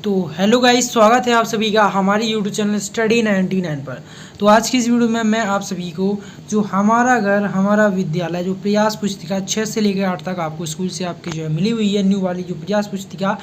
तो hello guys, स्वागत है आप सभी का हमारी यूट्यूब चैनल स्टडी 99 पर। तो आज की इस वीडियो में मैं आप सभी को जो हमारा घर हमारा विद्यालय जो प्रयास पुस्तिका 6 से लेकर 8 तक आपको स्कूल से आपकी जो है मिली हुई है न्यू वाली जो प्रयास पुस्तिका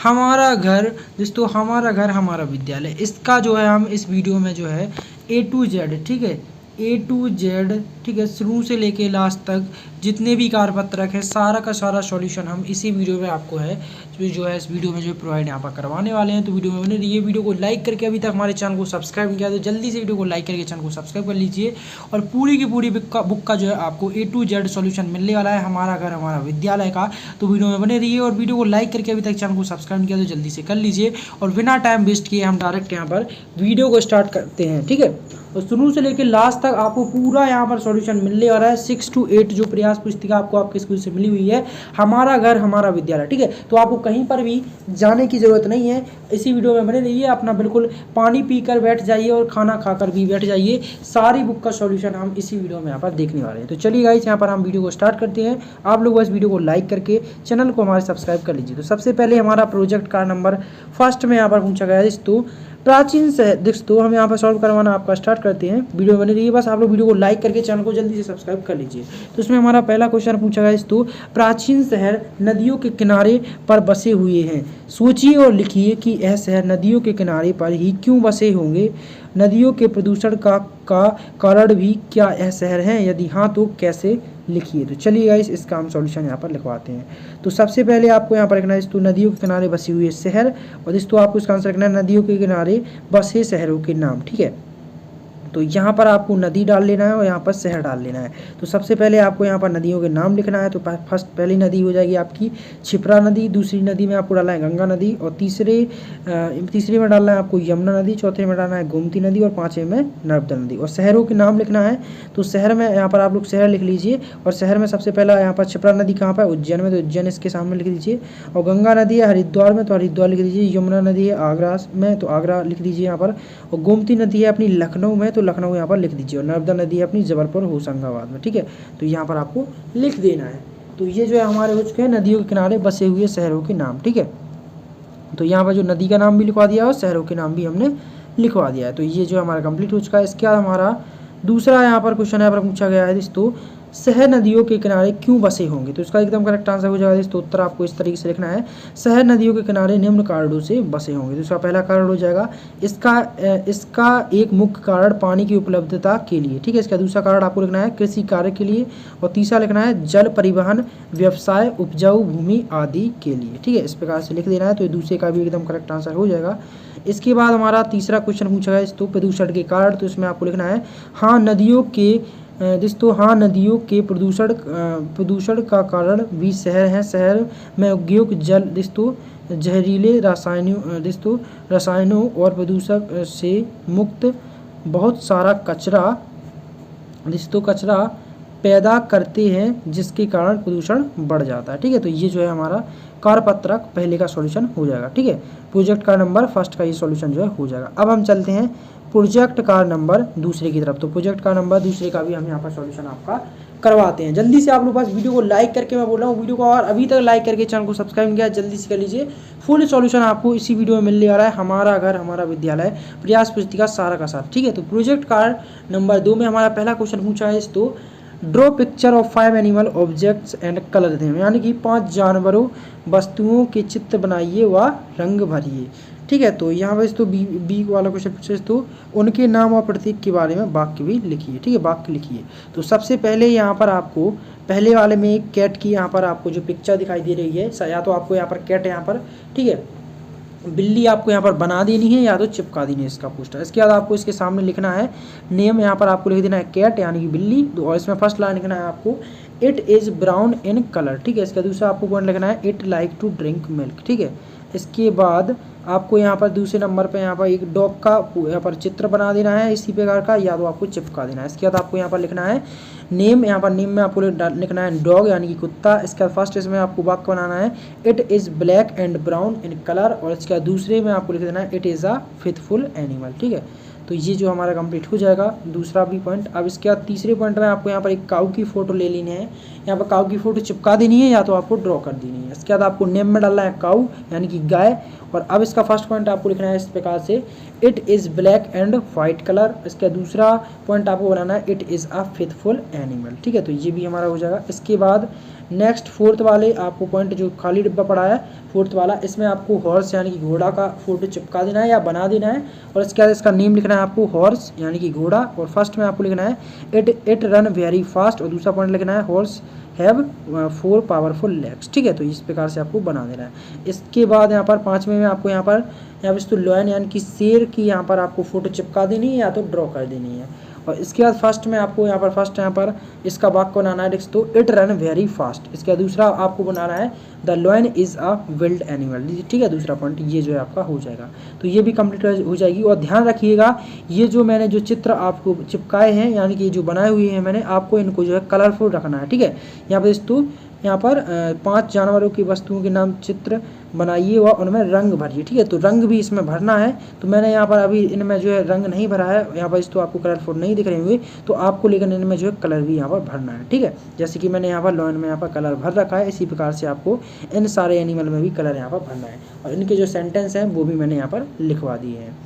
हमारा घर दोस्तों हमारा घर हमारा विद्यालय, इसका जो है हम इस वीडियो में जो है A to Z, ठीक है, A to Z, ठीक है, शुरू से लेके लास्ट तक जितने भी कार्यपत्रक है सारा का सारा सॉल्यूशन हम इसी वीडियो में आपको है जो है इस वीडियो में जो प्रोवाइड यहाँ पर करवाने वाले हैं। तो वीडियो में बने रहिए। वीडियो को लाइक करके अभी तक हमारे चैनल को सब्सक्राइब नहीं किया तो जल्दी से वीडियो को लाइक करके चैनल को सब्सक्राइब कर लीजिए। और पूरी की पूरी बुक का जो है आपको A to Z सॉल्यूशन मिलने वाला है हमारा घर हमारा विद्यालय का। तो वीडियो में बने रहिए और वीडियो को लाइक करके अभी तक चैनल को सब्सक्राइब नहीं किया तो जल्दी से कर लीजिए। और बिना टाइम वेस्ट किए हम डायरेक्ट यहाँ पर वीडियो को स्टार्ट करते हैं, ठीक है। तो शुरू से लेकर लास्ट तक आपको पूरा यहाँ पर सॉल्यूशन मिलने वाला है। 6 to 8 जो प्रयास पुस्तिका आपको आपके स्कूल से मिली हुई है हमारा घर हमारा विद्यालय, ठीक है। तो आपको कहीं पर भी जाने की ज़रूरत नहीं है, इसी वीडियो में बने रहिए। अपना बिल्कुल पानी पीकर बैठ जाइए और खाना खाकर भी बैठ जाइए। सारी बुक का सॉल्यूशन हम इसी वीडियो में यहाँ पर देखने वाले हैं। तो चलिए गाइस, यहाँ पर हम वीडियो को स्टार्ट करते हैं। आप लोग बस वीडियो को लाइक करके चैनल को हमारे सब्सक्राइब कर लीजिए। तो सबसे पहले हमारा प्रोजेक्ट का नंबर फर्स्ट में यहाँ पर पूछा गया है दोस्तों प्राचीन से। दोस्तों हम यहाँ पर सॉल्व करवाना आपका स्टार्ट करते हैं। वीडियो बनी रही है, बस आप लोग वीडियो को लाइक करके चैनल को जल्दी से सब्सक्राइब कर लीजिए। तो इसमें हमारा पहला क्वेश्चन पूछा गया दोस्तों, प्राचीन शहर नदियों के किनारे पर बसे हुए हैं। सोचिए और लिखिए कि यह शहर नदियों के किनारे पर ही क्यों बसे होंगे। नदियों के प्रदूषण का कारण भी क्या यह शहर है, यदि हाँ तो कैसे, लिखिए। तो चलिए गाइस, इसका हम सॉल्यूशन यहाँ पर लिखवाते हैं। तो सबसे पहले आपको यहाँ पर लिखना है दोस्तों नदियों के किनारे बसी हुई है शहर, और दोस्तों आपको इसका आंसर लिखना है नदियों के किनारे बसे शहरों के नाम, ठीक है। तो यहाँ पर आपको नदी डाल लेना है और यहाँ पर शहर डाल लेना है। तो सबसे पहले आपको यहाँ पर नदियों के नाम लिखना है। तो फर्स्ट पहली नदी हो जाएगी आपकी क्षिप्रा नदी, दूसरी नदी में आपको डालना है गंगा नदी, और तीसरे में डालना है आपको यमुना नदी, चौथे में डालना है गोमती नदी, और पाँचवें में नर्मदा नदी। और शहरों के नाम लिखना है। तो शहर में यहाँ पर आप लोग शहर लिख लीजिए, और शहर में सबसे पहला यहाँ पर क्षिप्रा नदी कहाँ पर, उज्जैन में, तो उज्जैन इसके सामने लिख दीजिए। और गंगा नदी है हरिद्वार में, तो हरिद्वार लिख दीजिए। यमुना नदी है आगरा में, तो आगरा लिख दीजिए यहाँ पर। और गोमती नदी है अपनी लखनऊ में, तो लखनऊ यहाँ पर लिख दीजिए। और नर्मदा नदी है अपनी जबलपुर होशंगाबाद में, ठीक है। तो यहाँ पर आपको लिख देना है। तो ये जो है हमारे हो चुके हैं नदियों के किनारे बसे हुए शहरों के नाम, ठीक है। तो यहाँ पर जो नदी का नाम भी लिखवा दिया और शहरों के नाम भी हमने लिखवा दिया है। तो ये जो हमारा कंप्लीट हो चुका है। इसके बाद हमारा दूसरा यहाँ पर क्वेश्चन यहाँ पर पूछा गया है दोस्तों, शहर नदियों के किनारे क्यों बसे होंगे। तो इसका एकदम करेक्ट आंसर हो जाएगा दोस्तों, उत्तर आपको इस तरीके से लिखना है, शहर नदियों के किनारे निम्न कारणों से बसे होंगे। तो इसका पहला कारण हो जाएगा इसका एक मुख्य कारण पानी की उपलब्धता के लिए, ठीक है। इसका दूसरा कारण आपको लिखना है कृषि कार्य के लिए, और तीसरा लिखना है जल परिवहन व्यवसाय उपजाऊ भूमि आदि के लिए, ठीक है। इस प्रकार से लिख देना है। तो ये दूसरे का भी एकदम करेक्ट आंसर हो जाएगा। इसके बाद हमारा तीसरा क्वेश्चन पूछा गया दोस्तों प्रदूषण के कारण। तो इसमें आपको लिखना है हाँ नदियों के प्रदूषण का कारण भी शहर है। शहर में औद्योगिक जल जहरीले रसायनों और प्रदूषक से मुक्त बहुत सारा कचरा पैदा करते हैं, जिसके कारण प्रदूषण बढ़ जाता है, ठीक है। तो ये जो है हमारा कार्यपत्रक पहले का सॉल्यूशन हो जाएगा, ठीक है। प्रोजेक्ट का नंबर फर्स्ट का ये सॉल्यूशन जो है हो जाएगा। अब हम चलते हैं प्रोजेक्ट का नंबर दूसरे की तरफ। तो प्रोजेक्ट का नंबर दूसरे का भी हम यहाँ पर सॉल्यूशन आपका करवाते हैं। जल्दी से आप लोग बस वीडियो को लाइक करके, मैं बोल रहा हूँ वीडियो को और अभी तक लाइक करके चैनल को सब्सक्राइब किया जल्दी से कर लीजिए। फुल सॉल्यूशन आपको इसी वीडियो में मिलने वाला है हमारा घर हमारा विद्यालय प्रयास पुस्तिका सारा का साथ, ठीक है। तो प्रोजेक्ट का नंबर 2 में हमारा पहला क्वेश्चन पूछा है तो draw picture of 5 animal objects and colour them, यानी कि 5 जानवरों वस्तुओं के चित्र बनाइए व रंग भरिए, ठीक है। तो यहाँ पर तो बी वाला क्वेश्चन पूछे तो उनके नाम और प्रतीक के बारे में वाक्य भी लिखिए, ठीक है, वाक्य लिखिए। तो सबसे पहले यहाँ पर आपको पहले वाले में एक कैट की यहाँ पर आपको जो पिक्चर दिखाई दे रही है, या तो आपको यहाँ पर कैट यहाँ पर, ठीक है, बिल्ली आपको यहाँ पर बना देनी है या तो चिपका देनी है इसका पोस्टर। इसके बाद आपको इसके सामने लिखना है नेम, यहाँ पर आपको लिख देना है कैट यानी कि बिल्ली, और इसमें फर्स्ट लाइन लिखना है आपको it is brown in colour, ठीक है। इसका दूसरा आपको पॉइंट लिखना है it like to drink milk, ठीक है। इसके बाद आपको यहाँ पर दूसरे नंबर पे यहाँ पर एक डॉग का यहाँ पर चित्र बना देना है इसी प्रकार का, या तो आपको चिपका देना है। इसके बाद आपको यहाँ पर लिखना है नेम, यहाँ पर नेम में आपको लिखना है डॉग यानी कि कुत्ता। इसके बाद फर्स्ट इसमें आपको वाक्य बनाना है it is black and brown in colour, और इसके बाद दूसरे में आपको लिख देना है it is a faithful animal, ठीक है। तो ये जो हमारा कंप्लीट हो जाएगा दूसरा भी पॉइंट। अब इसके बाद तीसरे पॉइंट में आपको यहाँ पर एक काऊ की फ़ोटो ले लेनी है, यहाँ पर काऊ की फ़ोटो चिपका देनी है या तो आपको ड्रॉ कर देनी है। इसके बाद आपको नेम में डालना है काऊ यानी कि गाय। और अब इसका फर्स्ट पॉइंट आपको लिखना है इस प्रकार से, it is black and white colour. इसका दूसरा पॉइंट आपको बनाना है, it is a faithful animal. ठीक है, तो ये भी हमारा हो जाएगा। इसके बाद नेक्स्ट फोर्थ वाले आपको पॉइंट जो खाली डिब्बा पड़ा है फोर्थ वाला, इसमें आपको हॉर्स यानी कि घोड़ा का फोटो चिपका देना है या बना देना है। और इसके बाद इसका नेम लिखना है आपको हॉर्स यानी कि घोड़ा। और फर्स्ट में आपको लिखना है इट रन वेरी फास्ट। और दूसरा पॉइंट लिखना है हॉर्स हैव 4 पावरफुल लेग्स। ठीक है, तो इस प्रकार से आपको बना देना है। इसके बाद यहाँ पर पाँचवें में आपको यहाँ पर तो लॉयन यानी कि शेर की यहाँ पर आपको फोटो चिपका देनी है या तो ड्रॉ कर देनी है। और इसके बाद फर्स्ट में आपको यहाँ पर इसका वाक्य बनाना है तो इट रन वेरी फास्ट। इसके बाद दूसरा आपको बनाना है the lion is a wild animal. ठीक है, दूसरा पॉइंट ये जो है आपका हो जाएगा। तो ये भी कंप्लीट हो जाएगी। और ध्यान रखिएगा ये जो मैंने जो चित्र आपको चिपकाए हैं यानी कि जो बनाए हुए हैं मैंने, आपको इनको जो है कलरफुल रखना है। ठीक है, यहाँ पर 5 जानवरों की वस्तुओं के नाम चित्र बनाइए और उनमें रंग भरिए। ठीक है, तो रंग भी इसमें भरना है। तो मैंने यहाँ पर अभी इनमें जो है रंग नहीं भरा है, यहाँ पर तो आपको कलरफुल नहीं दिख रहे होंगे, तो आपको लेकिन इनमें जो है कलर भी यहाँ पर भरना है। ठीक है, जैसे कि मैंने यहाँ पर लॉयन में यहाँ पर कलर भर रखा है, इसी प्रकार से आपको इन सारे एनिमल में भी कलर यहाँ पर भरना है। और इनके जो सेंटेंस हैं वो भी मैंने यहाँ पर लिखवा दिए हैं।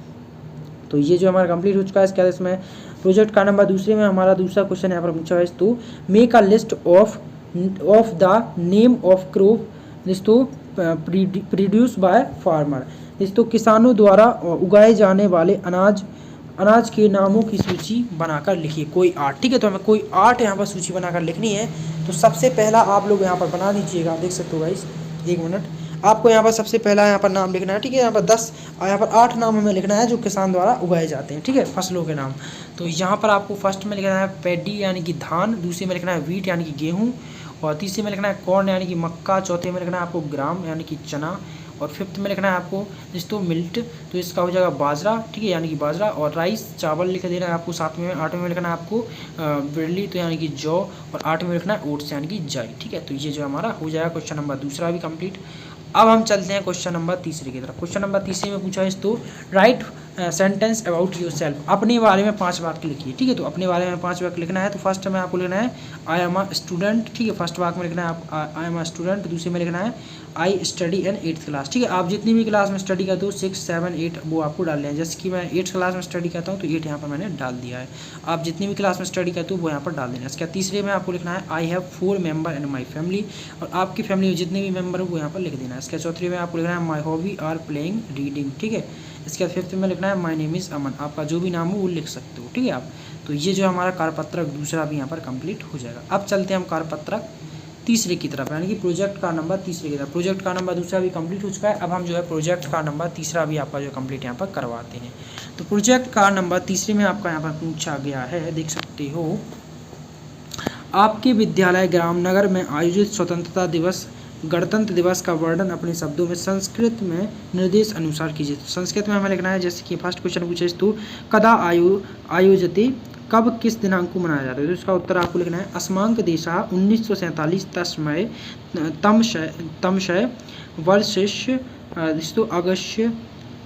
तो ये जो हमारा कंप्लीट हो चुका है। इसके बाद इसमें प्रोजेक्ट का नंबर दूसरे में हमारा दूसरा क्वेश्चन यहाँ पर पूछा है तो make a list of the name of crop produce by farmer. तो किसानों द्वारा उगाए जाने वाले अनाज के नामों की सूची बनाकर लिखिए कोई 8। ठीक है, तो हमें कोई 8 यहाँ पर सूची बनाकर लिखनी है। तो सबसे पहला आप लोग यहाँ पर बना दीजिएगा, देख सकते हो गाइस, 1 मिनट। आपको यहाँ पर सबसे पहला यहाँ पर नाम लिखना है। ठीक है, यहाँ पर 10 यहाँ पर 8 नाम हमें लिखना है जो किसान द्वारा उगाए जाते हैं। ठीक है, फसलों के नाम। तो यहाँ पर आपको फर्स्ट में लिखना है पैडी यानी कि धान, दूसरे में लिखना है वीट यानी कि गेहूँ, और तीसरे में लिखना है कॉर्न यानी कि मक्का, चौथे में लिखना है आपको ग्राम यानी कि चना, और फिफ्थ में लिखना है आपको जिसको मिल्ट, तो इसका हो जाएगा बाजरा। ठीक है, यानी कि बाजरा, और राइस चावल लिख देना है आपको। सातवें में 8वें में लिखना है आपको बिरली, तो यानी कि जौ, और 8वें में लिखना है ओट्स यानी कि जाई। ठीक है, तो ये जो हमारा हो जाएगा क्वेश्चन नंबर दूसरा भी कंप्लीट। अब हम चलते हैं क्वेश्चन नंबर तीसरे की तरफ। क्वेश्चन नंबर तीसरे में पूछा है तो right sentence about your self, अपने बारे में 5 वाक्य लिखिए। ठीक है, तो अपने बारे में 5 वाक्य लिखना है। तो फर्स्ट में आपको लिखना है आई एम अ स्टूडेंट। ठीक है, फर्स्ट वाक्य में लिखना है आई एम अ स्टूडेंट। दूसरे में लिखना है I study in 8th class. ठीक है, आप जितनी भी क्लास में स्टडी करते हो 6, 7, 8 वो आपको डाल लें। जैसे कि मैं 8th क्लास में स्टडी करता हूँ तो 8 यहाँ पर मैंने डाल दिया है। आप जितनी भी क्लास में स्टडी करते हो वो यहाँ पर डाल देना। इसके तीसरे में आपको लिखना है I have 4 member in my family, और आपकी फैमिली में जितने भी मेंबर हो वो यहाँ पर लिख देना है। इसके चौथे में आपको लिखना है my hobby are playing reading. ठीक है, इसके बाद फिफ्थ में लिखना है माई नेम इज़ अमन, आपका जो भी नाम हो वो लिख सकते हो। ठीक है आप, तो ये जो हमारा कार्यपत्रक दूसरा भी यहाँ पर कंप्लीट हो जाएगा। अब चलते हैं हम कार्यपत्रक तीसरे की तरफ, यानी कि प्रोजेक्ट का नंबर तीसरे की तरफ। प्रोजेक्ट का नंबर दूसरा भी कंप्लीट हो चुका है। अब हम जो है प्रोजेक्ट का नंबर तीसरा भी आपका जो कंप्लीट यहाँ पर करवाते हैं। तो प्रोजेक्ट का नंबर तीसरे में आपका यहाँ पर पूछा गया है, देख सकते हो, आपके विद्यालय ग्रामनगर में आयोजित स्वतंत्रता दिवस गणतंत्र दिवस का वर्णन अपने शब्दों में संस्कृत में निर्देश अनुसार कीजिए। तो संस्कृत में हमें लिखना है, जैसे कि फर्स्ट क्वेश्चन पूछे तो कदा आयोजते, कब किस दिनांक को मनाया जाता है। तो इसका उत्तर आपको लिखना है अस्मांक देशा 1947 तस्मय तमशय वर्षस्य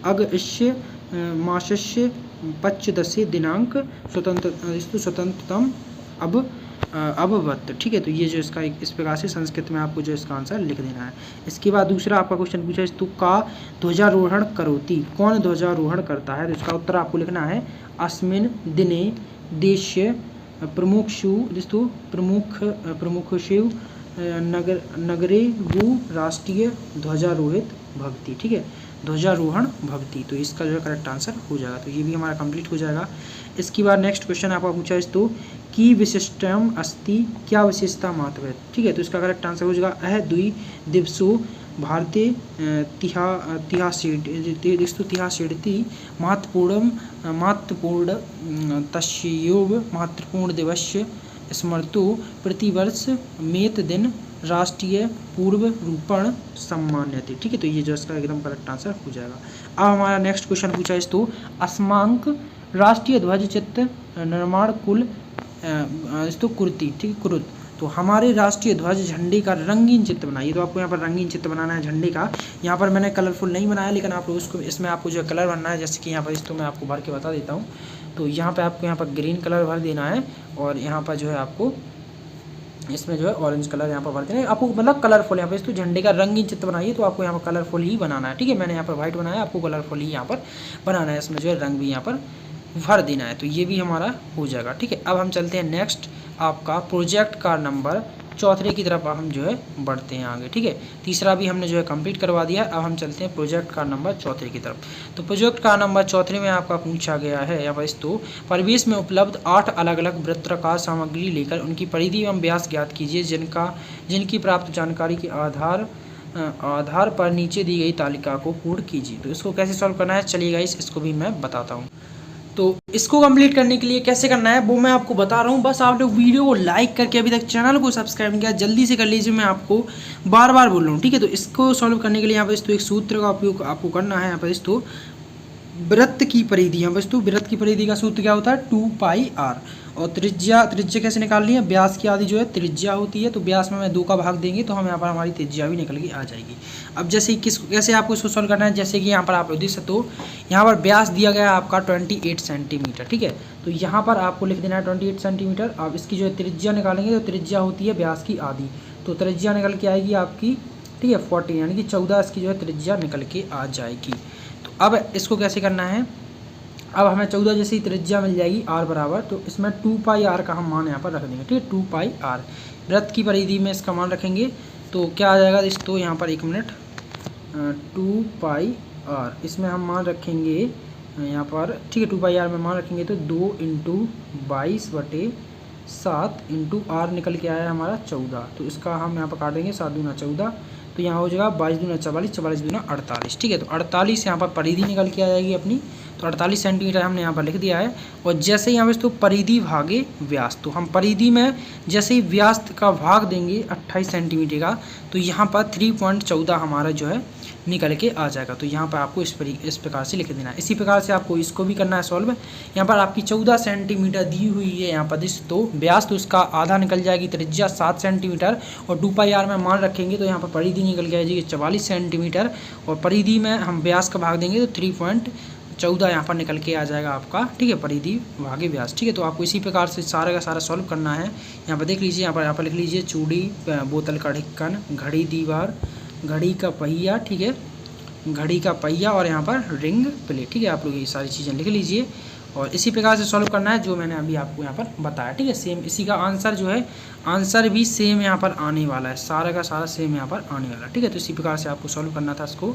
अगस्य मासस्य 15 दिनांक स्वतंत्रतम अभवत। ठीक है, तो ये जो इसका इस प्रकार से संस्कृत में आपको जो इसका आंसर लिख देना है। इसके बाद दूसरा आपका क्वेश्चन पूछा है तो का ध्वजारोहण करोति, कौन ध्वजारोहण करता है। तो इसका उत्तर आपको लिखना है अस्मिन् दिने देशीय प्रमुखषु नगरे वो राष्ट्रीय ध्वजारोहित भक्ति। ठीक है, ध्वजारोहण भक्ति, तो इसका जो है करेक्ट आंसर हो जाएगा। तो ये भी हमारा कंप्लीट हो जाएगा। इसके बाद नेक्स्ट क्वेश्चन आपका पूछा है तो की विशिष्टम अस्ति, क्या विशेषता महत्व है। ठीक है, तो इसका करेक्ट आंसर हो जाएगा अह द्वि दिवसो भारतीय तिहासेड़ती महत्वपूर्ण तस्योव महत्वपूर्ण दिवस स्मृतो प्रतिवर्ष मेत दिन राष्ट्रीय पूर्व रूपण सम्मान्यते। ठीक है, तो ये जो इसका एकदम करेक्ट आंसर हो जाएगा। अब हमारा नेक्स्ट क्वेश्चन पूछा है तो अस्मांक राष्ट्रीय ध्वज चित्र निर्माण कुल तो कुर्ती। ठीक है, कुरुत, तो हमारे राष्ट्रीय ध्वज झंडे का रंगीन चित्र बनाइए। तो आपको यहाँ पर रंगीन चित्र बनाना है झंडे का। यहाँ पर मैंने कलरफुल नहीं बनाया, लेकिन आप लोग उसको इसमें आपको जो कलर भरना है, जैसे कि यहाँ पर इसको मैं आपको भर के बता देता हूँ। तो यहाँ पर आपको यहाँ पर ग्रीन कलर भर देना है, और यहाँ पर जो है आपको इसमें जो है ऑरेंज कलर यहाँ पर भर देना है। आपको मतलब कलरफुल यहाँ पर इसको झंडे का रंगीन चित्र बनाइए, तो आपको यहाँ पर कलरफुल ही बनाना है। ठीक है, मैंने यहाँ पर व्हाइट बनाया, आपको कलरफुल ही यहाँ पर बनाना है। इसमें जो है रंग भी यहाँ पर भर देना है। तो ये भी हमारा हो जाएगा। ठीक है, अब हम चलते हैं नेक्स्ट, आपका प्रोजेक्ट का नंबर चौथे की तरफ हम जो है बढ़ते हैं आगे। ठीक है, तीसरा भी हमने जो है कंप्लीट करवा दिया। अब हम चलते हैं प्रोजेक्ट का नंबर चौथे की तरफ। तो प्रोजेक्ट का नंबर चौथे में आपका पूछा गया है या बस, तो परिवेश में उपलब्ध 8 अलग अलग वृत्ताकार सामग्री लेकर उनकी परिधि एवं व्यास ज्ञात कीजिए, जिनकी प्राप्त जानकारी के आधार पर नीचे दी गई तालिका को पूर्ण कीजिए। तो इसको कैसे सॉल्व करना है, चलिए गाइस इसको भी मैं बताता हूँ। तो इसको कंप्लीट करने के लिए कैसे करना है वो मैं आपको बता रहा हूँ। बस आप लोग वीडियो को लाइक करके अभी तक चैनल को सब्सक्राइब नहीं किया, जल्दी से कर लीजिए, मैं आपको बार बार बोल रहा हूँ। ठीक है, तो इसको सॉल्व करने के लिए यहाँ पर इस तो एक सूत्र का उपयोग आपको करना है। यहाँ पर इस तो वृत्त की परिधि, यहाँ बस तो वृत्त की परिधि का सूत्र क्या होता है, 2πr। और त्रिज्या कैसे निकालनी है, व्यास की आधी जो है त्रिज्या होती है। तो व्यास में 2 का भाग देंगे तो हम यहाँ पर हमारी त्रिज्या भी निकल के आ जाएगी। अब जैसे कैसे आपको इसको सॉल्व करना है, जैसे कि यहाँ पर आप देख सकते हो, यहाँ पर व्यास दिया गया है आपका 28 सेंटीमीटर। ठीक है, तो यहाँ पर आपको लिख देना है 28 सेंटीमीटर। अब इसकी जो है त्रिज्या निकालेंगे, तो त्रिज्या होती है व्यास की आधी, तो त्रिज्या निकल के आएगी आपकी, ठीक है, 40, यानी कि 14 इसकी जो है त्रिज्या निकल के आ जाएगी। तो अब इसको कैसे करना है, अब हमें 14 जैसी त्रिज्या मिल जाएगी r बराबर, तो इसमें 2πr का हम मान यहाँ पर रख देंगे। ठीक है, 2πr वृत्त की परिधि में इसका मान रखेंगे तो क्या आ जाएगा, इस तो यहाँ पर 1 मिनट, 2πr इसमें हम मान रखेंगे यहाँ पर। ठीक है, 2πr में मान रखेंगे तो 2 × 22/7 × r निकल के आया हमारा 14। तो इसका हम यहाँ पर काट देंगे, 7 दूना 14, तो यहाँ हो जाएगा 22 दूना 44, 44 दूना 48। ठीक है, तो 48 यहाँ पर परिधि निकल के आ जाएगी अपनी। तो 48 सेंटीमीटर हमने यहाँ पर लिख दिया है। और जैसे ही यहाँ पर तो परिधि भागे व्यास, तो हम परिधि में जैसे ही व्यास का भाग देंगे 28 सेंटीमीटर का, तो यहाँ पर 3.14 हमारा जो है निकल के आ जाएगा। तो यहाँ पर आपको इस प्रकार से लिख देना है। इसी प्रकार से आपको इसको भी करना है सॉल्व। यहाँ पर आपकी 14 सेंटीमीटर दी हुई है यहाँ पर तो व्यास, तो उसका आधा निकल जाएगी त्रिज्या 7 सेंटीमीटर, और 2πr में मान रखेंगे तो यहाँ पर परिधि निकल के आ जाएगी 44 सेंटीमीटर, और परिधि में हम व्यास का भाग देंगे तो 3.14 यहाँ पर निकल के आ जाएगा आपका। ठीक है, परिधि भागे व्यास। ठीक है, तो आपको इसी प्रकार से सारा का सारा सॉल्व करना है। यहाँ पर देख लीजिए, यहाँ पर लिख लीजिए, चूड़ी, बोतल का ढक्कन, घड़ी, दीवार, घड़ी का पहिया। ठीक है, घड़ी का पहिया, और यहाँ पर रिंग प्लेट। ठीक है, आप लोग ये सारी चीज़ें लिख लीजिए, और इसी प्रकार से सॉल्व करना है जो मैंने अभी आपको यहाँ पर बताया। ठीक है, सेम इसी का आंसर जो है, आंसर भी सेम यहाँ पर आने वाला है, सारा का सारा सेम यहाँ पर आने वाला है। ठीक है, तो इसी प्रकार से आपको सॉल्व करना था इसको,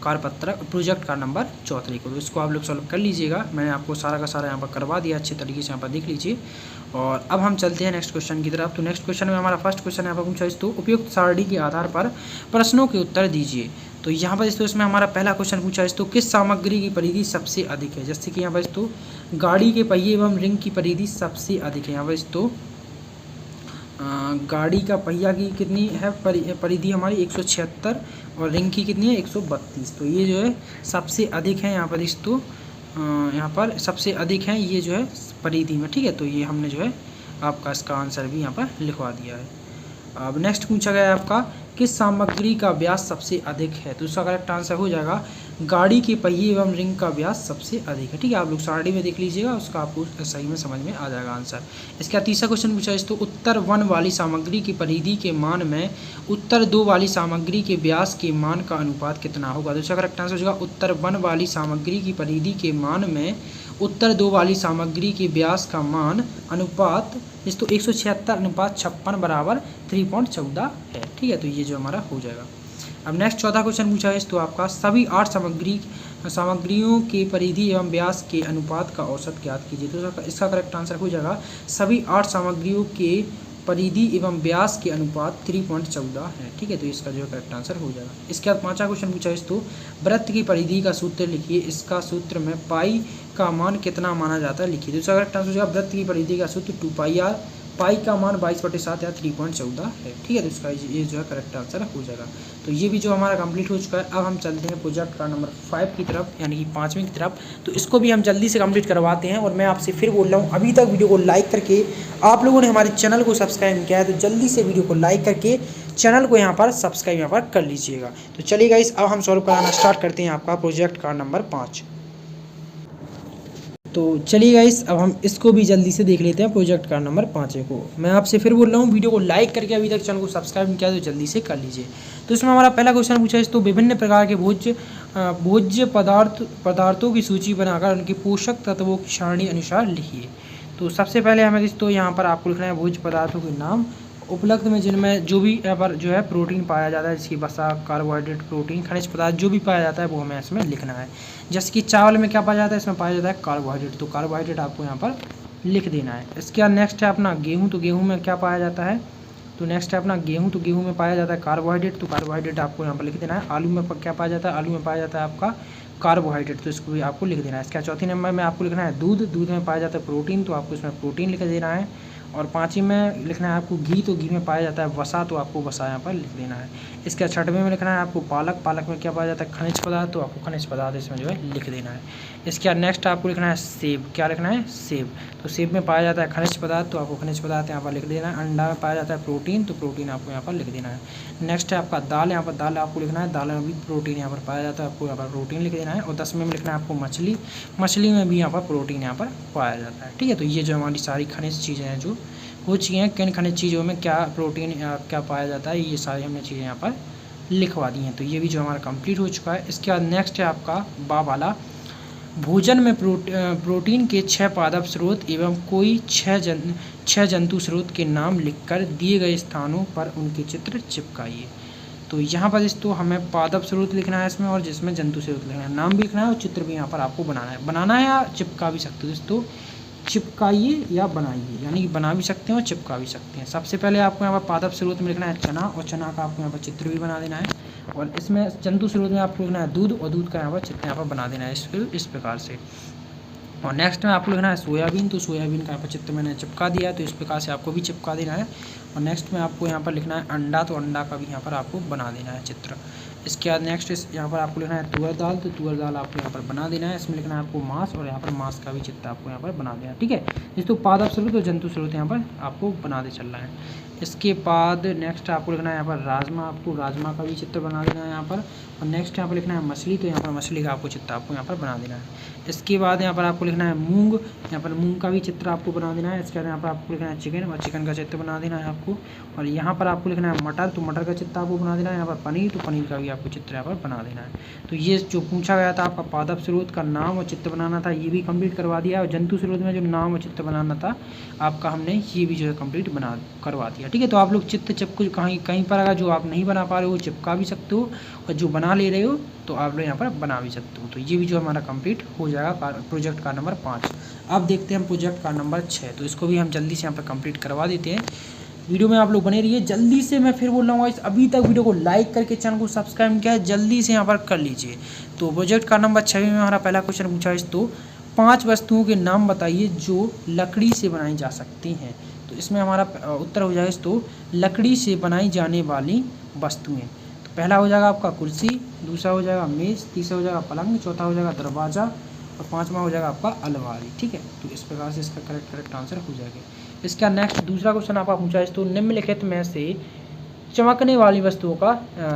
कार्यपत्र प्रोजेक्ट का नंबर 4 को। तो इसको आप लोग सॉल्व कर लीजिएगा, मैंने आपको सारा का सारा यहाँ पर करवा दिया अच्छे तरीके से, यहाँ पर देख लीजिए। और अब हम चलते हैं नेक्स्ट क्वेश्चन की तरफ। तो नेक्स्ट क्वेश्चन में हमारा फर्स्ट क्वेश्चन यहाँ पर पूछा, तो उपयुक्त सारणी के आधार पर प्रश्नों के उत्तर दीजिए। तो यहाँ पर तो इसमें हमारा पहला क्वेश्चन पूछा है, तो किस सामग्री की परिधि सबसे अधिक है। जैसे कि यहाँ पर तो गाड़ी के पहिए एवं रिंग की परिधि सबसे अधिक है। यहाँ पर तो गाड़ी का पहिया की कितनी है परिधि हमारी 176, और रिंग की कितनी है 132। तो ये जो है सबसे अधिक है यहाँ पर तो यहाँ पर सबसे अधिक है ये जो है परिधि में। ठीक है, तो ये हमने जो है आपका इसका आंसर भी यहाँ पर लिखवा दिया है। अब नेक्स्ट पूछा गया है आपका, किस सामग्री का व्यास सबसे अधिक है। तो उसका करेक्ट आंसर हो जाएगा, गाड़ी के पहिए एवं रिंग का व्यास सबसे अधिक है। ठीक है, आप लोग सारणी में देख लीजिएगा, उसका आपको सही में समझ में आ जाएगा आंसर। इसका तीसरा क्वेश्चन पूछा है, तो उत्तर 1 वाली सामग्री की परिधि के मान में उत्तर 2 वाली सामग्री के व्यास के मान का अनुपात कितना होगा। तो इसका करेक्ट आंसर हो जाएगा, उत्तर 1 वाली सामग्री की परिधि के मान में उत्तर 2 वाली सामग्री के व्यास का मान अनुपात इस तो 176/56 बराबर 3.14 है। ठीक है, तो ये जो हमारा हो जाएगा। अब नेक्स्ट चौथा क्वेश्चन पूछा है, तो आपका सभी 8 सामग्रियों के परिधि एवं व्यास के अनुपात का औसत ज्ञात कीजिए। तो इसका करेक्ट आंसर हो जाएगा, सभी 8 सामग्रियों के परिधि एवं व्यास के अनुपात 3.14 है। ठीक है, तो इसका जो करेक्ट आंसर हो जाएगा। इसके बाद पांचवा क्वेश्चन पूछा है, तो वृत्त की परिधि का सूत्र लिखिए, इसका सूत्र में पाई का मान कितना माना जाता है लिखिए। तो इसका करेक्ट आंसर हो जाएगा, वृत्त की परिधि का सूत्र 2πr पाई का मान 22/7 या 3.14 है। ठीक है, तो इसका ये जो है करेक्ट आंसर हो जाएगा। तो ये भी जो हमारा कंप्लीट हो चुका है। अब हम चलते हैं प्रोजेक्ट का नंबर 5 की तरफ, यानी कि 5वें की तरफ। तो इसको भी हम जल्दी से कंप्लीट करवाते हैं। और मैं आपसे फिर बोल रहा हूँ, अभी तक वीडियो को लाइक करके आप लोगों ने हमारे चैनल को सब्सक्राइब नहीं किया है तो जल्दी से वीडियो को लाइक करके चैनल को यहाँ पर सब्सक्राइब यहाँ पर कर लीजिएगा। तो चलिए गाइस, अब हम सॉल्व कराना स्टार्ट करते हैं आपका प्रोजेक्ट का नंबर 5। तो चलिए गाइस, अब हम इसको भी जल्दी से देख लेते हैं प्रोजेक्ट का नंबर 5 को। मैं आपसे फिर बोल रहा हूँ, वीडियो को लाइक करके अभी तक चैनल को सब्सक्राइब नहीं किया तो जल्दी से कर लीजिए। तो इसमें हमारा पहला क्वेश्चन पूछा है, तो विभिन्न प्रकार के भोज्य पदार्थों की सूची बनाकर उनके पोषक तत्वों की सारणी अनुसार लिखिए। तो सबसे पहले हमें तो यहाँ पर आपको लिखना है भोज्य पदार्थों के नाम उपलब्ध में, जिनमें जो भी यहाँ पर जो है प्रोटीन पाया जाता है, जिसकी वसा, कार्बोहाइड्रेट, प्रोटीन, खनिज पदार्थ जो भी पाया जाता है वो हमें इसमें लिखना है। जैसे कि चावल में क्या पाया जाता है, इसमें पाया जाता है कार्बोहाइड्रेट, तो कार्बोहाइड्रेट आपको यहाँ पर लिख देना है। इसके बाद नेक्स्ट है अपना गेहूँ, तो गेहूँ में क्या पाया जाता है, तो नेक्स्ट है अपना गेहूँ, तो गेहूँ में पाया जाता है कार्बोहाइड्रेट, तो कार्बोहाइड्रेट आपको यहाँ पर लिख देना है। आलू में क्या पाया जाता है, आलू में पाया जाता है आपका कार्बोहाइड्रेट, तो इसको भी आपको लिख देना है। इसका चौथी नंबर में आपको लिखना है दूध, दूध में पाया जाता है प्रोटीन, तो आपको इसमें प्रोटीन लिख देना है। और पाँचवीं में लिखना है आपको घी, तो घी में पाया जाता है वसा, तो आपको वसा यहाँ पर लिख देना है। इसके छठवें में लिखना है आपको पालक, पालक में क्या पाया जाता है खनिज पदार्थ, तो आपको खनिज पदार्थ इसमें जो है लिख देना है। इसके बाद नेक्स्ट आपको लिखना है सेब, क्या लिखना है सेब, तो सेब में पाया जाता है खनिज पदार्थ, तो आपको खनिज पदार्थ यहाँ पर लिख देना है। अंडा में पाया जाता है प्रोटीन, तो प्रोटीन आपको यहाँ पर लिख देना है। नेक्स्ट है आपका दाल, यहाँ पर दाल आपको लिखना है, दाल में भी प्रोटीन यहाँ पर पाया जाता है, आपको यहाँ पर प्रोटीन लिख देना है। और 10वें में लिखना है आपको मछली, मछली में भी यहाँ पर प्रोटीन यहाँ पर पाया जाता है। ठीक है, तो ये जो हमारी सारी खनिज चीज़ें हैं जो वो चीज़ें किन खनिज चीज़ों में क्या प्रोटीन क्या पाया जाता है, ये सारी हमने चीज़ें यहाँ पर लिखवा दी हैं। तो ये भी जो हमारा कंप्लीट हो चुका है। इसके बाद नेक्स्ट है आपका बा वाला, भोजन में प्रोटीन के 6 पादप स्रोत एवं कोई 6 जंतु स्रोत के नाम लिखकर दिए गए स्थानों पर उनके चित्र चिपकाइए। तो यहाँ पर तो हमें पादप स्रोत लिखना है इसमें, और जिसमें जंतु स्रोत लिखना है, नाम भी लिखना है और चित्र भी यहाँ पर आपको बनाना है या चिपका भी सकते हो दोस्तों। चिपकाइए या बनाइए, यानी कि बना भी सकते हैं और चिपका भी सकते हैं। सबसे पहले आपको यहाँ पर पादप स्रोत में लिखना है चना, और चना का आपको यहाँ पर चित्र भी बना देना है। और इसमें जंतु स्रोत में आपको लिखना है दूध, और दूध का यहाँ पर चित्र यहाँ पर बना देना है इस प्रकार से। और नेक्स्ट में आपको लिखना है सोयाबीन, तो सोयाबीन का यहाँ पर चित्र मैंने चिपका दिया है, तो इस प्रकार से आपको भी चिपका देना है। और नेक्स्ट में आपको यहाँ पर लिखना है अंडा, तो अंडा का भी यहाँ पर आपको बना देना है चित्र। इसके बाद नेक्स्ट यहाँ पर आपको लिखना है तुअर दाल, तो तुअर दाल आपको यहाँ पर बना देना है। इसमें लिखना है आपको मांस, और यहाँ पर मांस का भी चित्र आपको यहाँ पर बना देना है। ठीक है, इस तो पादप स्रोत और जंतु स्रोत यहाँ पर आपको बना दे चलना है। इसके बाद नेक्स्ट आपको लिखना है यहाँ पर राजमा, आपको राजमा का भी चित्र बना देना है यहाँ पर। और नेक्स्ट यहाँ पर लिखना है मछली, तो यहाँ पर मछली का आपको चित्र आपको यहाँ पर बना देना है। इसके बाद यहाँ पर आपको लिखना है मूंग, यहाँ पर मूंग का भी चित्र आपको बना देना है। इसके बाद यहाँ पर आपको लिखना है चिकन, और चिकन का चित्र बना देना है आपको। और यहाँ पर आपको लिखना है मटर, तो मटर का चित्र आपको बना देना है। यहाँ पर पनीर, तो पनीर का भी आपको चित्र यहाँ पर बना देना है। तो ये जो पूछा गया था आपका पादप स्रोत का नाम और चित्र बनाना था, ये भी कंप्लीट करवा दिया। और जंतु स्रोत में जो नाम और चित्र बनाना था आपका, हमने ये भी जो है कंप्लीट करवा दिया। ठीक है, तो आप लोग चित्र चिपको कहीं पर अगर जो आप नहीं बना पा रहे हो चिपका भी सकते हो, और जो बना ले रहे हो तो आप लोग यहाँ पर बना भी सकते हो। तो ये भी जो हमारा कंप्लीट हो जाएगा प्रोजेक्ट का नंबर 5। अब देखते हैं प्रोजेक्ट का नंबर 6, तो इसको भी हम जल्दी से यहाँ पर कंप्लीट करवा देते हैं। वीडियो में आप लोग बने रहिए जल्दी से। मैं फिर बोल रहा हूँ, अभी तक वीडियो को लाइक करके चैनल को सब्सक्राइब किया है, जल्दी से यहाँ पर कर लीजिए। तो प्रोजेक्ट का नंबर 6 में हमारा पहला क्वेश्चन पूछा है, तो 5 वस्तुओं के नाम बताइए जो लकड़ी से बनाई जा सकती हैं। तो इसमें हमारा उत्तर हो जाएगा तो लकड़ी से बनाई जाने वाली वस्तुएं। तो पहला हो जाएगा आपका कुर्सी, दूसरा हो जाएगा मेज़, तीसरा हो जाएगा पलंग, चौथा हो जाएगा दरवाज़ा, और 5वां हो जाएगा आपका अलमारी। ठीक है, तो इस प्रकार से इसका करेक्ट आंसर हो जाएगा। इसका नेक्स्ट दूसरा क्वेश्चन आपका पूछा है, तो निम्नलिखित में से चमकने वाली वस्तुओं का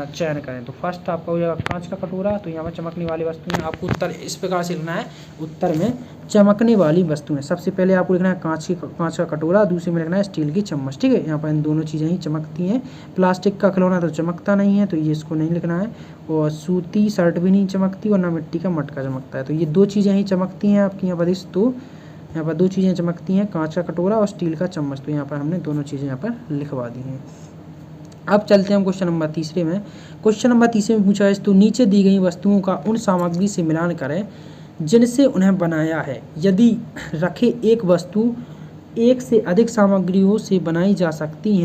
चयन करें। तो फर्स्ट आपका हो जाएगा कांच का कटोरा, तो यहाँ पर चमकने वाली वस्तुएं आपको उत्तर इस प्रकार से लिखना है। उत्तर में चमकने वाली वस्तुएं, सबसे पहले आपको लिखना है कांच का कटोरा, दूसरे में लिखना है स्टील की चम्मच। ठीक है, यहाँ पर इन दोनों चीज़ें ही चमकती हैं। प्लास्टिक का खिलौना तो चमकता नहीं है, तो ये इसको नहीं लिखना है। और सूती शर्ट भी नहीं चमकती, और ना मिट्टी का मटका चमकता है। तो ये 2 चीज़ें ही चमकती हैं आपकी यहाँ पर। तो यहाँ पर 2 चीज़ें चमकती हैं, कांच का कटोरा और स्टील का चम्मच। तो यहाँ पर हमने दोनों चीज़ें यहाँ पर लिखवा दी हैं। अब चलते हैं हम क्वेश्चन नंबर 3 में। क्वेश्चन नंबर 3 में पूछा है, तो नीचे दी गई वस्तुओं का उन सामग्री से मिलान करें जिनसे उन्हें बनाया है। यदि रखे एक वस्तु एक से अधिक सामग्रियों से बनाई जा सकती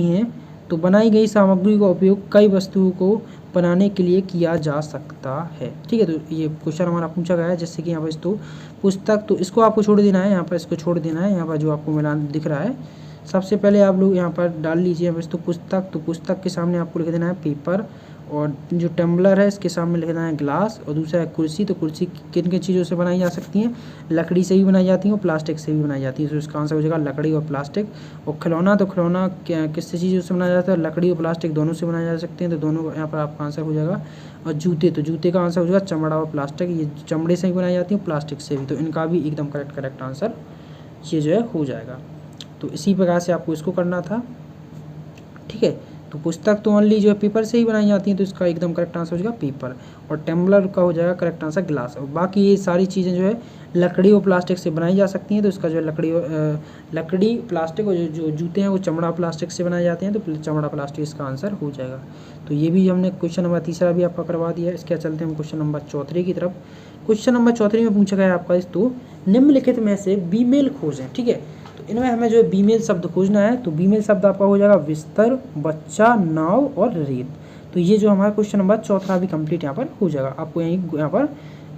हैं, तो बनाई गई सामग्री का उपयोग कई वस्तुओं को बनाने के लिए किया जा सकता है। ठीक है, तो ये क्वेश्चन हमारा पूछा गया है, जैसे कि यहाँ पर तो पुस्तक, तो इसको आपको छोड़ देना है, यहाँ पर इसको छोड़ देना है। यहाँ पर जो आपको मिलान दिख रहा है, सबसे पहले आप लोग यहाँ पर डाल लीजिए यहाँ पर तो पुस्तक, तो पुस्तक के सामने आपको लिख देना है पेपर, और जो टम्बलर है इसके सामने लिख देना है ग्लास, और दूसरा है कुर्सी। तो कुर्सी किन किन चीज़ों से बनाई जा सकती हैं? लकड़ी से भी बनाई जाती हैं और प्लास्टिक से भी बनाई जाती है। तो इसका आंसर हो जाएगा लकड़ी और प्लास्टिक। और खिलौना, तो खिलौना किससे चीज़ों से बनाया जाता है? लकड़ी और प्लास्टिक दोनों से बनाए जा सकते हैं, तो दोनों यहाँ पर आपका आंसर हो जाएगा। और जूते, तो जूते का आंसर हो जाएगा चमड़ा और प्लास्टिक, ये चमड़े से भी बनाई जाती है प्लास्टिक से भी, तो इनका भी एकदम करेक्ट आंसर ये जो है हो जाएगा। तो इसी प्रकार से आपको इसको करना था। ठीक है, तो पुस्तक तो ओनली जो है पेपर से ही बनाई जाती हैं, तो इसका एकदम करेक्ट आंसर हो जाएगा पेपर। और टम्बलर का हो जाएगा करेक्ट आंसर ग्लास। और बाकी ये सारी चीज़ें जो है लकड़ी और प्लास्टिक से बनाई जा सकती हैं, तो इसका जो है लकड़ी प्लास्टिक, और जो जूते हैं वो चमड़ा प्लास्टिक से बनाए जाते हैं, तो चमड़ा प्लास्टिक इसका आंसर हो जाएगा। तो ये भी हमने क्वेश्चन नंबर तीसरा भी आपका करवा दिया है। इसके चलते हम क्वेश्चन नंबर चौथे की तरफ। क्वेश्चन नंबर चौथे में पूछा गया है आपका तो निम्नलिखित में से बीमेल खोजें। ठीक है, तो इनमें हमें जो है बीमेल शब्द खोजना है, तो बीमेल शब्द आपका हो जाएगा बिस्तर, बच्चा, नाव और रेत। तो ये जो हमारा क्वेश्चन नंबर चौथा भी कंप्लीट यहाँ पर हो जाएगा। आपको यहाँ पर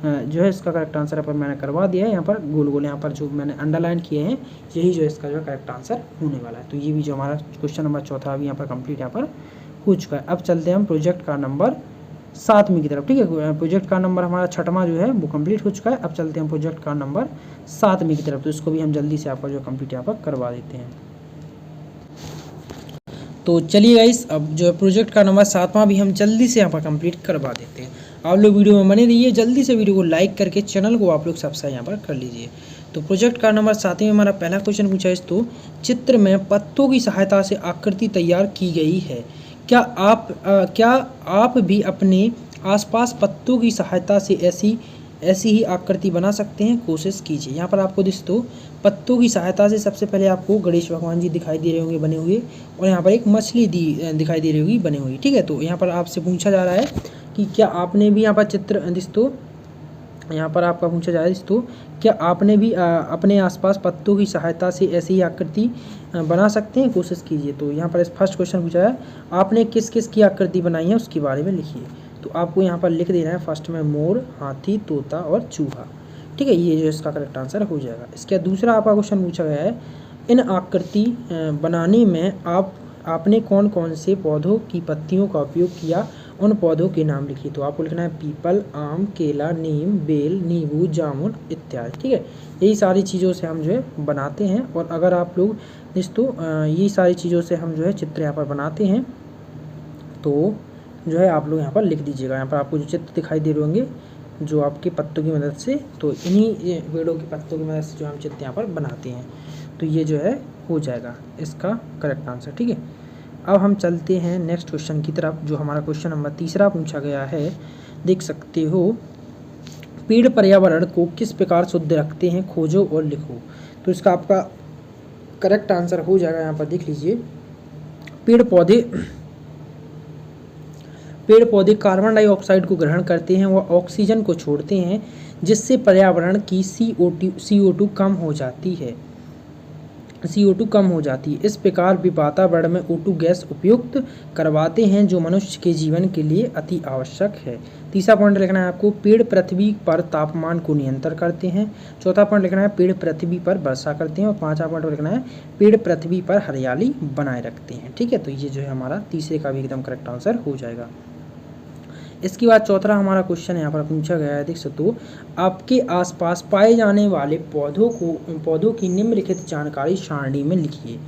जो है इसका करेक्ट आंसर यहाँ पर मैंने करवा दिया है। यहाँ पर गोल गोल यहाँ पर जो मैंने अंडरलाइन किए हैं, यही जो इसका जो है करेक्ट आंसर होने वाला है। तो ये भी जो हमारा क्वेश्चन नंबर चौथा भी यहाँ पर कंप्लीट यहाँ पर हो चुका है। अब चलते हैं हम प्रोजेक्ट का नंबर 7वीं की तरफ। ठीक है, प्रोजेक्ट का नंबर हमारा 6वां जो है वो कंप्लीट हो चुका है। अब चलते हैं प्रोजेक्ट का नंबर 7वीं की तरफ, तो इसको भी हम जल्दी से आपका जो कंप्लीट यहाँ पर करवा देते हैं। तो चलिए गाइस, अब जो है प्रोजेक्ट का नंबर 7वां भी हम जल्दी से यहाँ पर कंप्लीट करवा देते हैं। आप लोग वीडियो में बने रहिए, जल्दी से वीडियो को लाइक करके चैनल को आप लोग सब्सक्राइब यहाँ पर कर लीजिए। तो प्रोजेक्ट का नंबर 7 में हमारा पहला क्वेश्चन पूछा है तो चित्र में पत्तों की सहायता से आकृति तैयार की गई है। क्या आप भी अपने आसपास पत्तों की सहायता से ऐसी ही आकृति बना सकते हैं? कोशिश कीजिए। यहाँ पर आपको दोस्तों पत्तों की सहायता से सबसे पहले आपको गणेश भगवान जी दिखाई दे रहे होंगे बने हुए, और यहाँ पर एक मछली दिखाई दे रही होगी बनी हुई। ठीक है, तो यहाँ पर आपसे पूछा जा रहा है कि क्या आपने भी यहाँ पर चित्र दोस्तों, यहाँ पर आपका पूछा जा रहा है दोस्तों, क्या आपने भी अपने आसपास पत्तों की सहायता से ऐसी ही आकृति बना सकते हैं? कोशिश कीजिए। तो यहाँ पर फर्स्ट क्वेश्चन पूछा है आपने किस किस की आकृति बनाई है उसके बारे में लिखिए। तो आपको यहाँ पर लिख देना है फर्स्ट में मोर, हाथी, तोता और चूहा। ठीक है, ये जो इसका करेक्ट आंसर हो जाएगा। इसके दूसरा आपका क्वेश्चन पूछा गया है इन आकृति बनाने में आपने कौन कौन से पौधों की पत्तियों का उपयोग किया, उन पौधों के नाम लिखिए। तो आपको लिखना है पीपल, आम, केला, नीम, बेल, नींबू, जामुन इत्यादि। ठीक है, यही सारी चीज़ों से हम जो है बनाते हैं। और अगर आप लोग दोस्तों यही सारी चीज़ों से हम जो है चित्र यहाँ पर बनाते हैं, तो जो है आप लोग यहाँ पर लिख दीजिएगा। यहाँ पर आपको जो चित्र दिखाई दे रहे होंगे जो आपके पत्तों की मदद से, तो इन्हीं पेड़ों के पत्तों की मदद से जो हम चित्र यहाँ पर बनाते हैं, तो ये जो है हो जाएगा इसका करेक्ट आंसर। ठीक है, अब हम चलते हैं नेक्स्ट क्वेश्चन की तरफ, जो हमारा क्वेश्चन नंबर तीसरा पूछा गया है। देख सकते हो पेड़ पर्यावरण को किस प्रकार शुद्ध रखते हैं, खोजो और लिखो। तो इसका आपका करेक्ट आंसर हो जाएगा। यहाँ पर देख लीजिए पेड़ पौधे कार्बन डाइऑक्साइड को ग्रहण करते हैं व ऑक्सीजन को छोड़ते हैं, जिससे पर्यावरण की CO2 कम हो जाती है। इस प्रकार भी वातावरण में O2 गैस उपयुक्त करवाते हैं, जो मनुष्य के जीवन के लिए अति आवश्यक है। तीसरा पॉइंट लिखना है आपको पेड़ पृथ्वी पर तापमान को नियंत्रण करते हैं। चौथा पॉइंट लिखना है पेड़ पृथ्वी पर वर्षा करते हैं। और पांचवा पॉइंट लिखना है पेड़ पृथ्वी पर हरियाली बनाए रखते हैं। ठीक है, तो ये जो है हमारा तीसरे का भी एकदम करेक्ट आंसर हो जाएगा। इसके बाद चौथा हमारा क्वेश्चन यहाँ पर पूछा गया है, देख सकते हो आपके आसपास पाए जाने वाले पौधों की निम्नलिखित जानकारी सारणी में लिखिए।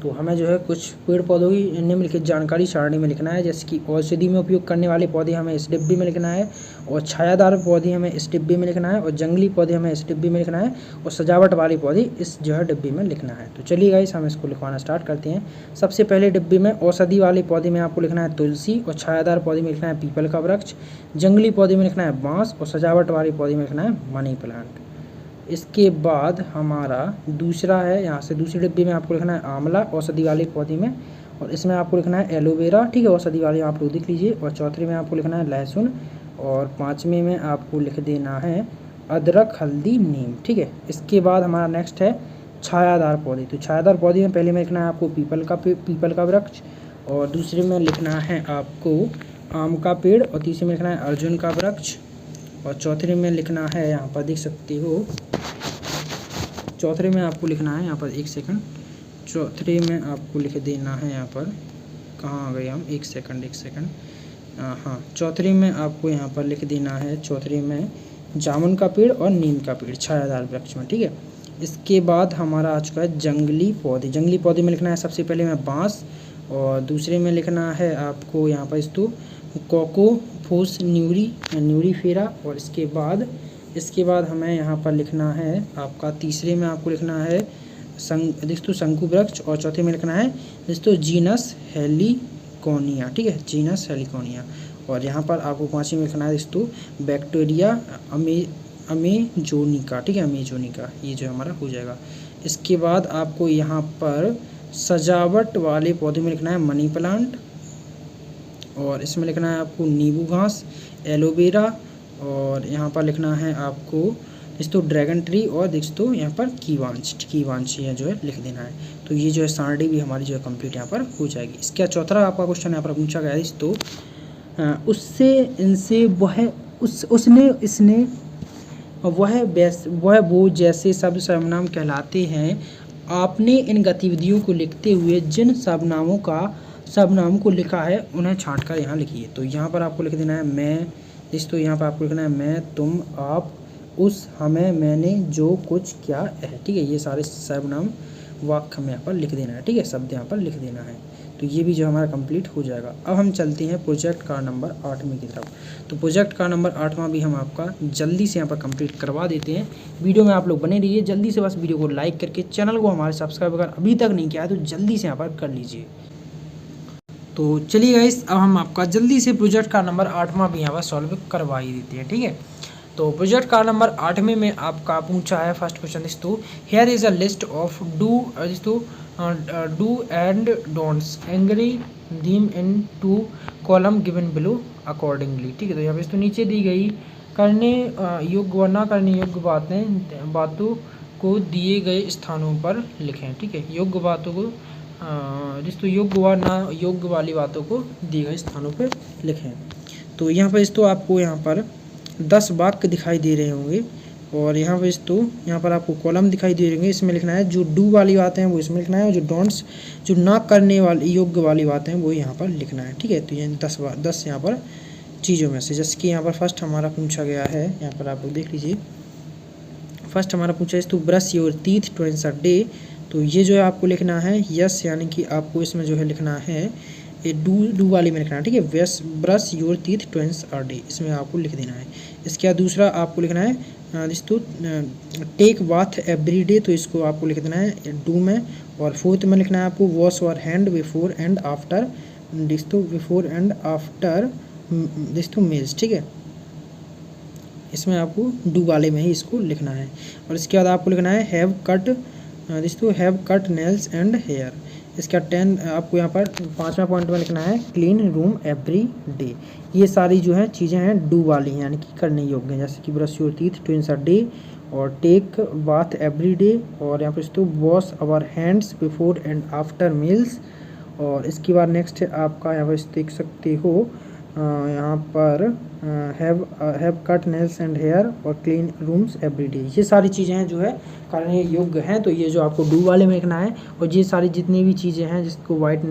तो हमें जो है कुछ पेड़ पौधों की निम्नलिखित जानकारी सारणी में लिखना है, जैसे कि औषधि में उपयोग करने वाले पौधे हमें इस डिब्बे में लिखना है, और छायादार पौधे हमें इस डिब्बे में लिखना है, और जंगली पौधे हमें इस डिब्बे में लिखना है, और सजावट वाले पौधे इस जो है डिब्बे में लिखना है। तो चलिए गाइस हम इसको लिखवाना स्टार्ट करते हैं। सबसे पहले डिब्बे में औषधि वाले पौधे में आपको लिखना है तुलसी, और छायादार पौधे में लिखना है पीपल का वृक्ष, जंगली पौधे में लिखना है बाँस, और सजावट वाले पौधे में लिखना है मनी प्लांट। इसके बाद हमारा दूसरा है, यहाँ से दूसरे डिब्बे में आपको लिखना है आंवला औषधि वाले पौधे में, और इसमें आपको लिखना है एलोवेरा। ठीक है, औषधि वाले आप लोग देख लीजिए। और चौथे में आपको लिखना है लहसुन, और पाँचवें में आपको लिख देना है अदरक, हल्दी, नीम। ठीक है, इसके बाद हमारा नेक्स्ट है छायादार पौधे। तो छायादार पौधे में पहले में लिखना है आपको पीपल का वृक्ष, और दूसरे में लिखना है आपको आम का पेड़, और तीसरे में लिखना है अर्जुन का वृक्ष, और चौथे में लिखना है, यहाँ पर देख सकते हो, चौथे में आपको लिखना है यहाँ पर, एक सेकंड, चौथे में आपको लिख देना है यहाँ पर, कहाँ आ गए हम, एक सेकंड, हाँ, चौथे में आपको यहाँ पर लिख देना है, चौथे में जामुन का पेड़ और नीम का पेड़ छायादार वृक्ष में, ठीक है। इसके बाद हमारा आ चुका है जंगली पौधे। जंगली पौधे में लिखना है सबसे पहले में बांस, और दूसरे में लिखना है आपको यहाँ पर कोकोफोस न्यूरीफेरा, और इसके बाद हमें यहाँ पर लिखना है आपका, तीसरे में आपको लिखना है दोस्तों शंकु वृक्ष, और चौथे में लिखना है दोस्तों जीनस हेलिकोनिया, ठीक है, जीनस हेलिकोनिया। और यहाँ पर आपको पांचवी में लिखना है दोस्तों बैक्टीरिया अमेजोनिका, ठीक है, अमेजोनिका, ये जो हमारा हो जाएगा। इसके बाद आपको यहाँ पर सजावट वाले पौधे में लिखना है मनी प्लांट, और इसमें लिखना है आपको नींबू घास, एलोवेरा, और यहाँ पर लिखना है आपको दोस्तों ड्रैगन ट्री, और दोस्तों यहाँ पर कीवांच ये जो है लिख देना है। तो ये जो है सारणी भी हमारी जो है कंप्लीट यहाँ पर हो जाएगी। इसका चौथा आपका क्वेश्चन यहाँ पर पूछा गया है दोस्तों, उससे इनसे उसने इसने वह वो जैसे शब्द सर्वनाम कहलाते हैं। आपने इन गतिविधियों को लिखते हुए जिन सर्वनामों को लिखा है उन्हें छांटकर यहाँ लिखिए। तो यहाँ पर आपको लिख देना है मैं, दोस्तों यहाँ पर आपको लिखना है मैं, तुम, आप, उस, हमें, मैंने, जो, कुछ, क्या है, ठीक है। ये सारे सर्वनाम वाक्य में यहाँ पर लिख देना है, ठीक है, शब्द यहाँ पर लिख देना है। तो ये भी जो हमारा कंप्लीट हो जाएगा। अब हम चलते हैं प्रोजेक्ट का नंबर 8वें की तरफ। तो प्रोजेक्ट का नंबर 8वां भी हम आपका जल्दी से यहाँ पर कंप्लीट करवा देते हैं। वीडियो में आप लोग बने रहिए, जल्दी से बस वीडियो को लाइक करके चैनल को हमारे सब्सक्राइब अगर अभी तक नहीं किया है तो जल्दी से यहाँ पर कर लीजिए। तो चलिए गाइस, अब हम आपका जल्दी से प्रोजेक्ट का नंबर 8वां भी यहाँ पर सॉल्व करवा ही देते हैं, ठीक है। तो प्रोजेक्ट का नंबर 8वें में आपका पूछा है फर्स्ट क्वेश्चन दोस्तों, here is a list of do and don'ts angry them in two column given below accordingly, ठीक है। तो यहाँ पे दोस्तों नीचे दी गई करने योग्य व ना करने योग्य बातों को दिए गए स्थानों पर लिखें, ठीक है। योग्य बातों को दोस्तों योग्य व ना योग्य वाली बातों को दिए गए स्थानों पर लिखें। तो यहाँ पर दोस्तों आपको यहाँ पर 10 वाक्य दिखाई दे रहे होंगे, और यहाँ पर दोस्तों यहाँ पर आपको कॉलम दिखाई दे रहे होंगे। इसमें लिखना है जो डू वाली बातें हैं वो इसमें लिखना है, और जो डोंट्स जो ना करने वाली योग्य वाली बातें हैं वो यहाँ पर लिखना है, ठीक है। तो ये 10 यहाँ पर चीज़ों में से, जैसे कि यहाँ पर फर्स्ट हमारा पूछा गया है, यहाँ पर आप लोग देख लीजिए। फर्स्ट हमारा पूछा है तो brush your teeth twice a day. तो ये जो है आपको लिखना है यस, यानी कि आपको इसमें जो है लिखना है ये डू वाली में लिखना है, ठीक है। Brush your teeth twice a day, इसमें आपको लिख देना है। इसके बाद दूसरा आपको लिखना है दोस्तों टेक बाथ एवरी डे, तो इसको आपको लिख देना है डू में। और फोर्थ में लिखना है आपको wash your hand before and after दोस्तों मील्स, ठीक है। इसमें आपको डू वाले में ही इसको लिखना है। और इसके बाद आपको लिखना है have cut nails and hair. इसका 10 आपको यहाँ पर 5वां पॉइंट में लिखना है क्लीन रूम एवरी डे। ये सारी जो है चीज़ें हैं डू वाली हैं, यानी कि करने योग्य हैं, जैसे कि brush your teeth twice a day, और टेक बाथ एवरी डे, और यहाँ पर तो wash our hands before and after meals. और इसके बाद नेक्स्ट है आपका यहाँ पर देख सकते हो यहाँ पर have cut nails and hair और क्लीन रूम्स एवरी डे। ये सारी चीज़ें हैं जो है करने योग्य हैं। तो ये जो आपको डू वाले में लिखना है, और ये सारी जितनी भी चीज़ें हैं जिसको white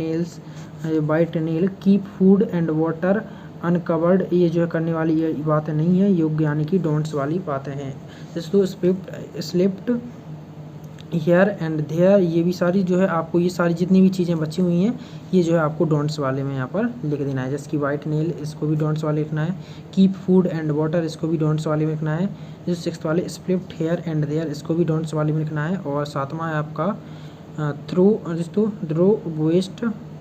nail keep food and water uncovered, ये जो है करने वाली ये बातें नहीं है, योग्य यानी कि डोंट्स वाली बातें हैं। दोस्तों स्लिप्ड हेयर एंड देयर, ये भी सारी जो है आपको ये सारी जितनी भी चीज़ें बची हुई हैं ये जो है आपको डोंट्स वाले में यहाँ पर लिख देना है। जैसे कि वाइट नेल, इसको भी डोंट्स वाले लिखना है। कीप फूड एंड वाटर, इसको भी डोंट्स वाले में लिखना है। जो 6th वाले स्प्लिट हेयर एंड देयर, इसको भी डोंट्स वाले में लिखना है। और 7वां है आपका throw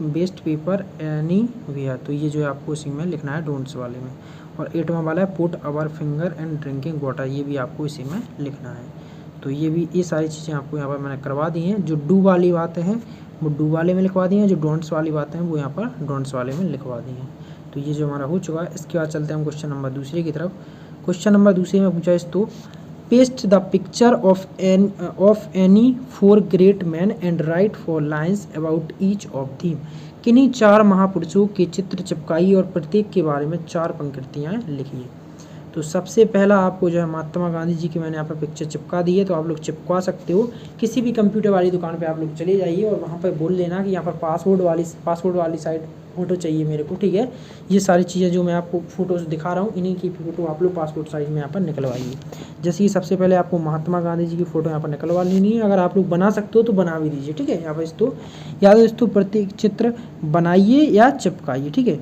waste paper anywhere, तो ये जो है आपको इसी में लिखना है डोंट्स वाले में। और 8वां वाला है put our finger and drinking water, ये भी आपको इसी में लिखना है। तो ये सारी चीज़ें आपको यहाँ पर मैंने करवा दी हैं। जो डू वाली बातें हैं वो डू वाले में लिखवा दी हैं, जो डोंट्स वाली बातें हैं वो यहाँ पर डोंट्स वाले में लिखवा दी हैं। तो ये जो हमारा हो चुका है। इसके बाद चलते हैं हम क्वेश्चन नंबर 2 की तरफ। क्वेश्चन नंबर 2 में पूछा है तो paste the picture of any 4 great man and right 4 lines about each of theme. किन्हीं 4 महापुरुषों के चित्र चिपकाइए और प्रत्येक के बारे में 4 पंक्तियाँ लिखिए। तो सबसे पहला आपको जो है महात्मा गांधी जी की मैंने यहाँ पर पिक्चर चिपका दी है, तो आप लोग चिपका सकते हो। किसी भी कंप्यूटर वाली दुकान पे आप लोग चले जाइए और वहाँ पर बोल लेना कि यहाँ पर पासवर्ड वाली साइड फ़ोटो चाहिए मेरे को, ठीक है। ये सारी चीज़ें जो मैं आपको फ़ोटोज़ दिखा रहा हूँ, इन्हीं की फ़ोटो आप लोग पासपोर्ट साइज़ में यहाँ पर निकलवाइए। जैसे कि सबसे पहले आपको महात्मा गांधी जी की फ़ोटो यहाँ पर निकलवा लेनी है। अगर आप लोग बना सकते हो तो बना भी दीजिए, ठीक है। यहाँ पर इसको या तो इसको प्रत्येक चित्र बनाइए या चिपकाइए, ठीक है।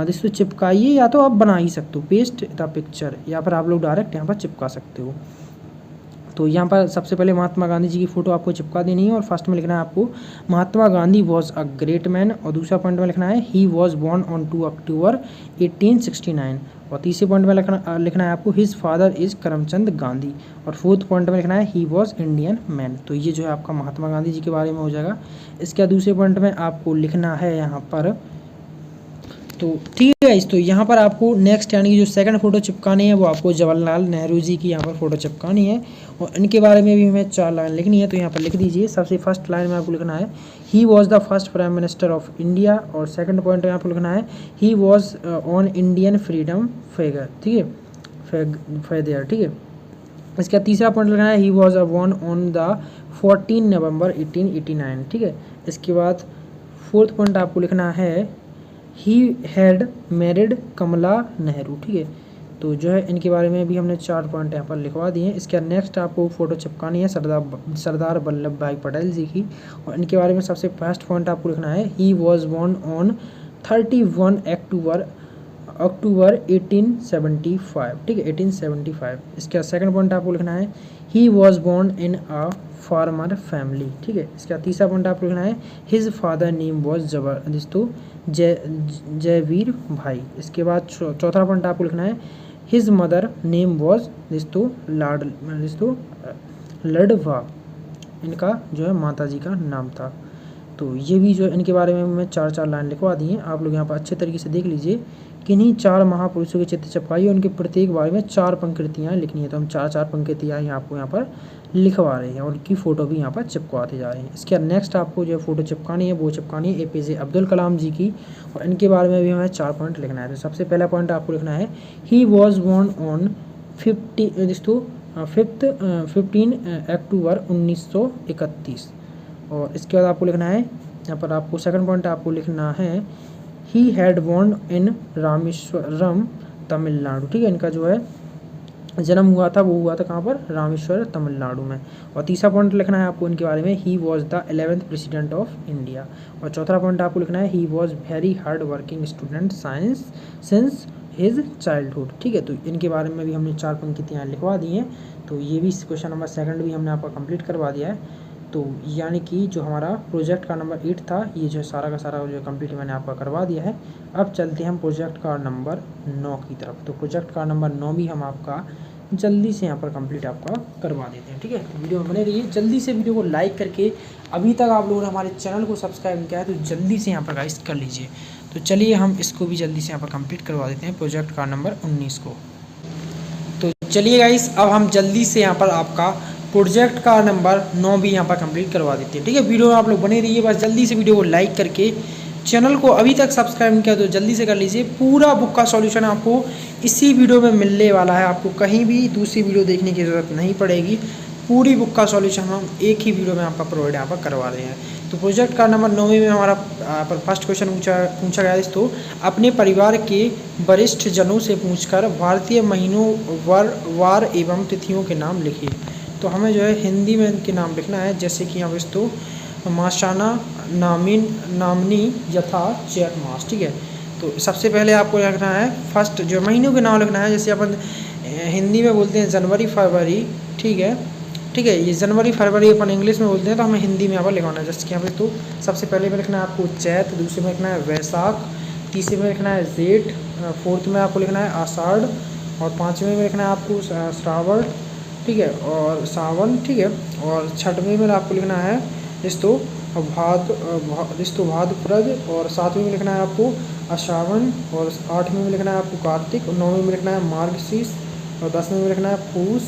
इसको चिपकाइए या तो आप बना ही सकते हो, पेस्ट द पिक्चर, या फिर आप लोग डायरेक्ट यहाँ पर चिपका सकते हो। तो यहाँ पर सबसे पहले महात्मा गांधी जी की फ़ोटो आपको चिपका देनी है और फर्स्ट में लिखना है आपको Mahatma Gandhi was a great man, और दूसरा पॉइंट में लिखना है he was born on 2 October 1869, और तीसरे पॉइंट में लिखना है आपको his father is Karamchand Gandhi, और फोर्थ पॉइंट में लिखना है ही वॉज इंडियन मैन। तो ये जो है आपका महात्मा गांधी जी के बारे में हो जाएगा। इसके दूसरे पॉइंट में आपको लिखना है यहाँ पर, तो ठीक है। तो यहाँ पर आपको नेक्स्ट यानी कि जो सेकंड फ़ोटो चिपकानी है वो आपको जवाहरलाल नेहरू जी की यहाँ पर फ़ोटो चिपकानी है, और इनके बारे में भी हमें 4 लाइन लिखनी है। तो यहाँ पर लिख दीजिए। सबसे फर्स्ट लाइन में आपको लिखना है he was the first prime minister of India, और सेकंड पॉइंट में आपको लिखना है he was on Indian freedom figure, ठीक है, फेयर, ठीक है। इसका तीसरा पॉइंट लिखना है he was born on the 14 November 1889, ठीक है। इसके बाद फोर्थ पॉइंट आपको लिखना है ही हैड मैरिड कमला नेहरू, ठीक है। तो जो है इनके बारे में भी हमने 4 पॉइंट यहाँ पर लिखवा दिए हैं। इसके नेक्स्ट आपको फ़ोटो चिपकानी है सरदार वल्लभ भाई पटेल जी की, और इनके बारे में सबसे फर्स्ट पॉइंट आपको लिखना है ही वॉज बोर्न ऑन 31 अक्टूबर 1875, ठीक है, 1875। इसका सेकंड पॉइंट आपको लिखना है he was born in a farmer family, ठीक है। इसका तीसरा पॉइंट आपको लिखना है his father name was Jayveer bhai. इसके बाद चौथा पॉइंट आपको लिखना है his mother name was Ladwa, इनका जो है माता जी का नाम था। तो ये भी जो इनके बारे में मैं 4 लाइन लिखवा दी हैं। आप लोग यहाँ पर अच्छे तरीके से देख लीजिए। किन्हीं 4 महापुरुषों के चित्र चिपकाइए, उनके प्रत्येक बारे में 4 पंक्तियाँ लिखनी है। तो हम 4 पंक्तियाँ ही आपको यहाँ पर लिखवा रहे हैं, और उनकी फ़ोटो भी यहाँ पर चिपकवाते जा रहे हैं। इसके नेक्स्ट आपको जो फ़ोटो चिपकानी है वो चिपकानी है APJ अब्दुल कलाम जी की, और इनके बारे में भी हमें 4 पॉइंट लिखना है। तो सबसे पहला पॉइंट आपको लिखना है ही वॉज बोर्न ऑन 15 अक्टूबर 1931, और इसके बाद आपको लिखना है यहाँ पर आपको सेकंड पॉइंट आपको लिखना है he had born in Rameswaram Tamil Nadu, ठीक है। इनका जो है जन्म हुआ था वो हुआ था कहाँ पर, रामेश्वर तमिलनाडु में। और तीसरा पॉइंट लिखना है आपको इनके बारे में he was the 11th president of India, और चौथा पॉइंट आपको लिखना है he was very hard working student science since his childhood, ठीक है। तो इनके बारे में भी हमने 4 पंक्तियाँ लिखवा दी हैं। तो ये भी क्वेश्चन नंबर 2 भी हमने आपका कंप्लीट करवा दिया है। तो यानी कि जो हमारा प्रोजेक्ट का नंबर 8 था, ये जो सारा का सारा जो कंप्लीट मैंने आपका करवा दिया है। अब चलते हैं हम प्रोजेक्ट का नंबर 9 की तरफ। तो प्रोजेक्ट का नंबर 9 भी हम आपका जल्दी से यहाँ पर कंप्लीट आपका करवा देते हैं, ठीक है। तो वीडियो में बने रहिए। जल्दी से वीडियो को लाइक करके, अभी तक आप लोगों ने हमारे चैनल को सब्सक्राइब नहीं किया है तो जल्दी से यहाँ पर गाइस कर लीजिए। तो चलिए हम इसको भी जल्दी से यहाँ पर कंप्लीट करवा देते हैं, प्रोजेक्ट का नंबर 19 को। तो चलिए गाइस अब हम जल्दी से यहाँ पर आपका प्रोजेक्ट का नंबर 9 भी यहाँ पर कंप्लीट करवा देते हैं, ठीक है। वीडियो में आप लोग बने रहिए, बस जल्दी से वीडियो को लाइक करके, चैनल को अभी तक सब्सक्राइब नहीं किया तो जल्दी से कर लीजिए। पूरा बुक का सॉल्यूशन आपको इसी वीडियो में मिलने वाला है, आपको कहीं भी दूसरी वीडियो देखने की ज़रूरत नहीं पड़ेगी। पूरी बुक का सॉल्यूशन हम एक ही वीडियो में आपका प्रोवाइड यहाँ पर करवा रहे हैं। तो प्रोजेक्ट का नंबर 9 में हमारा पर फर्स्ट क्वेश्चन पूछा गया है। तो अपने परिवार के वरिष्ठ जनों से पूछकर भारतीय महीनों वार एवं तिथियों के नाम लिखिए। तो हमें जो है हिंदी में इनके नाम लिखना है, जैसे कि यहाँ तो माशाना नामनी यथा चैत मास, ठीक है। तो सबसे पहले आपको लिखना है फर्स्ट जो महीनों के नाम लिखना है, जैसे अपन हिंदी में बोलते हैं जनवरी फरवरी, ठीक है, ठीक है। ये जनवरी फरवरी अपन इंग्लिश में बोलते हैं, तो हमें हिंदी में यहाँ पर लिखवाना है। जैसे कि यहाँ पे तो सबसे पहले में लिखना है आपको चैत, दूसरे में लिखना है वैशाख, तीसरे में लिखना है जेठ, फोर्थ में आपको लिखना है आषाढ़, और पाँचवें में लिखना है आपको श्रावण, ठीक है, और सावन, ठीक है, और छठवें में आपको लिखना है भाद्रपद, और सातवें में लिखना है आपको अश्रावण, और आठवें में लिखना है आपको कार्तिक, और नौवें में लिखना है मार्गशीर्ष, और 10वें में लिखना है पूस,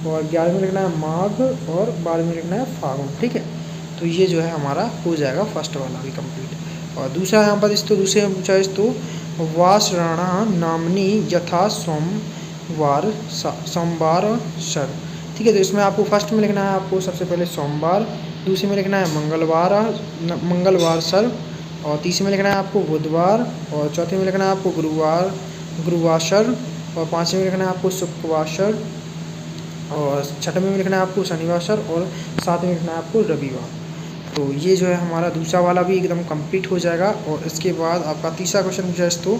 और 11वें में लिखना है माघ, और 12वें में लिखना है फागुन, ठीक है। तो ये जो है हमारा हो जाएगा फर्स्ट वाला भी कंप्लीट। और दूसरा यहाँ पर दोस्तों दूसरे में पूछा है दोस्तों वासराणा नामनी यथा सोमवार सोमवार सर। ठीक है, तो इसमें आपको फर्स्ट में लिखना है आपको सबसे पहले सोमवार, दूसरे में लिखना है मंगलवार सर, और तीसरे में लिखना है आपको बुधवार, और चौथे में लिखना है आपको गुरुवासर, और पाँचवें में लिखना है आपको शुक्रवासर, और छठवें में लिखना है आपको शनिवासर, और सातवें में लिखना है आपको रविवार। तो ये जो है हमारा दूसरा वाला भी एकदम कंप्लीट हो जाएगा। और इसके बाद आपका तीसरा क्वेश्चन पूछा है तो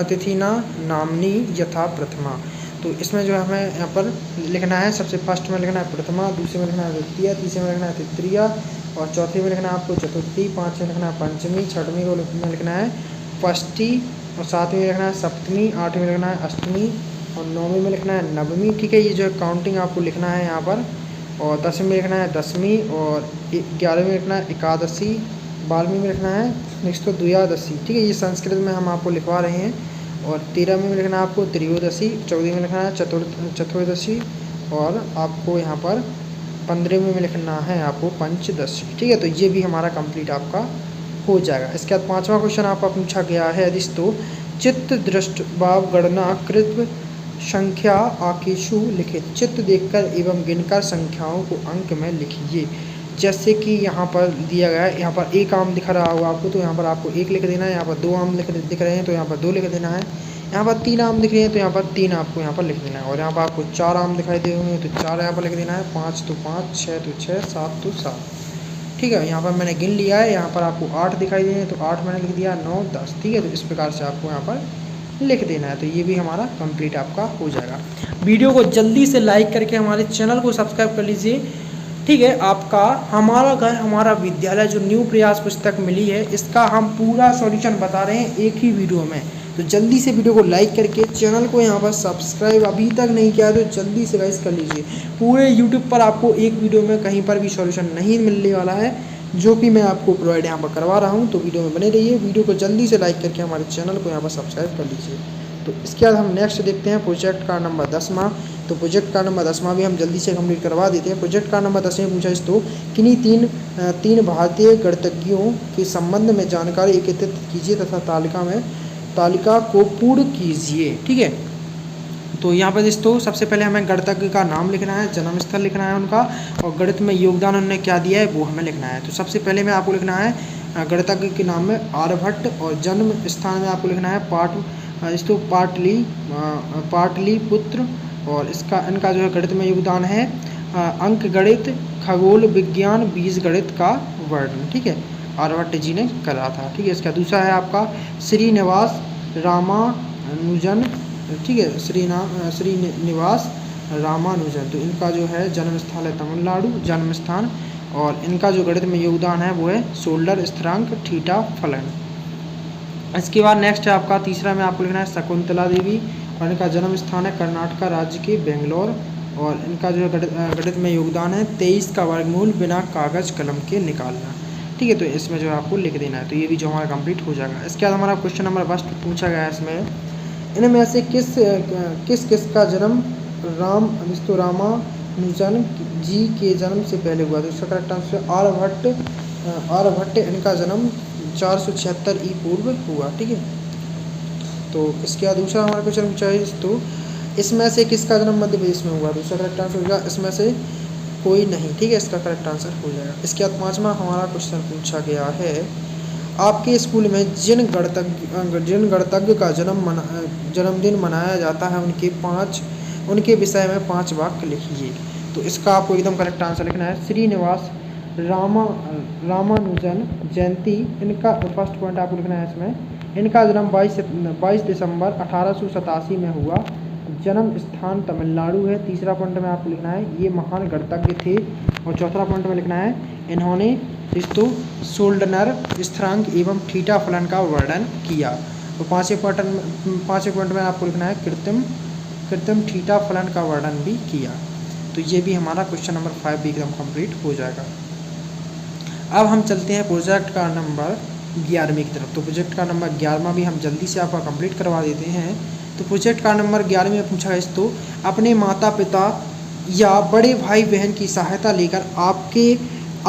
तिथि ना नामनी यथा प्रथमा। तो इसमें जो है हमें यहाँ पर लिखना है सबसे फर्स्ट में लिखना है प्रथमा, दूसरे में लिखना है द्वितीय, तीसरे में लिखना है तृतीया, और चौथे में लिखना है आपको चतुर्थी, पाँचवें में लिखना है पंचमी, छठवीं को में लिखना है षष्ठी, और सातवीं में लिखना है सप्तमी, आठवीं में लिखना है अष्टमी, और नौवीं में लिखना है नवमी। ठीक है, ये जो है काउंटिंग आपको लिखना है यहाँ पर। और 10वीं में लिखना है दसवीं, और 11वीं में लिखना है एकादशी, 12वीं में लिखना है नेक्स्ट तो द्वादशी। ठीक है, ये संस्कृत में हम आपको लिखवा रहे हैं। और 13वीं में लिखना है आपको त्रयोदशी, 14वीं में लिखना है चतुर्दशी, और आपको यहाँ पर 15वीं में लिखना है आपको पंचदशी। ठीक है, तो ये भी हमारा कंप्लीट आपका हो जाएगा। इसके बाद पाँचवा क्वेश्चन आपका पूछा गया है दोस्तों चित्त दृष्ट भाव गणना कृत संख्या आकेशु लिखित। चित्र देखकर एवं गिनकर संख्याओं को अंक में लिखिए। जैसे कि यहाँ पर दिया गया है, यहाँ पर एक आम दिख रहा होगा आपको, तो यहाँ पर आपको एक लिख देना है। यहाँ पर दो आम दिख रहे हैं तो यहाँ पर दो लिख देना है। यहाँ पर तीन आम दिख रहे हैं तो यहाँ पर तीन आपको यहाँ पर लिख देना है। और यहाँ पर आपको चार आम दिखाई दे रहे हैं तो चार यहाँ पर लिख देना है, पाँच तो पाँच, छः तो छः, सात तो सात। ठीक है, यहाँ पर मैंने गिन लिया है। यहाँ पर आपको 8 दिखाई दे रहे हैं तो 8 मैंने लिख दिया, 9 10। ठीक है, तो इस प्रकार से आपको यहाँ पर लिख देना है। तो ये भी हमारा कंप्लीट आपका हो जाएगा। वीडियो को जल्दी से लाइक करके हमारे चैनल को सब्सक्राइब कर लीजिए। ठीक है, आपका हमारा घर हमारा विद्यालय जो न्यू प्रयास पुस्तक मिली है, इसका हम पूरा सॉल्यूशन बता रहे हैं एक ही वीडियो में। तो जल्दी से वीडियो को लाइक करके चैनल को यहाँ पर सब्सक्राइब अभी तक नहीं किया तो जल्दी से गाइस कर लीजिए। पूरे यूट्यूब पर आपको एक वीडियो में कहीं पर भी सॉल्यूशन नहीं मिलने वाला है, जो कि मैं आपको प्रोवाइड यहाँ पर करवा रहा हूँ। तो वीडियो में बने रहिए, वीडियो को जल्दी से लाइक करके हमारे चैनल को यहाँ पर सब्सक्राइब कर लीजिए। तो इसके बाद हम नेक्स्ट देखते हैं प्रोजेक्ट का नंबर 10वां। तो प्रोजेक्ट का नंबर 10वां भी हम जल्दी से कंप्लीट करवा देते हैं। प्रोजेक्ट का नंबर 10 में पूछा इस तो किन्हीं तीन भारतीय गणितज्ञों के संबंध में जानकारी एकत्रित कीजिए तथा तालिका को पूर्ण कीजिए। ठीक है, तो यहाँ पर दोस्तों सबसे पहले हमें गणितज्ञ का नाम लिखना है, जन्म स्थल लिखना है उनका, और गणित में योगदान उन्होंने क्या दिया है वो हमें लिखना है। तो सबसे पहले में आपको लिखना है गणितज्ञ के नाम में आर्यभट्ट, और जन्म स्थान में आपको लिखना है पाटलिपुत्र, और इनका जो है गणित में योगदान है अंक गणित, खगोल विज्ञान, बीज गणित का वर्णन। ठीक है, आर्यभट्ट जी ने करा था। ठीक है, इसका दूसरा है आपका श्रीनिवास रामानुजन। ठीक है, श्रीनिवास रामानुजन, तो इनका जो है जन्म स्थल है तमिलनाडु जन्म स्थान, और इनका जो गणित में योगदान है वो है सोल्डर स्थिरांक, थीटा, फलन। इसके बाद नेक्स्ट है आपका तीसरा में आपको लिखना है शकुंतला देवी, और इनका जन्म स्थान है कर्नाटका राज्य के बेंगलोर, और इनका जो है गणित में योगदान है 23 का वर्गमूल बिना कागज कलम के निकालना। ठीक है, तो इसमें जो है आपको लिख देना है। तो ये भी जो हमारा कंप्लीट हो जाएगा। इसके बाद हमारा क्वेश्चन नंबर 1 पूछा गया है, इसमें इनमें से किस का जन्म रामानुजन जी के जन्म से पहले हुआ। तो इसका करेक्ट आंसर आर्यभट्ट, इनका जन्म 476 ई पूर्व हुआ। ठीक है, तो इसके बाद दूसरा हमारा क्वेश्चन पूछा है तो इसमें से किसका जन्म मध्य प्रदेश में हुआ। दूसरा करेक्ट आंसर होगा इसमें से कोई नहीं। ठीक है, इसका करेक्ट आंसर हो जाएगा। इसके बाद 5वां हमारा क्वेश्चन पूछा गया है आपके स्कूल में जिन गणितज्ञ का जन्मदिन मनाया जाता है उनके विषय में 5 वाक्य लिखिए। तो इसका आपको एकदम करेक्ट आंसर लिखना है श्रीनिवास रामानुजन जयंती। इनका फर्स्ट पॉइंट आपको लिखना है, इसमें इनका जन्म 22 दिसंबर 1887 में हुआ। जन्म स्थान तमिलनाडु है। तीसरा पॉइंट में आपको लिखना है ये महान गणितज्ञ थे। और चौथा पॉइंट में लिखना है इन्होंने सोल्डनर स्थिरांक एवं थीटा फलन का वर्णन किया। तो पाँचवें पॉइंट में आपको लिखना है कृत्रिम थीटा फलन का वर्णन भी किया। तो ये भी हमारा क्वेश्चन नंबर 5 भी एकदम कंप्लीट हो जाएगा। अब हम चलते हैं प्रोजेक्ट का नंबर 11वें की तरफ। तो प्रोजेक्ट का नंबर 11वां भी हम जल्दी से आपका कंप्लीट करवा देते हैं। तो प्रोजेक्ट का नंबर 11 में पूछा है तो अपने माता पिता या बड़े भाई बहन की सहायता लेकर आपके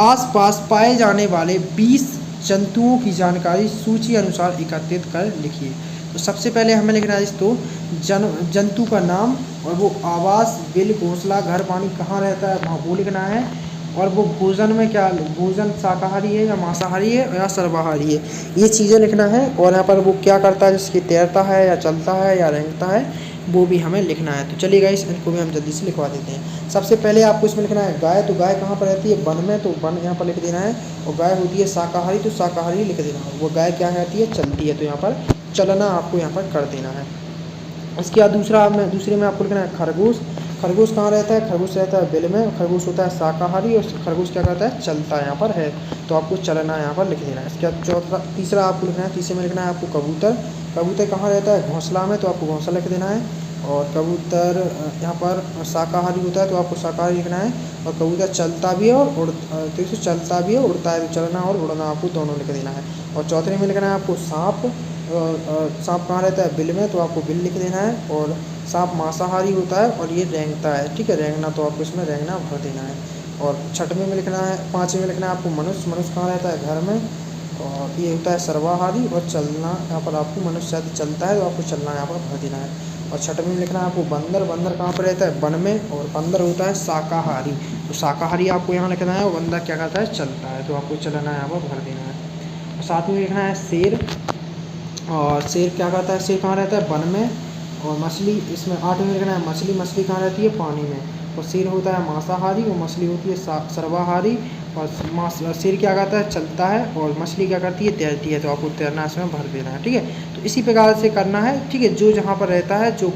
आसपास पाए जाने वाले 20 जंतुओं की जानकारी सूची अनुसार एकत्रित कर लिखिए। तो सबसे पहले हमें लिखना है तो जंतु का नाम और वो आवास, बिल, घोंसला, घर, पानी कहाँ रहता है वहाँ वो लिखना है, और वो भोजन में क्या, भोजन शाकाहारी है या मांसाहारी है या सर्वाहारी है, ये चीज़ें लिखना है। और यहाँ पर वो क्या करता है, जैसे कि तैरता है या चलता है या रेंगता है, वो भी हमें लिखना है। तो चलिए गाइस इनको भी हम जल्दी से लिखवा देते हैं। सबसे पहले आपको इसमें लिखना है गाय। तो गाय कहाँ पर रहती है, वन में, तो वन यहाँ पर लिख देना है। और गाय होती है शाकाहारी, तो शाकाहारी लिख देना है। वो गाय क्या रहती है, चलती है, तो यहाँ पर चलना आपको यहाँ पर कर देना है। इसके बाद दूसरे में आपको लिखना है खरगोश। खरगोश कहाँ रहता है, खरगोश रहता है बिल में। खरगोश होता है शाकाहारी और खरगोश क्या करता है, चलता है, यहाँ पर है, तो आपको चलना यहाँ पर लिख देना है। इसके बाद तीसरा आपको लिखना है, तीसरे में लिखना है आपको कबूतर। कबूतर कहाँ रहता है, घोंसला में, तो आपको घोंसला लिख देना है। और कबूतर यहाँ पर शाकाहारी होता है, तो आपको शाकाहारी लिखना है। और कबूतर चलता भी है और तो चलता भी है, उड़ता है, तो चलना और उड़ना आपको दोनों लिख देना है। और चौथे में लिखना है आपको सांप। सांप कहाँ रहता है, बिल में, तो आपको बिल लिख देना है। और सांप मांसाहारी होता है और ये रेंगता है, ठीक है, रेंगना, तो आपको इसमें रेंगना भर देना है। और छठवें में लिखना है, पाँचवें में लिखना है आपको मनुष्य। मनुष्य कहाँ रहता है, घर में, और ये होता है सर्वाहारी। और चलना यहाँ पर आपको मनुष्य शायद चलता है, तो आपको चलना यहाँ पर भर देना है। और छठवें में लिखना है आपको बंदर। बंदर कहाँ पर रहता है, वन में, और बंदर होता है शाकाहारी, तो शाकाहारी आपको यहाँ लिखना है। और बंदर क्या करता है, चलता है, तो आपको चलना यहाँ पर भर देना है। और साथ में लिखना है शेर। और शेर क्या करता है, शेर कहाँ रहता है, वन में। और मछली, इसमें 8वें में लिखना है मछली। मछली कहाँ रहती है, पानी में। और शेर होता है मांसाहारी और मछली होती है सर्वाहारी। और शेर क्या करता है, चलता है, और मछली क्या करती है, तैरती है, तो आपको तैरना इसमें भर देना है, ठीक है। तो इसी प्रकार से करना है, ठीक है। जो जहाँ पर रहता है, जो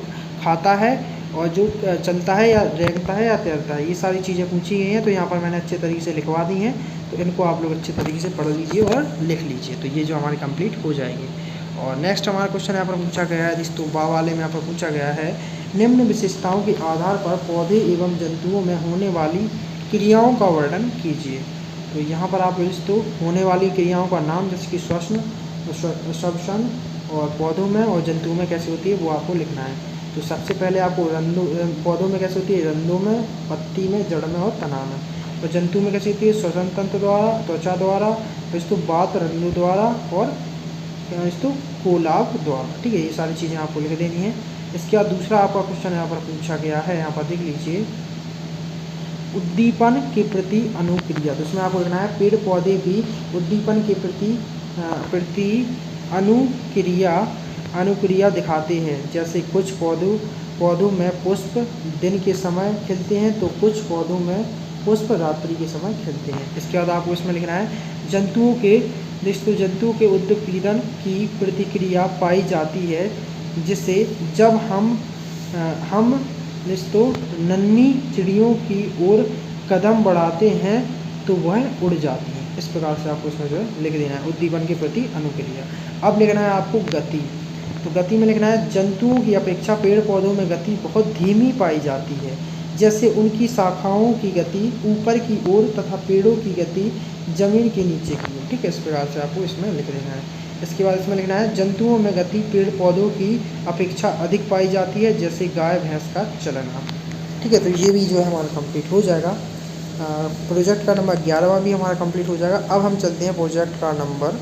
खाता है, और जो चलता है या रेंगता है या तैरता है, ये सारी चीज़ें पूछी गई हैं, तो यहाँ पर मैंने अच्छे तरीके से लिखवा दी हैं। तो इनको आप लोग अच्छे तरीके से पढ़ लीजिए और लिख लीजिए, तो ये जो हमारी कंप्लीट हो जाएगी। और नेक्स्ट हमारा क्वेश्चन यहाँ पर पूछा गया है, जिस तो बा वाले में यहाँ पर पूछा गया है, निम्न विशेषताओं के आधार पर पौधे एवं जंतुओं में होने वाली क्रियाओं का वर्णन कीजिए। तो यहाँ पर आप तो होने वाली क्रियाओं का नाम, जैसे कि श्वसन, श्वसन, और पौधों में और जंतुओं में कैसे होती है वो आपको लिखना है। तो सबसे पहले आपको पौधों में कैसे होती है, रंध्रों में, पत्ती में, जड़ में और तना में। और जंतु में कैसे होती है, श्वसन तंत्र द्वारा, त्वचा द्वारा, तो बात रंध्रों द्वारा, और तो कोलाब द्वारा, ठीक है। ये सारी चीज़ें आपको लिख देनी है। इसके बाद दूसरा आपका क्वेश्चन यहाँ पर पूछा गया है, यहाँ पर देख लीजिए, उद्दीपन के प्रति अनुक्रिया। तो इसमें आपको लिखना है पेड़ पौधे भी उद्दीपन के प्रति अनुक्रिया दिखाते हैं। जैसे कुछ पौधों में पुष्प दिन के समय खिलते हैं, तो कुछ पौधों में पुष्प रात्रि के समय खिलते हैं। इसके बाद आपको इसमें लिखना है जंतुओं के उत्पीड़न की प्रतिक्रिया पाई जाती है, जिससे जब हम नन्ही चिड़ियों की ओर कदम बढ़ाते हैं तो वह उड़ जाती हैं। इस प्रकार से आपको इसमें जो है लिख देना है उद्दीपन के प्रति अनुक्रिया। अब लिखना है आपको गति। तो गति में लिखना है जंतुओं की अपेक्षा पेड़ पौधों में गति बहुत धीमी पाई जाती है, जैसे उनकी शाखाओं की गति ऊपर की ओर तथा पेड़ों की गति जमीन के नीचे की ओर, ठीक है। इस प्रकार से आपको इसमें लिख देना है। इसके बाद इसमें लिखना है जंतुओं में गति पेड़ पौधों की अपेक्षा अधिक पाई जाती है, जैसे गाय भैंस का चलना, ठीक है। तो ये भी जो है हमारा कंप्लीट हो जाएगा। प्रोजेक्ट का नंबर 11वां भी हमारा कंप्लीट हो जाएगा। अब हम चलते हैं प्रोजेक्ट का नंबर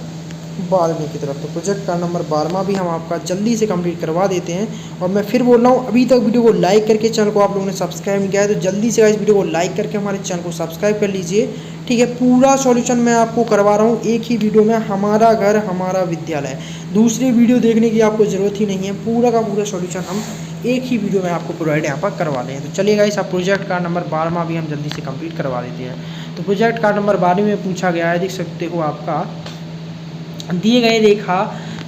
12वें की तरफ। तो प्रोजेक्ट का नंबर 12वां भी हम आपका जल्दी से कंप्लीट करवा देते हैं। और मैं फिर बोल रहा हूँ, अभी तक वीडियो को लाइक करके चैनल को आप लोगों ने सब्सक्राइब नहीं किया है, तो जल्दी से इस वीडियो को लाइक करके हमारे चैनल को सब्सक्राइब कर लीजिए, ठीक है। पूरा सॉल्यूशन मैं आपको करवा रहा हूँ एक ही वीडियो में, हमारा घर हमारा विद्यालय। दूसरी वीडियो देखने की आपको ज़रूरत ही नहीं है, पूरा का पूरा सॉल्यूशन हम एक ही वीडियो में आपको प्रोवाइड यहाँ पर करवा दें। तो चलिए गाइस, अब प्रोजेक्ट का नंबर 12वां भी हम जल्दी से कंप्लीट करवा देते हैं। तो प्रोजेक्ट का नंबर 12 में पूछा गया है, देख सकते हो आपका, दिए गए रेखा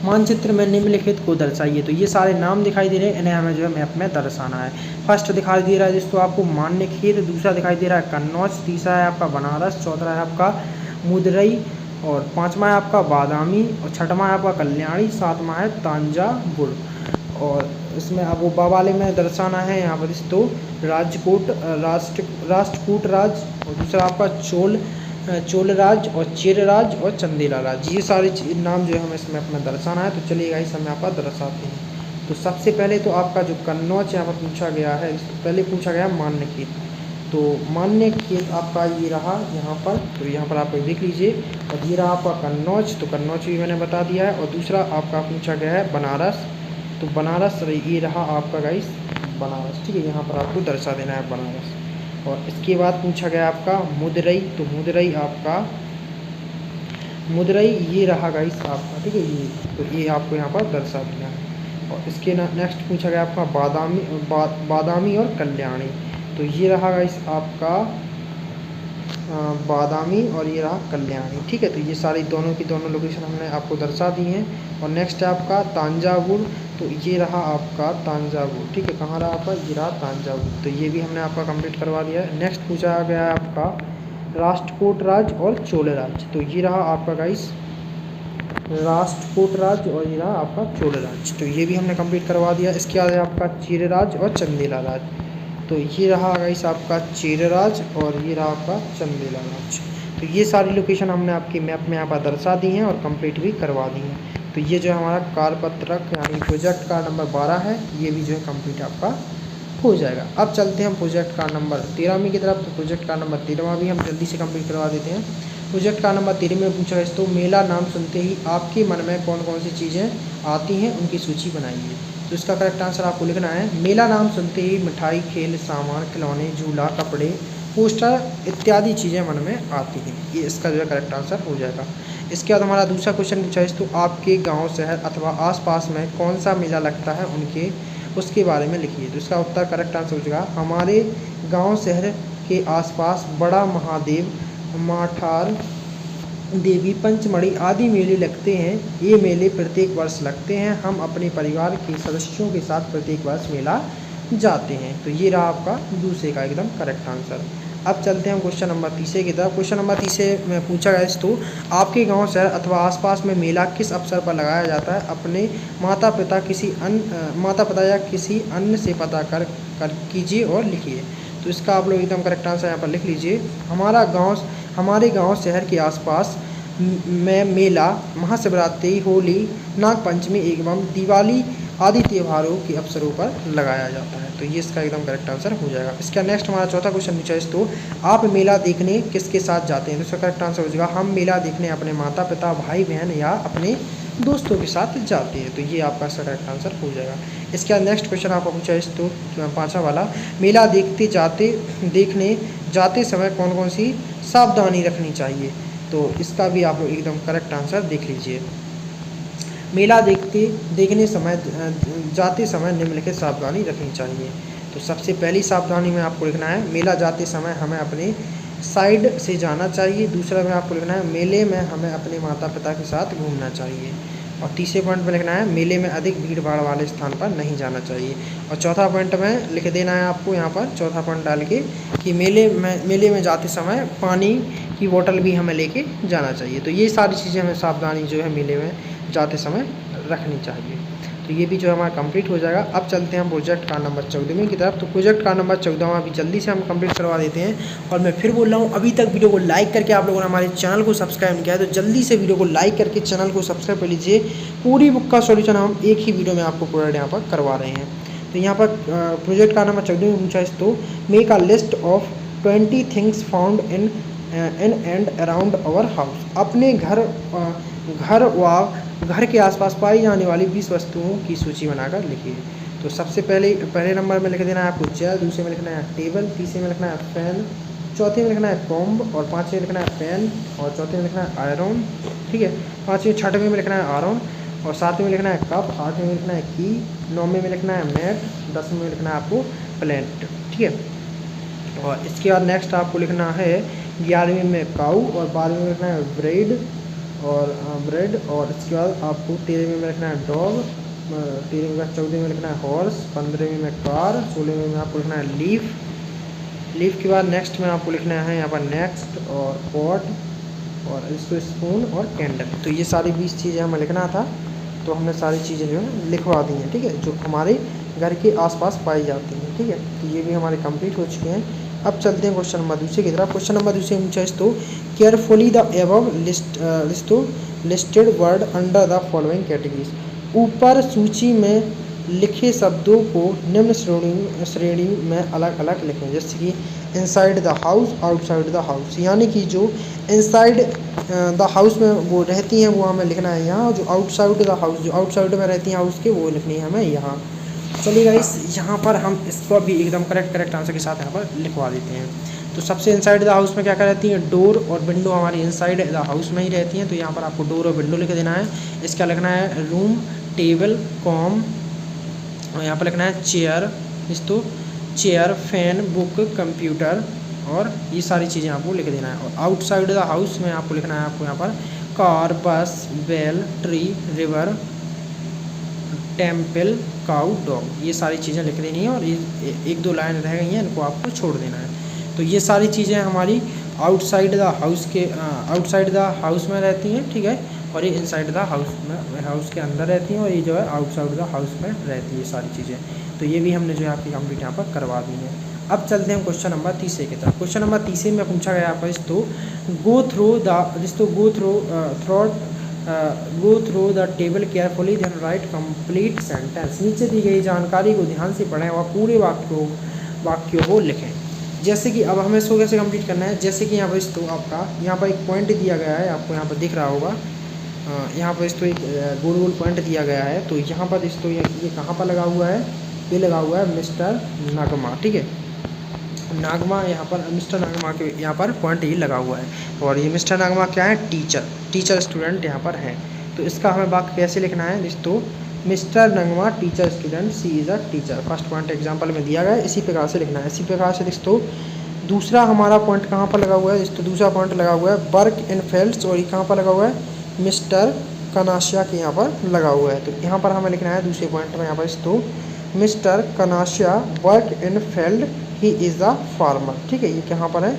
मानचित्र में निम्नलिखित को दर्शाइए। तो ये सारे नाम दिखाई दे रहे हैं, इन्हें हमें जो है मैप में दर्शाना है। फर्स्ट दिखाई दे रहा है जिसको आपको मान्यखेत, दूसरा दिखाई दे रहा है कन्नौज, तीसरा है आपका बनारस, चौथा है आपका मुदरई, और पाँचवा है आपका बादामी, और छठवां है आपका कल्याणी, सातवां है तांजावुर। और इसमें अब वो वाले में दर्शाना है यहाँ पर तो राष्ट्रकूट राज, और दूसरा आपका चोल राज, और चेर राज, और चंदेला राज। ये सारे नाम जो है हमें इसमें अपना दर्शाना है। तो चलिए गाइस, हम यहाँ पर दर्शाते हैं। तो सबसे पहले तो आपका जो कन्नौज यहाँ पर पूछा गया है, पहले पूछा गया मान्यखेत। तो मान्य खेत आपका ये रहा यहाँ पर, तो यहाँ पर आप देख लीजिए। और ये रहा आपका कन्नौज, तो कन्नौज भी मैंने बता दिया है। और दूसरा आपका पूछा गया है बनारस, तो बनारस ये रहा आपका गाइस बनारस, ठीक है, यहाँ पर आपको दर्शा देना है बनारस। और इसके बाद पूछा गया आपका मुदरई, तो मुदरई आपका मुदरई ये रहा गाइस आपका, ठीक है, ये तो ये आपको यहाँ पर दर्शा देना है। और इसके नेक्स्ट पूछा गया आपका बादामी और कल्याणी, तो ये रहा गाइस आपका बादामी और ये रहा कल्याणी, ठीक है। तो ये सारी दोनों की दोनों लोकेशन हमने आपको दर्शा दी हैं। और नेक्स्ट है आपका तांजावुर, तो ये रहा आपका तांजावुर, ठीक है, कहाँ रहा आपका, ये रहा तांजावुर, तो ये भी हमने आपका कंप्लीट करवा दिया है। नेक्स्ट पूछा गया है आपका राष्ट्रकूट राज्य और चोल राज्य, तो ये रहा आपका गाइस राष्ट्रकूट राज्य और ये रहा आपका चोल राज्य, तो ये भी हमने कंप्लीट करवा दिया। इसके बाद है आपका चेर राज्य और चंदेला राज्य, तो ये रहा गाइस आपका चेर राज्य और ये रहा आपका चंदेला राज्य। तो ये सारी लोकेशन हमने आपकी मैप में यहाँ पर दर्शा दी हैं और कंप्लीट भी करवा दी हैं। तो ये जो हमारा कार्यपत्रक यानी प्रोजेक्ट का नंबर 12 है, ये भी जो है कंप्लीट आपका हो जाएगा। अब चलते हैं हम प्रोजेक्ट का नंबर 13वीं की तरफ। तो प्रोजेक्ट का नंबर 13वां भी हम जल्दी से कंप्लीट करवा देते हैं। प्रोजेक्ट का नंबर 13 में पूछा है तो मेला नाम सुनते ही आपके मन में कौन कौन सी चीज़ें आती हैं, उनकी सूची बनाइए। तो इसका करेक्ट आंसर आपको लिखना है, मेला नाम सुनते ही मिठाई, खेल, सामान, खिलौने, झूला, कपड़े, पोस्टर इत्यादि चीज़ें मन में आती हैं। ये इसका जो है करेक्ट आंसर हो जाएगा। इसके बाद हमारा दूसरा क्वेश्चन पूछा है तो आपके गांव, शहर अथवा आसपास में कौन सा मेला लगता है उसके बारे में लिखिए। तो इसका उत्तर करेक्ट आंसर हो जाएगा, हमारे गांव शहर के आसपास बड़ा महादेव, माठार देवी, पंचमढ़ी आदि मेले लगते हैं। ये मेले प्रत्येक वर्ष लगते हैं। हम अपने परिवार के सदस्यों के साथ प्रत्येक वर्ष मेला जाते हैं। तो ये रहा आपका दूसरे का एकदम करेक्ट आंसर। अब चलते हैं क्वेश्चन नंबर 30 की तरफ। क्वेश्चन नंबर 30 में पूछा गया तो आपके गांव, शहर अथवा आसपास में मेला किस अवसर पर लगाया जाता है, अपने माता पिता या किसी अन्य से पता कर कीजिए और लिखिए। तो इसका आप लोग एकदम करेक्ट आंसर यहाँ पर लिख लीजिए, हमारे गांव शहर के आसपास में मेला महाशिवरात्रि, होली, नागपंचमी एवं दिवाली आदि त्योहारों के अवसरों पर लगाया जाता है। तो ये इसका एकदम करेक्ट आंसर हो जाएगा। इसका नेक्स्ट हमारा चौथा क्वेश्चन पूछा है तो आप मेला देखने किसके साथ जाते हैं। तो इसका करेक्ट आंसर हो जाएगा, हम मेला देखने अपने माता पिता, भाई बहन या अपने दोस्तों के साथ जाते हैं। तो ये आपका इसका करेक्ट आंसर हो जाएगा। इसके बाद नेक्स्ट क्वेश्चन आपको पूछा है तो पाँचवा वाला, मेला देखने जाते समय कौन कौन सी सावधानी रखनी चाहिए। तो इसका भी आप लोग एकदम करेक्ट आंसर देख लीजिए। मेला जाते समय निम्नलिखित सावधानी रखनी चाहिए। तो सबसे पहली सावधानी में आपको लिखना है, मेला जाते समय हमें अपने साइड से जाना चाहिए। दूसरा में आपको लिखना है, मेले में हमें अपने माता पिता के साथ घूमना चाहिए। और तीसरे पॉइंट में लिखना है, मेले में अधिक भीड़ भाड़ वाले स्थान पर नहीं जाना चाहिए। और चौथा पॉइंट में लिख देना है आपको यहाँ पर, चौथा पॉइंट डाल के कि मेले में जाते समय पानी की बोतल भी हमें लेके जाना चाहिए। तो ये सारी चीज़ें हमें सावधानी जो है मेले में जाते समय रखनी चाहिए। तो ये भी जो है हमारा कंप्लीट हो जाएगा। अब चलते हैं हम प्रोजेक्ट का नंबर 14वीं की तरफ। तो प्रोजेक्ट का नंबर 14वां भी जल्दी से हम कंप्लीट करवा देते हैं। और मैं फिर बोल रहा हूँ, अभी तक वीडियो को लाइक करके आप लोगों ने हमारे चैनल को सब्सक्राइब नहीं किया है तो जल्दी से वीडियो को लाइक करके चैनल को सब्सक्राइब कर लीजिए। पूरी बुक का सोल्यूशन हम एक ही वीडियो में आपको प्रोवाइड यहाँ पर करवा रहे हैं। तो यहाँ पर प्रोजेक्ट का नंबर 14 में पूछा है तो make a list of 20 things found in and around our house. अपने घर के आसपास पाई जाने वाली 20 वस्तुओं की सूची बनाकर लिखिए। तो सबसे पहले नंबर में लिख देना है आपको चेयर, दूसरे में लिखना है टेबल, तीसरे में लिखना है फैन, चौथे में लिखना है कॉम्ब, और पाँचवें में लिखना है पेन, और चौथे में लिखना है आयरन, ठीक है, छठवें में लिखना है आयरन, और सातवें में लिखना है कप, आठवें में लिखना है की, नौवें में लिखना है मैट, 10वें में लिखना है आपको प्लेट, ठीक है। और इसके बाद नेक्स्ट आपको लिखना है 11वें में काऊ, और 12वें में लिखना है ब्रेड, और इसके बाद आपको 13वें में लिखना है डॉग, 14वें में लिखना है हॉर्स, 15वें में कार, 16वें में आपको लिखना है लीफ के बाद नेक्स्ट में आपको लिखना है यहाँ पर नेक्स्ट, और पॉट, और इसको स्पून, और कैंडल। तो ये सारी 20 चीज़ें हमें लिखना था, तो हमने सारी चीज़ें जो है लिखवा दी हैं, ठीक है, जो हमारे घर के आसपास पाई जाती हैं, ठीक है। तो ये भी हमारे कंप्लीट हो चुके हैं। अब चलते हैं क्वेश्चन नंबर दूसरे की तरफ। क्वेश्चन नंबर दूसरे में पूछा है तो carefully the above listed word under the following categories. ऊपर सूची में लिखे शब्दों को निम्न श्रेणी में अलग अलग लिखें। जैसे कि inside the house, outside the house, यानी कि जो इनसाइड द हाउस में वो रहती हैं वो हमें लिखना है यहाँ, जो आउटसाइड द हाउस, जो आउटसाइड में रहती हैं हाउस के, वो लिखनी है हमें यहाँ। चलिए गाइस, यहाँ पर हम इसको भी एकदम करेक्ट आंसर के साथ यहाँ पर लिखवा देते हैं। तो सबसे इनसाइड द हाउस में क्या क्या रहती हैं, डोर और विंडो हमारी इनसाइड द हाउस में ही रहती हैं, तो यहाँ पर आपको डोर और विंडो लिख देना है। इसका लिखना है रूम, टेबल, कॉम, और यहाँ पर लिखना है चेयर, तो चेयर, फैन, बुक, कंप्यूटर, और ये सारी चीज़ें आपको लिख देना है। और आउटसाइड द हाउस में आपको लिखना है आपको यहाँ पर car, bus, bell, tree, river, temple, cow, dog, ये सारी चीज़ें लिख देनी है। और ये एक दो लाइन रह गई हैं, इनको आपको छोड़ देना है। तो ये सारी चीज़ें हमारी आउटसाइड द हाउस में रहती हैं, ठीक है, और ये इनसाइड द हाउस के अंदर रहती हैं, और ये जो है आउटसाइड द हाउस में रहती है ये सारी चीज़ें। तो ये भी हमने जो है आपकी कंप्लीट यहाँ पर करवा दी है। अब चलते हैं क्वेश्चन नंबर 30 की तरफ। क्वेश्चन नंबर 30 में पूछा गया आपका go through the table carefully then write complete sentence. नीचे दी गई जानकारी को ध्यान से पढ़ें और पूरे वाक्यों को लिखें। जैसे कि अब हमें इसको कैसे कंप्लीट करना है, जैसे कि यहाँ पर आपका यहाँ पर एक पॉइंट दिया गया है, आपको यहाँ पर दिख रहा होगा, यहाँ पर एक गोल पॉइंट दिया गया है। तो यहाँ पर ये कहाँ पर लगा हुआ है, ये लगा हुआ है मिस्टर नागमा, ठीक है, नागमा, यहाँ पर मिस्टर नागमा के यहाँ पर पॉइंट ये लगा हुआ है। और ये मिस्टर नागमा क्या है, टीचर स्टूडेंट यहाँ पर है। तो इसका हमें वाक्य कैसे लिखना है दोस्तों, mister Nagma teacher student, she is a teacher. First point example में दिया गया है, इसी प्रकार से लिखना है। इसी प्रकार से दोस्तों दूसरा हमारा पॉइंट कहाँ पर लगा हुआ है दोस्तों, दूसरा पॉइंट लगा हुआ है वर्क इन फील्ड्स, और ये कहाँ पर लगा हुआ है, मिस्टर कनाशिया के यहाँ पर लगा हुआ है। तो यहाँ पर हमें लिखना है दूसरे पॉइंट में यहाँ पर दोस्तों मिस्टर कनाशिया work in field, he is a farmer, ठीक है, ये कहाँ पर है,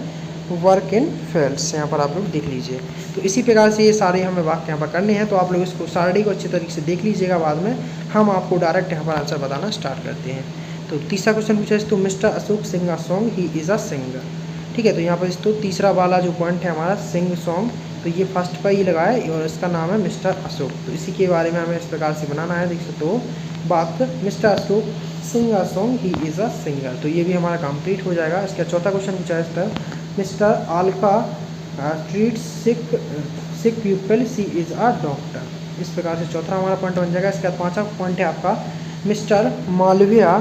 वर्क इन फील्ड्स, यहाँ पर आप लोग देख लीजिए। तो इसी प्रकार से ये सारे हमें वाक्य यहाँ पर करने हैं। तो आप लोग इसको सारणी को अच्छी तरीके से देख लीजिएगा, बाद में हम आपको डायरेक्ट यहाँ पर आंसर बताना स्टार्ट करते हैं। तो तीसरा क्वेश्चन पूछा है तो mister Ashok sing a song, he is a singer, ठीक है। तो यहाँ पर तो तीसरा वाला जो पॉइंट है हमारा सिंग सॉन्ग, तो ये फर्स्ट पर ही लगा है और इसका नाम है मिस्टर अशोक। तो इसी के बारे में हमें इस प्रकार से बनाना है, देख सकते हो वाक्य, mister Ashok sing a song, he is a singer. तो ये भी हमारा कंप्लीट हो जाएगा। इसका चौथा क्वेश्चन पूछा है mister Alka treat sick people, she is a doctor. इस प्रकार से चौथा हमारा पॉइंट बन जाएगा। इसका पांचवा पॉइंट है आपका mister Malviya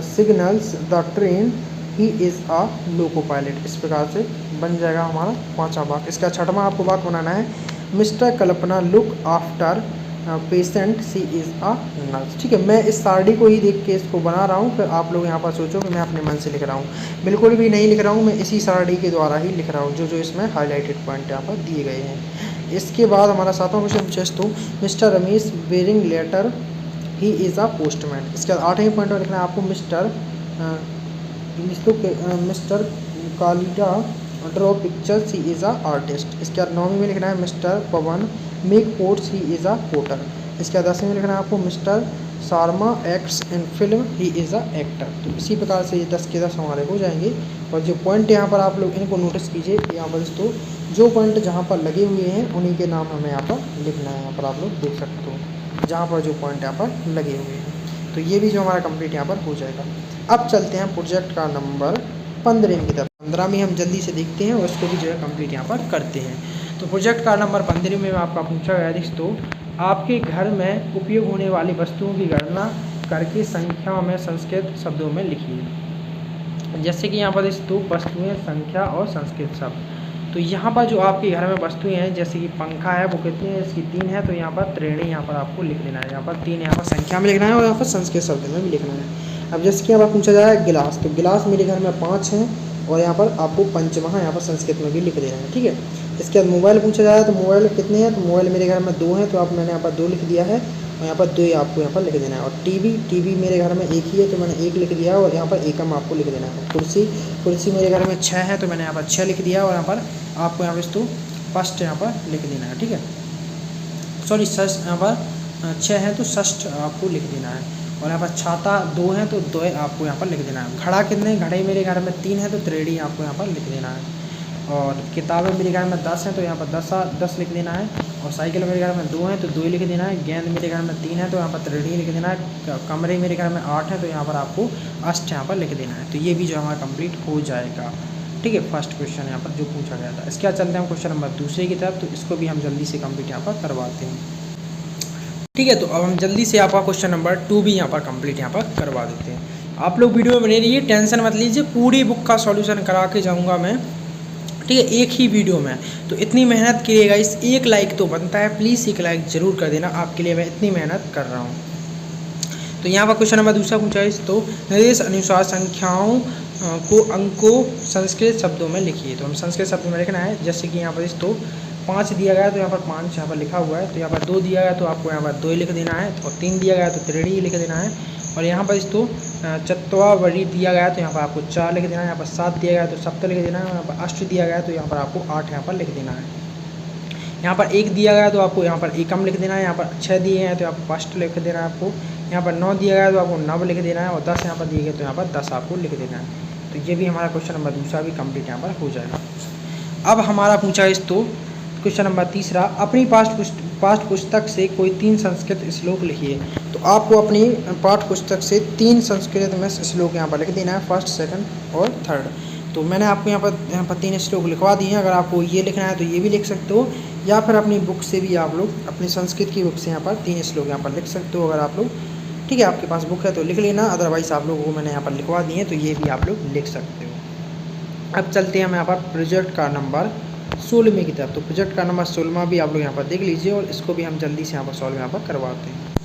signals the train, he is a loco pilot. इस प्रकार से बन जाएगा हमारा पांचवा वाक्य। इसका छठवां आपको वाक्य बनाना है mister Kalpana look after patient, she is a nurse, ठीक है। मैं इस सारणी को ही देख के इसको बना रहा हूँ, फिर आप लोग यहाँ पर सोचो कि मैं अपने मन से लिख रहा हूँ, बिल्कुल भी नहीं लिख रहा हूँ, मैं इसी सारणी के द्वारा ही लिख रहा हूँ, जो इसमें हाईलाइटेड पॉइंट यहाँ पर दिए गए हैं। इसके बाद हमारा सातवां क्वेश्चन पूछे तो mister Ramesh bearing letter, he is a postman. इसके बाद आठवें पॉइंट में लिखना है आपको मिस्टर कालिडा draw picture, she is a artist. इसके बाद नौवीं में लिखना है mister Pawan make ports, he is a porter. इसके बाद 10वीं में लिखना है आपको mister Sharma acts in film, he is a actor. तो इसी प्रकार से ये 10 के 10 हमारे हो जाएंगे। और जो पॉइंट यहाँ पर आप लोग इनको नोटिस कीजिए, यहाँ पर दोस्तों जो पॉइंट जहाँ पर लगे हुए हैं उन्हीं के नाम हमें यहाँ पर लिखना है। यहाँ पर आप लोग देख सकते हो जहाँ पर जो पॉइंट यहाँ पर लगे हुए हैं। तो ये भी जो हमारा कंप्लीट यहाँ पर हो जाएगा। अब चलते हैं प्रोजेक्ट का नंबर 15 की तरफ। 15 में हम जल्दी से देखते हैं और इसको भी जो है कंप्लीट यहाँ पर करते हैं। तो प्रोजेक्ट का नंबर 15 में आपका पूछा गया दोस्तों आपके घर में उपयोग होने वाली वस्तुओं की गणना करके संख्या में संस्कृत शब्दों में लिखिए। जैसे कि यहाँ पर दोस्तों वस्तुएं, संख्या और संस्कृत शब्द। तो यहाँ पर जो आपके घर में वस्तुएं हैं, जैसे कि पंखा है, वो कितनी है, इसकी 3 है, तो यहाँ पर त्रिणी यहाँ पर आपको लिख देना है। यहाँ पर 3 यहाँ पर संख्या में लिखना है और यहाँ पर संस्कृत शब्द में भी लिखना है। अब जैसे कि यहाँ पर पूछा जा रहा है गिलास, तो गिलास मेरे घर में 5 हैं और यहाँ पर आपको पंचमहा यहाँ पर संस्कृत में भी लिख देना है, ठीक है। इसके बाद मोबाइल पूछा जा रहा है, तो मोबाइल कितने हैं, तो मोबाइल मेरे घर में 2 हैं, तो मैंने यहाँ पर 2 लिख दिया है और यहाँ पर 2 आपको यहाँ पर लिख देना है। और टीवी मेरे घर में 1 ही है, तो मैंने 1 लिख दिया और यहाँ पर एकम आपको लिख देना है। कुर्सी मेरे घर में 6 है, तो मैंने यहाँ पर 6 लिख दिया और यहाँ पर आपको यहाँ पर तो फर्स्ट यहाँ पर लिख देना है, ठीक है। सॉरी षष्ठ, यहाँ पर 6 है तो षष्ठ आपको लिख देना है। और यहाँ पर छाता 2 है, तो 2 आपको यहाँ पर लिख देना है। घड़ा कितने, घड़े मेरे घर में 3 है, तो त्रिणी आपको यहाँ पर लिख देना है। और किताबें मेरे घर में 10 हैं तो यहाँ पर 10 लिख देना है। और साइकिल मेरे घर में 2 हैं तो 2 लिख देना है। गेंद मेरे घर में 3 है तो यहाँ पर 3 लिख देना है। कमरे मेरे घर में 8 हैं तो यहाँ पर आपको 8 यहाँ पर लिख देना है। तो ये भी जो हमारा कंप्लीट हो जाएगा। ठीक है, फर्स्ट क्वेश्चन यहाँ पर जो पूछा गया था। इसके बाद चलते हैं क्वेश्चन नंबर दूसरे की तरफ, तो इसको भी हम जल्दी से कंप्लीट यहाँ पर करवाते हैं। ठीक है, तो अब हम जल्दी से आपका क्वेश्चन नंबर 2 भी यहाँ पर कंप्लीट यहाँ पर करवा देते हैं। आप लोग वीडियो में बने रहिए, टेंशन मत लीजिए, पूरी बुक का सॉल्यूशन करा के जाऊँगा मैं। ठीक है, एक ही वीडियो में, तो इतनी मेहनत करिएगा। इस एक लाइक तो बनता है, प्लीज़ एक लाइक ज़रूर कर देना, आपके लिए मैं इतनी मेहनत कर रहा हूँ। तो यहाँ पर क्वेश्चन नंबर दूसरा पूछा है, तो निर्देश अनुसार संख्याओं को अंकों संस्कृत शब्दों में लिखिए। तो हम संस्कृत शब्दों में लिखना है, जैसे कि यहाँ पर इस तो 5 दिया गया तो यहाँ पर 5 यहाँ पर लिखा हुआ है। तो यहाँ पर 2 दिया गया तो आपको यहाँ पर 2 लिख देना है। और 3 दिया गया तो 3 लिख देना है। और यहाँ पर इस तो चत्वावरी दिया गया तो यहाँ पर आपको 4 लिख देना है। यहाँ पर 7 दिया गया तो 7 लिख देना है। यहाँ पर 8 दिया गया तो यहाँ पर आपको 8 यहाँ पर लिख देना है। यहाँ पर 1 दिया गया तो आपको यहाँ पर एकम लिख देना है। यहाँ पर 6 दिए हैं तो यहाँ पर 5 लिख देना है आपको। यहाँ पर 9 दिया गया तो आपको 9 लिख देना है। और 10 यहाँ पर दिए गए तो यहाँ पर 10 आपको लिख देना है। तो ये भी हमारा क्वेश्चन नंबर दूसरा भी कंप्लीट यहाँ पर हो जाएगा। अब हमारा पूछा इस तो क्वेश्चन नंबर तीसरा, अपनी पाठ्य पुस्तक से कोई 3 संस्कृत श्लोक लिखिए। तो आपको अपनी पाठ्य पुस्तक से 3 संस्कृत में श्लोक यहाँ पर लिख देना है, फर्स्ट, सेकंड और थर्ड। तो मैंने आपको यहाँ पर 3 श्लोक लिखवा दिए हैं। अगर आपको ये लिखना है तो ये भी लिख सकते हो, या फिर अपनी बुक से भी आप लोग अपनी संस्कृत की बुक से यहाँ पर 3 श्लोक यहाँ पर लिख सकते हो। अगर आप लोग, ठीक है, आपके पास बुक है तो लिख लेना, अदरवाइज़ आप लोगों को मैंने यहाँ पर लिखवा दिए हैं तो ये भी आप लोग लिख सकते हो। अब चलते हैं हम यहाँ पर प्रोजेक्ट का नंबर 16 की तरफ। तो प्रोजेक्ट का नंबर 16 भी आप लोग यहाँ पर देख लीजिए, और इसको भी हम जल्दी से यहाँ पर सॉल्व यहाँ पर करवाते हैं।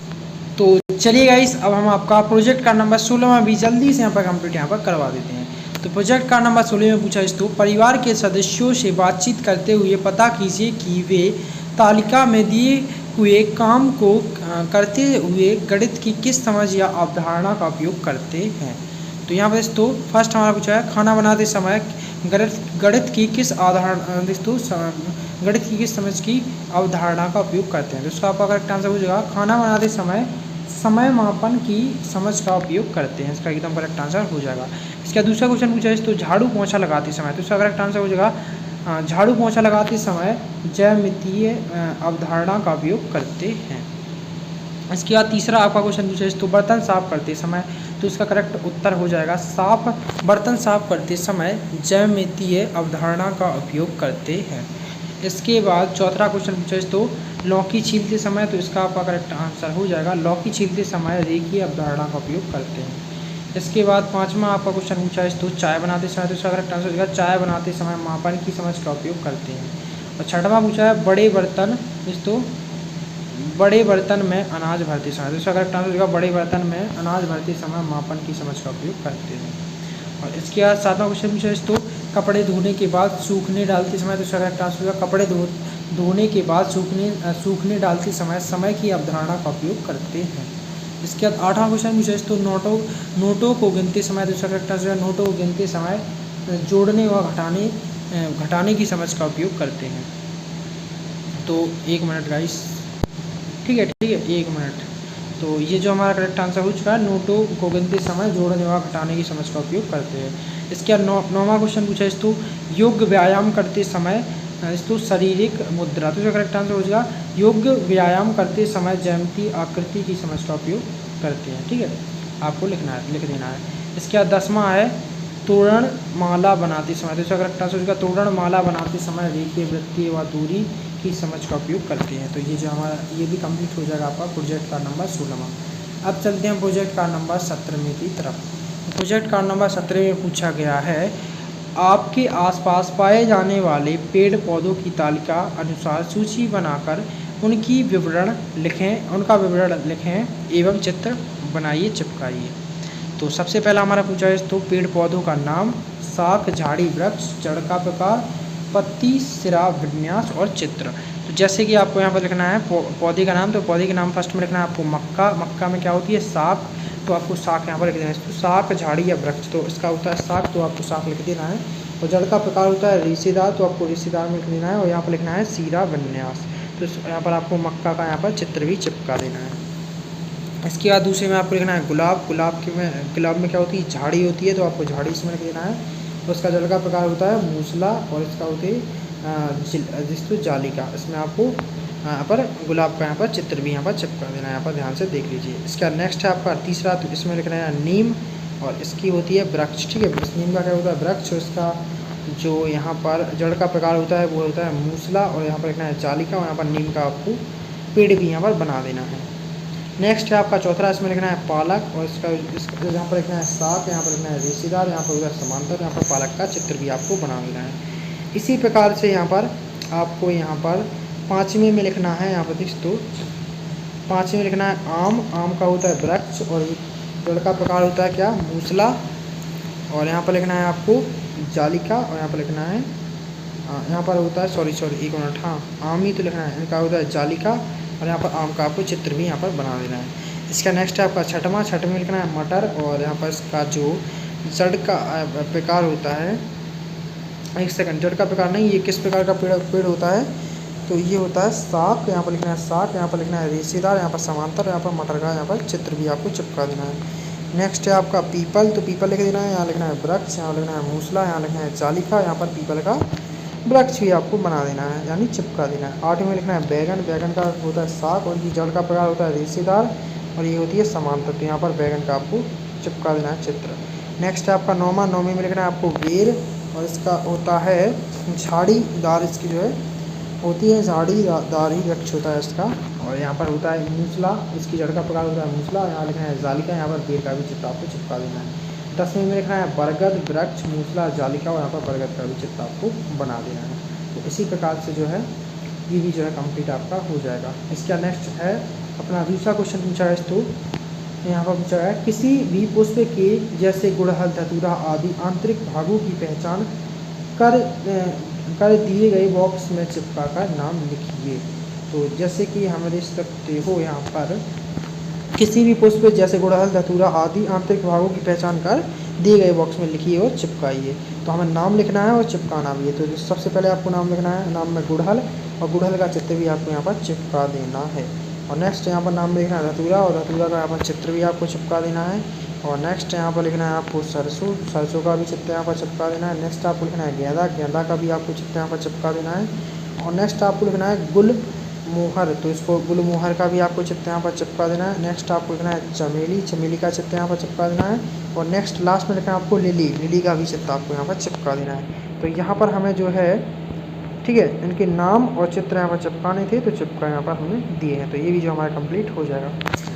तो चलिए गाइस, अब हम आपका प्रोजेक्ट का नंबर 16 भी जल्दी से यहाँ पर कंप्लीट यहाँ पर करवा देते हैं। तो प्रोजेक्ट का नंबर 16 में पूछा इस तो परिवार के सदस्यों से बातचीत करते हुए पता कीजिए कि वे तालिका में दिए हुए काम को करते हुए गणित की किस समझ या अवधारणा का उपयोग करते हैं। तो यहाँ पर तो फर्स्ट हमारा पूछा है, खाना बनाते समय गणित की किस गणित की किस समझ की अवधारणा का उपयोग करते हैं। तो इसका आपका करेक्ट आंसर हो जाएगा, खाना बनाते समय समय मापन की समझ का उपयोग करते हैं। इसका एकदम करेक्ट आंसर हो जाएगा। इसका दूसरा क्वेश्चन पूछा है, तो झाड़ू पोंछा लगाते समय। तो इसका करेक्ट आंसर हो जाएगा, झाड़ू पोंछा लगाते समय ज्यामितीय अवधारणा का उपयोग करते हैं। इसके बाद तीसरा आपका क्वेश्चन पूछा है, तो बर्तन साफ करते समय। तो इसका करेक्ट उत्तर हो जाएगा, बर्तन साफ करते समय ज्यामितीय अवधारणा का उपयोग करते हैं। इसके बाद चौथा क्वेश्चन पूछा है, तो लौकी छीलते समय। तो इसका आपका करेक्ट आंसर हो जाएगा, लौकी छीलते समय रेखीय अवधारणा का उपयोग करते हैं। इसके बाद पांचवा आपका क्वेश्चन पूछा है, तो चाय बनाते समय। तो इसका करेक्ट आंसर हो जाएगा, चाय बनाते समय मापन की समझ का उपयोग करते हैं। और छठवां पूछा है, बड़े बर्तन में अनाज भरते समय। तो इसका करेक्ट आंसर हो जाएगा, बड़े बर्तन में अनाज भरते समय मापन की समझ का उपयोग करते हैं। और इसके बाद सातवां क्वेश्चन पूछा है, तो कपड़े धोने के बाद सूखने डालते समय। तो इसका करेक्ट आंसर होगा, कपड़े धोने के बाद सूखने डालते समय समय की अवधारणा का उपयोग करते हैं। इसके बाद आठवां क्वेश्चन पूछा है, तो नोटों को गिनते समय। तो इसका करेक्ट आंसर है, नोटों को गिनते समय जोड़ने व घटाने की समझ का उपयोग करते हैं। तो 1 मिनट गाइस, ठीक है 1 मिनट। तो ये जो हमारा करेक्ट आंसर हो चुका है, नोटों को गिनते समय जोड़ने व घटाने की समझ का उपयोग करते हैं। इसके बाद 9वां क्वेश्चन पूछा है, तो योग व्यायाम करते समय तो शारीरिक मुद्रा। तो इसका करेक्ट आंसर हो जाएगा, योग व्यायाम करते समय ज्यामिति आकृति की समझ का उपयोग करते हैं। ठीक है, आपको लिख देना है। इसके बाद 10वां है, तोरण माला बनाते समय। तो इसका करेक्ट आंसर हो जाएगा, तोरण माला बनाते समय रेखीय वृत्तीय व दूरी की समझ का उपयोग करते हैं। तो ये जो हमारा ये भी कंप्लीट हो जाएगा आपका प्रोजेक्ट का नंबर 16वां। अब चलते हैं प्रोजेक्ट का नंबर 17 की तरफ। प्रोजेक्ट का नंबर 17 में पूछा गया है, आपके आसपास पाए जाने वाले पेड़ पौधों की तालिका अनुसार सूची बनाकर उनका विवरण लिखें एवं चित्र बनाइए, चिपकाइए। तो सबसे पहला हमारा पूछा है, तो पेड़ पौधों का नाम, शाख, झाड़ी, वृक्ष, जड़ का प्रकार, पत्ती, सिरा, विन्यास और चित्र। तो जैसे कि आपको यहाँ पर लिखना है पौधे का नाम। तो पौधे के नाम फर्स्ट में लिखना है आपको मक्का। मक्का में क्या होती है, शाख। तो आपको शाख यहाँ पर लिख देना है, तो शाख, झाड़ी या वृक्ष। तो इसका होता है शाख, तो आपको शाख लिख देना है। और जड़ का प्रकार होता है रेशेदार। तो आपको रेशेदार में लिख देना है। और यहाँ पर लिखना है सीरा, विन्यास। तो यहाँ पर आपको मक्का का यहाँ पर चित्र भी चिपका देना है। इसके बाद दूसरे में आपको लिखना है गुलाब। गुलाब में क्या होती है, झाड़ी होती है। तो आपको झाड़ी इसमें लिख देना है। उसका जल का प्रकार होता है मूसला और इसका होते है जालिका। इसमें आपको यहाँ पर गुलाब का यहाँ पर चित्र भी यहाँ पर चिपका देना है, यहाँ पर ध्यान से देख लीजिए। इसका नेक्स्ट है आपका तीसरा, तो इसमें लिखना है नीम और इसकी होती है वृक्ष, ठीक है। इस नीम का क्या होता है वृक्ष, और इसका जो यहाँ पर जड़ का प्रकार होता है वो होता है मूसला और यहाँ पर लिखना है जालिका और यहाँ पर नीम का आपको पेड़ भी यहाँ पर बना देना है। नेक्स्ट है आपका चौथा, इसमें लिखना है पालक और इसका यहाँ पर लिखना है साग, यहाँ पर लिखना है रेशेदार, यहाँ पर होगा समांतर, यहाँ पर पालक का चित्र भी आपको बना देना है। इसी प्रकार से यहाँ पर आपको यहाँ पर पाँचवें में लिखना है, यहाँ पर दोस्तों पाँचवें में लिखना है आम। आम का होता है वृक्ष और जड़ का प्रकार होता है क्या मूसला, और यहाँ पर लिखना है आपको जालिका और यहाँ पर लिखना है यहाँ पर होता है सॉरी एक मिनट, हाँ आम ही तो लिखना है, इनका होता है जालिका और यहाँ पर आम का आपको चित्र भी यहाँ पर बना देना है। इसका नेक्स्ट है आपका छठवां में लिखना है मटर और यहाँ पर इसका जो जड़ का प्रकार होता है, एक सेकंड, जड़ का प्रकार नहीं, ये किस प्रकार का पेड़ होता है, तो ये होता है साग, यहाँ पर लिखना है साग, यहाँ पर लिखना है रेशेदार, यहाँ पर समांतर, यहाँ पर मटर का यहाँ पर चित्र भी आपको चिपका देना है। नेक्स्ट है आपका पीपल, तो पीपल लिख देना है, यहाँ लिखना है वृक्ष, यहाँ लिखना है मूसला, यहाँ लिखना है जालिका, यहाँ पर पीपल का वृक्ष भी आपको बना देना है यानी चिपका देना है। आठवें में लिखना है बैगन, बैगन का होता है साग और ये जड़ का प्रकार होता है रेशेदार और ये होती है समांतर, तो यहाँ पर बैगन का आपको चिपका देना है चित्र। नेक्स्ट है आपका नौवीं में लिखना है आपको बेर और इसका होता है झाड़ीदार, इसकी जो है होती है झाड़ीदार ही वृक्ष होता है इसका, और यहाँ पर होता है मूसला, इसकी जड़ का प्रकार होता है मूसला, यहाँ लिखना है जालिका, यहाँ पर बेर का भी चित्र आपको चिपका देना है। 10वें में लिखना है बरगद, वृक्ष, मूसला, जालिका और यहाँ पर बरगद का भी चित्र आपको बना देना है। तो इसी प्रकार से जो है ये भी जो है कंप्लीट आपका हो जाएगा। इसका नेक्स्ट है अपना दूसरा क्वेश्चन पूछा है, तो यहाँ पर पूछा है किसी भी पुष्प के जैसे गुड़हल, धतूरा आदि आंतरिक भागों की पहचान कर दिए गए बॉक्स में चिपका कर नाम लिखिए। तो जैसे कि हम देख सकते हो यहाँ पर किसी भी पुष्प जैसे गुड़हल, धतूरा आदि आंतरिक भागों की पहचान कर दिए गए बॉक्स में लिखिए और चिपकाइए। तो हमें नाम लिखना है और चिपकाना भी है। तो सबसे पहले आपको नाम लिखना है, नाम में गुड़हल और गुड़हल का चित्र भी आपको यहाँ पर चिपका देना है। और नेक्स्ट यहाँ पर नाम लिखना है धतूरा और धतूरा का यहाँ पर चित्र भी आपको चिपका देना है। और नेक्स्ट यहाँ पर लिखना है आपको सरसों, सरसों का भी चित्र यहाँ पर चिपका देना है। नेक्स्ट आपको लिखना है गेंदा, गेंदा का भी आपको चित्र यहाँ पर चिपका देना है। और नेक्स्ट आपको लिखना है गुलमोहर, तो इसको गुलमोहर का भी आपको चित्र यहाँ पर चिपका देना है। नेक्स्ट आपको लिखना है चमेली, चमेली का चित्र यहाँ पर चिपका देना है। और नेक्स्ट लास्ट में लिखना है आपको लिली, लिली का भी चित्र आपको यहाँ पर चिपका देना है। तो यहाँ पर हमें जो है ठीक है इनके नाम और चित्र यहाँ पर चिपकाने थे, तो चिपका यहाँ पर हमें दिए हैं। तो ये भी जो हमारा कंप्लीट हो जाएगा।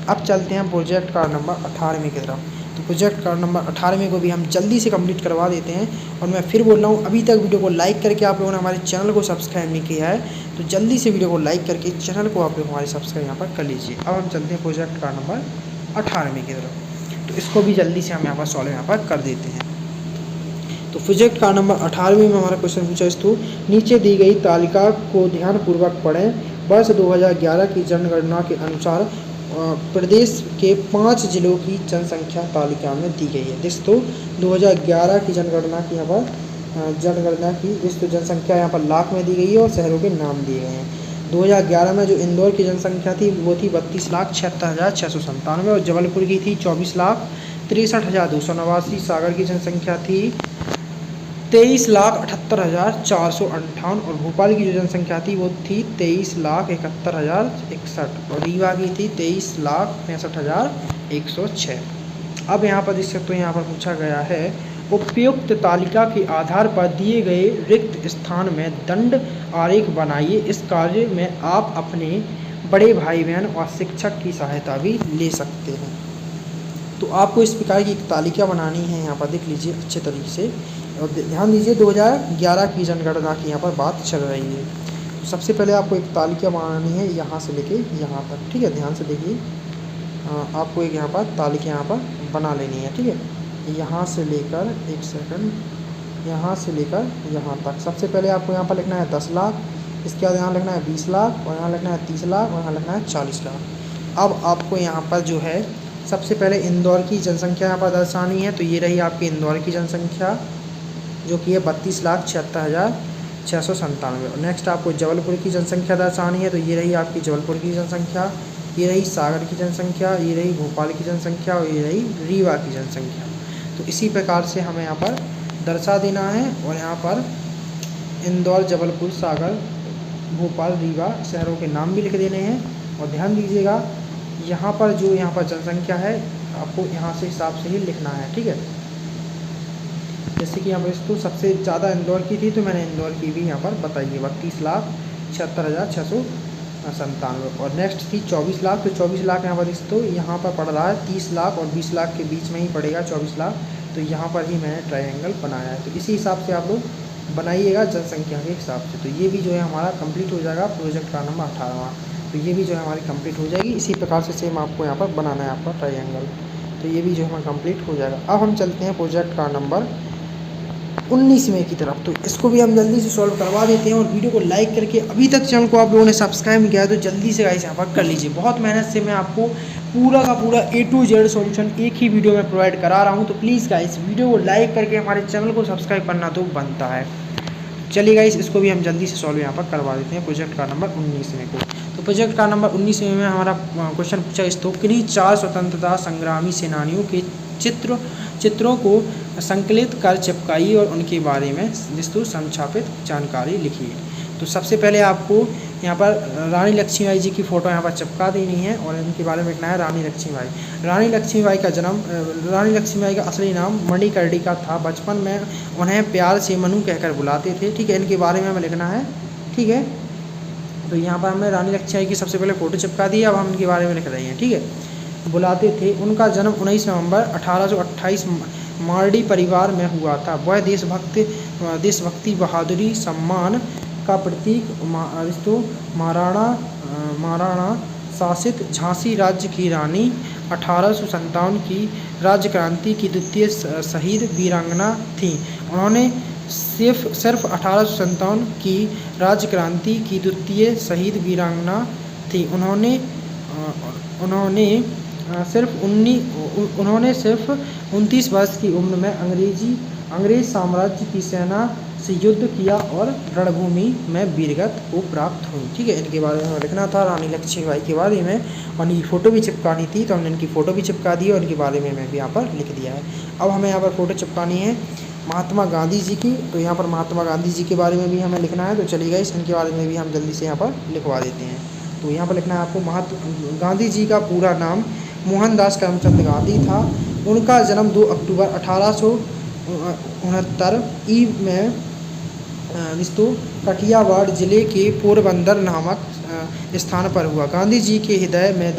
अब चलते हैं प्रोजेक्ट कार्ड नंबर 18वें की तरफ। तो प्रोजेक्ट कार्ड नंबर 18वें को भी हम जल्दी से कंप्लीट करवा देते हैं। और मैं फिर बोल रहा हूँ, अभी तक वीडियो को लाइक करके आप लोगों ने हमारे चैनल को सब्सक्राइब नहीं किया है, तो जल्दी से वीडियो को लाइक करके चैनल को आप लोग हमारे सब्सक्राइब यहाँ पर कर लीजिए। अब हम चलते हैं प्रोजेक्ट कार्ड नंबर 18वें की तरफ। तो इसको भी जल्दी से हम यहाँ पर सॉल्व यहाँ पर कर देते हैं। तो प्रोजेक्ट कार्ड नंबर 18वें में हमारा क्वेश्चन पूछा है, तो नीचे दी गई तालिका को ध्यानपूर्वक पढ़ें। वर्ष 2011 की जनगणना के अनुसार प्रदेश के 5 जिलों की जनसंख्या तालिका में दी गई है। दोस्तों 2011 की जनगणना की यहाँ पर जनगणना की दोस्तों जनसंख्या यहाँ पर लाख में दी गई है और शहरों के नाम दिए गए हैं। 2011 में जो इंदौर की जनसंख्या थी वो थी 32,76,697 और जबलपुर की थी 24,63,289। सागर की जनसंख्या थी 23,78,458 और भोपाल की जो जनसंख्या थी वो थी 23,71,061 और रीवा की थी 23,65,106। अब यहाँ पर देख सकते हो, यहाँ पर पूछा गया है उपयुक्त तालिका के आधार पर दिए गए रिक्त स्थान में दंड आरेख बनाइए। इस कार्य में आप अपने बड़े भाई बहन और शिक्षक की सहायता भी ले सकते हैं। तो आपको इस प्रकार की एक तालिका बनानी है, यहाँ पर देख लीजिए अच्छे तरीके से और ध्यान दीजिए 2011 की जनगणना की यहाँ पर बात चल रही है। तो सबसे पहले आपको एक तालिका बनानी है यहाँ से लेके यहाँ तक, ठीक है। ध्यान से देखिए, आपको एक यहाँ पर तालिका यहाँ पर बना लेनी है, ठीक है। यहाँ से लेकर एक सेकंड, यहाँ से लेकर यहाँ तक। सबसे पहले आपको यहाँ पर लिखना है 10 लाख, इसके बाद यहाँ लिखना है 20 लाख और यहाँ लिखना है 30 लाख और यहाँ लिखना है 40 लाख। अब आपको यहाँ पर जो है सबसे पहले इंदौर की जनसंख्या यहाँ पर दर्शानी है। तो ये रही आपकी इंदौर की जनसंख्या जो कि है 32,76,697। और नेक्स्ट आपको जबलपुर की जनसंख्या दर्शानी है। तो ये रही आपकी जबलपुर की जनसंख्या, ये रही सागर की जनसंख्या, ये रही भोपाल की जनसंख्या और ये रही रीवा की जनसंख्या। तो इसी प्रकार से हमें यहाँ पर दर्शा देना है और यहाँ पर इंदौर, जबलपुर, सागर, भोपाल, रीवा शहरों के नाम भी लिख देने हैं। और ध्यान दीजिएगा यहाँ पर जनसंख्या है आपको यहाँ से हिसाब से ही लिखना है, ठीक है। जैसे कि यहाँ पर इसको सबसे ज़्यादा इंदौर की थी तो मैंने इंदौर की भी यहाँ पर बताई है 32,76,697। और नेक्स्ट थी 24 लाख, तो 24 लाख यहाँ पर यहाँ पर पड़ रहा है 30 लाख और 20 लाख के बीच में ही पड़ेगा 24 लाख, तो यहाँ पर ही मैंने ट्रायंगल बनाया है। तो इसी हिसाब से आप लोग बनाइएगा जनसंख्या के हिसाब से। तो ये भी जो है हमारा कंप्लीट हो जाएगा प्रोजेक्ट का नंबर 18वां। तो ये भी जो है हमारी कंप्लीट हो जाएगी। इसी प्रकार से सेम आपको यहाँ पर बनाना है आपका ट्रायंगल, तो ये भी जो है हमारा कंप्लीट हो जाएगा। अब हम चलते हैं प्रोजेक्ट का नंबर 19वें की तरफ। तो इसको भी हम जल्दी से सॉल्व करवा देते हैं। और वीडियो को लाइक करके अभी तक चैनल को आप लोगों ने सब्सक्राइब नहीं किया है तो जल्दी से गाइस यहाँ पर कर लीजिए। बहुत मेहनत से मैं आपको पूरा का पूरा A to Z सॉल्यूशन एक ही वीडियो में प्रोवाइड करा रहा हूँ। तो प्लीज़ गाइस वीडियो को लाइक करके हमारे चैनल को सब्सक्राइब करना तो बनता है। चलिए गाइस इसको भी हम जल्दी से सॉल्व यहाँ पर करवा देते हैं प्रोजेक्ट का नंबर 19वें को। तो प्रोजेक्ट का नंबर 19वें में हमारा क्वेश्चन पूछा इस तो किन्हीं 4 स्वतंत्रता संग्रामी सेनानियों के चित्रों को संकलित कर चिपकाइए और उनके बारे में विस्तृत संक्षापित जानकारी लिखिए। तो सबसे पहले आपको यहाँ पर रानी लक्ष्मीबाई जी की फ़ोटो यहाँ पर चिपका देनी है और इनके बारे में लिखना है रानी लक्ष्मीबाई। रानी लक्ष्मीबाई का जन्म, रानी लक्ष्मीबाई का असली नाम मणिकर्णिका था। बचपन में उन्हें प्यार से मनु कहकर बुलाते थे, ठीक है। इनके बारे में हमें लिखना है, ठीक है। तो यहाँ पर हमने रानी लक्ष्मीबाई की सबसे पहले फ़ोटो चिपका दी है, अब हम इनके बारे में लिख रहे हैं, ठीक है। बुलाते थे। उनका जन्म 19 नवंबर 1828 मारडी परिवार में हुआ था। वह देशभक्ति, बहादुरी, सम्मान का प्रतीक महाराणा शासित झांसी राज्य की रानी 1857 की राज्य क्रांति की द्वितीय शहीद वीरांगना थी। उन्होंने सिर्फ 1857 की राज्य क्रांति की द्वितीय शहीद वीरांगना थी। उन्होंने सिर्फ 29 वर्ष की उम्र में अंग्रेज साम्राज्य की सेना से युद्ध किया और रणभूमि में वीरगति को प्राप्त हुई, ठीक है। इनके बारे में लिखना था रानी लक्ष्मीबाई के बारे में। और इनकी फ़ोटो भी चिपकानी थी तो हमने इनकी फ़ोटो भी चिपका दी और इनके बारे में मैं भी यहाँ पर लिख दिया है। अब हमें यहाँ पर फ़ोटो चिपकानी है महात्मा गांधी जी की। तो यहाँ पर महात्मा गांधी जी के बारे में भी हमें लिखना है। तो चलिए गाइस इनके बारे में भी हम जल्दी से यहाँ पर लिखवा देते हैं। तो यहाँ पर लिखना है आपको गांधी जी का पूरा नाम मोहनदास करमचंद गांधी था। उनका जन्म 2 अक्टूबर 1869 में कठियावाड़ जिले के पोरबंदर नामक स्थान पर हुआ। गांधी जी के हृदय में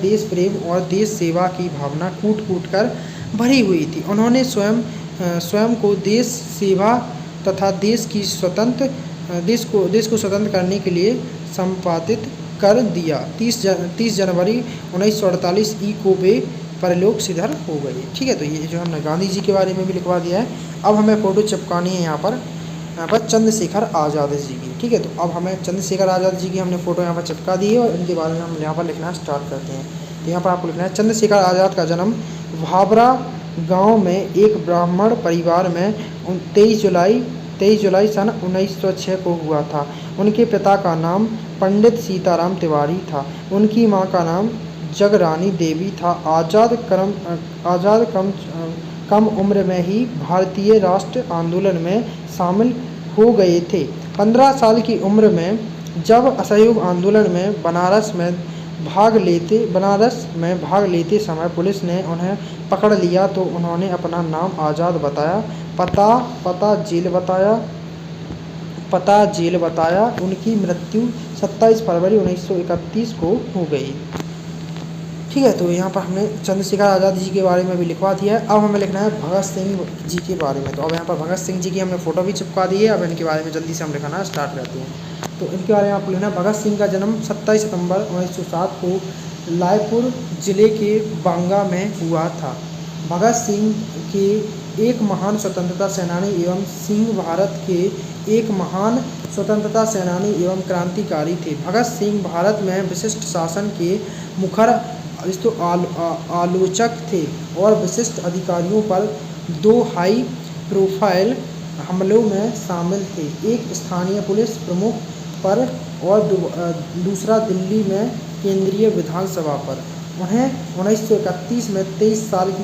देश प्रेम और देश सेवा की भावना कूट कर भरी हुई थी। उन्होंने स्वयं को देश सेवा तथा देश को स्वतंत्र करने के लिए संपादित कर दिया। 30 जनवरी 1948 को वे परलोक सिधर हो गए, ठीक है। तो ये जो हमने गांधी जी के बारे में भी लिखवा दिया है। अब हमें फ़ोटो चिपकानी है यहाँ पर चंद्रशेखर आज़ाद जी की, ठीक है। तो अब हमें चंद्रशेखर आज़ाद जी की हमने फ़ोटो यहाँ पर चिपका दी है और इनके बारे में हम यहाँ पर लिखना स्टार्ट करते हैं। तो यहाँ पर आपको लिखना है चंद्रशेखर आज़ाद का जन्म भाबरा गाँव में एक ब्राह्मण परिवार में 23 जुलाई सन 1906 को हुआ था। उनके पिता का नाम पंडित सीताराम तिवारी था। उनकी माँ का नाम जगरानी देवी था। आज़ाद कम उम्र में ही भारतीय राष्ट्र आंदोलन में शामिल हो गए थे। 15 साल की उम्र में जब असहयोग आंदोलन में बनारस में भाग लेते समय पुलिस ने उन्हें पकड़ लिया तो उन्होंने अपना नाम आज़ाद बताया, पता जेल बताया। उनकी मृत्यु 27 फरवरी 1931 को हो गई, ठीक है। तो यहाँ पर हमने चंद्रशेखर आज़ाद जी के बारे में भी लिखवा दिया है। अब हमें लिखना है भगत सिंह जी के बारे में। तो अब यहाँ पर भगत सिंह जी की हमने फ़ोटो भी चिपका दी है। अब इनके बारे में जल्दी से हम लिखाना स्टार्ट करते हैं। तो इनके बारे में आपको लिखना है भगत सिंह का जन्म 27 सितंबर 1907 को लायपुर ज़िले के बांगा में हुआ था। भगत सिंह के एक महान स्वतंत्रता सेनानी एवं सिंह भारत के एक महान स्वतंत्रता सेनानी एवं क्रांतिकारी थे। भगत सिंह भारत में विशिष्ट शासन के मुखर आलोचक थे और विशिष्ट अधिकारियों पर 2 हाई प्रोफाइल हमलों में शामिल थे, एक स्थानीय पुलिस प्रमुख पर और दूसरा दिल्ली में केंद्रीय विधानसभा पर। उन्हें 1931 में 23 साल की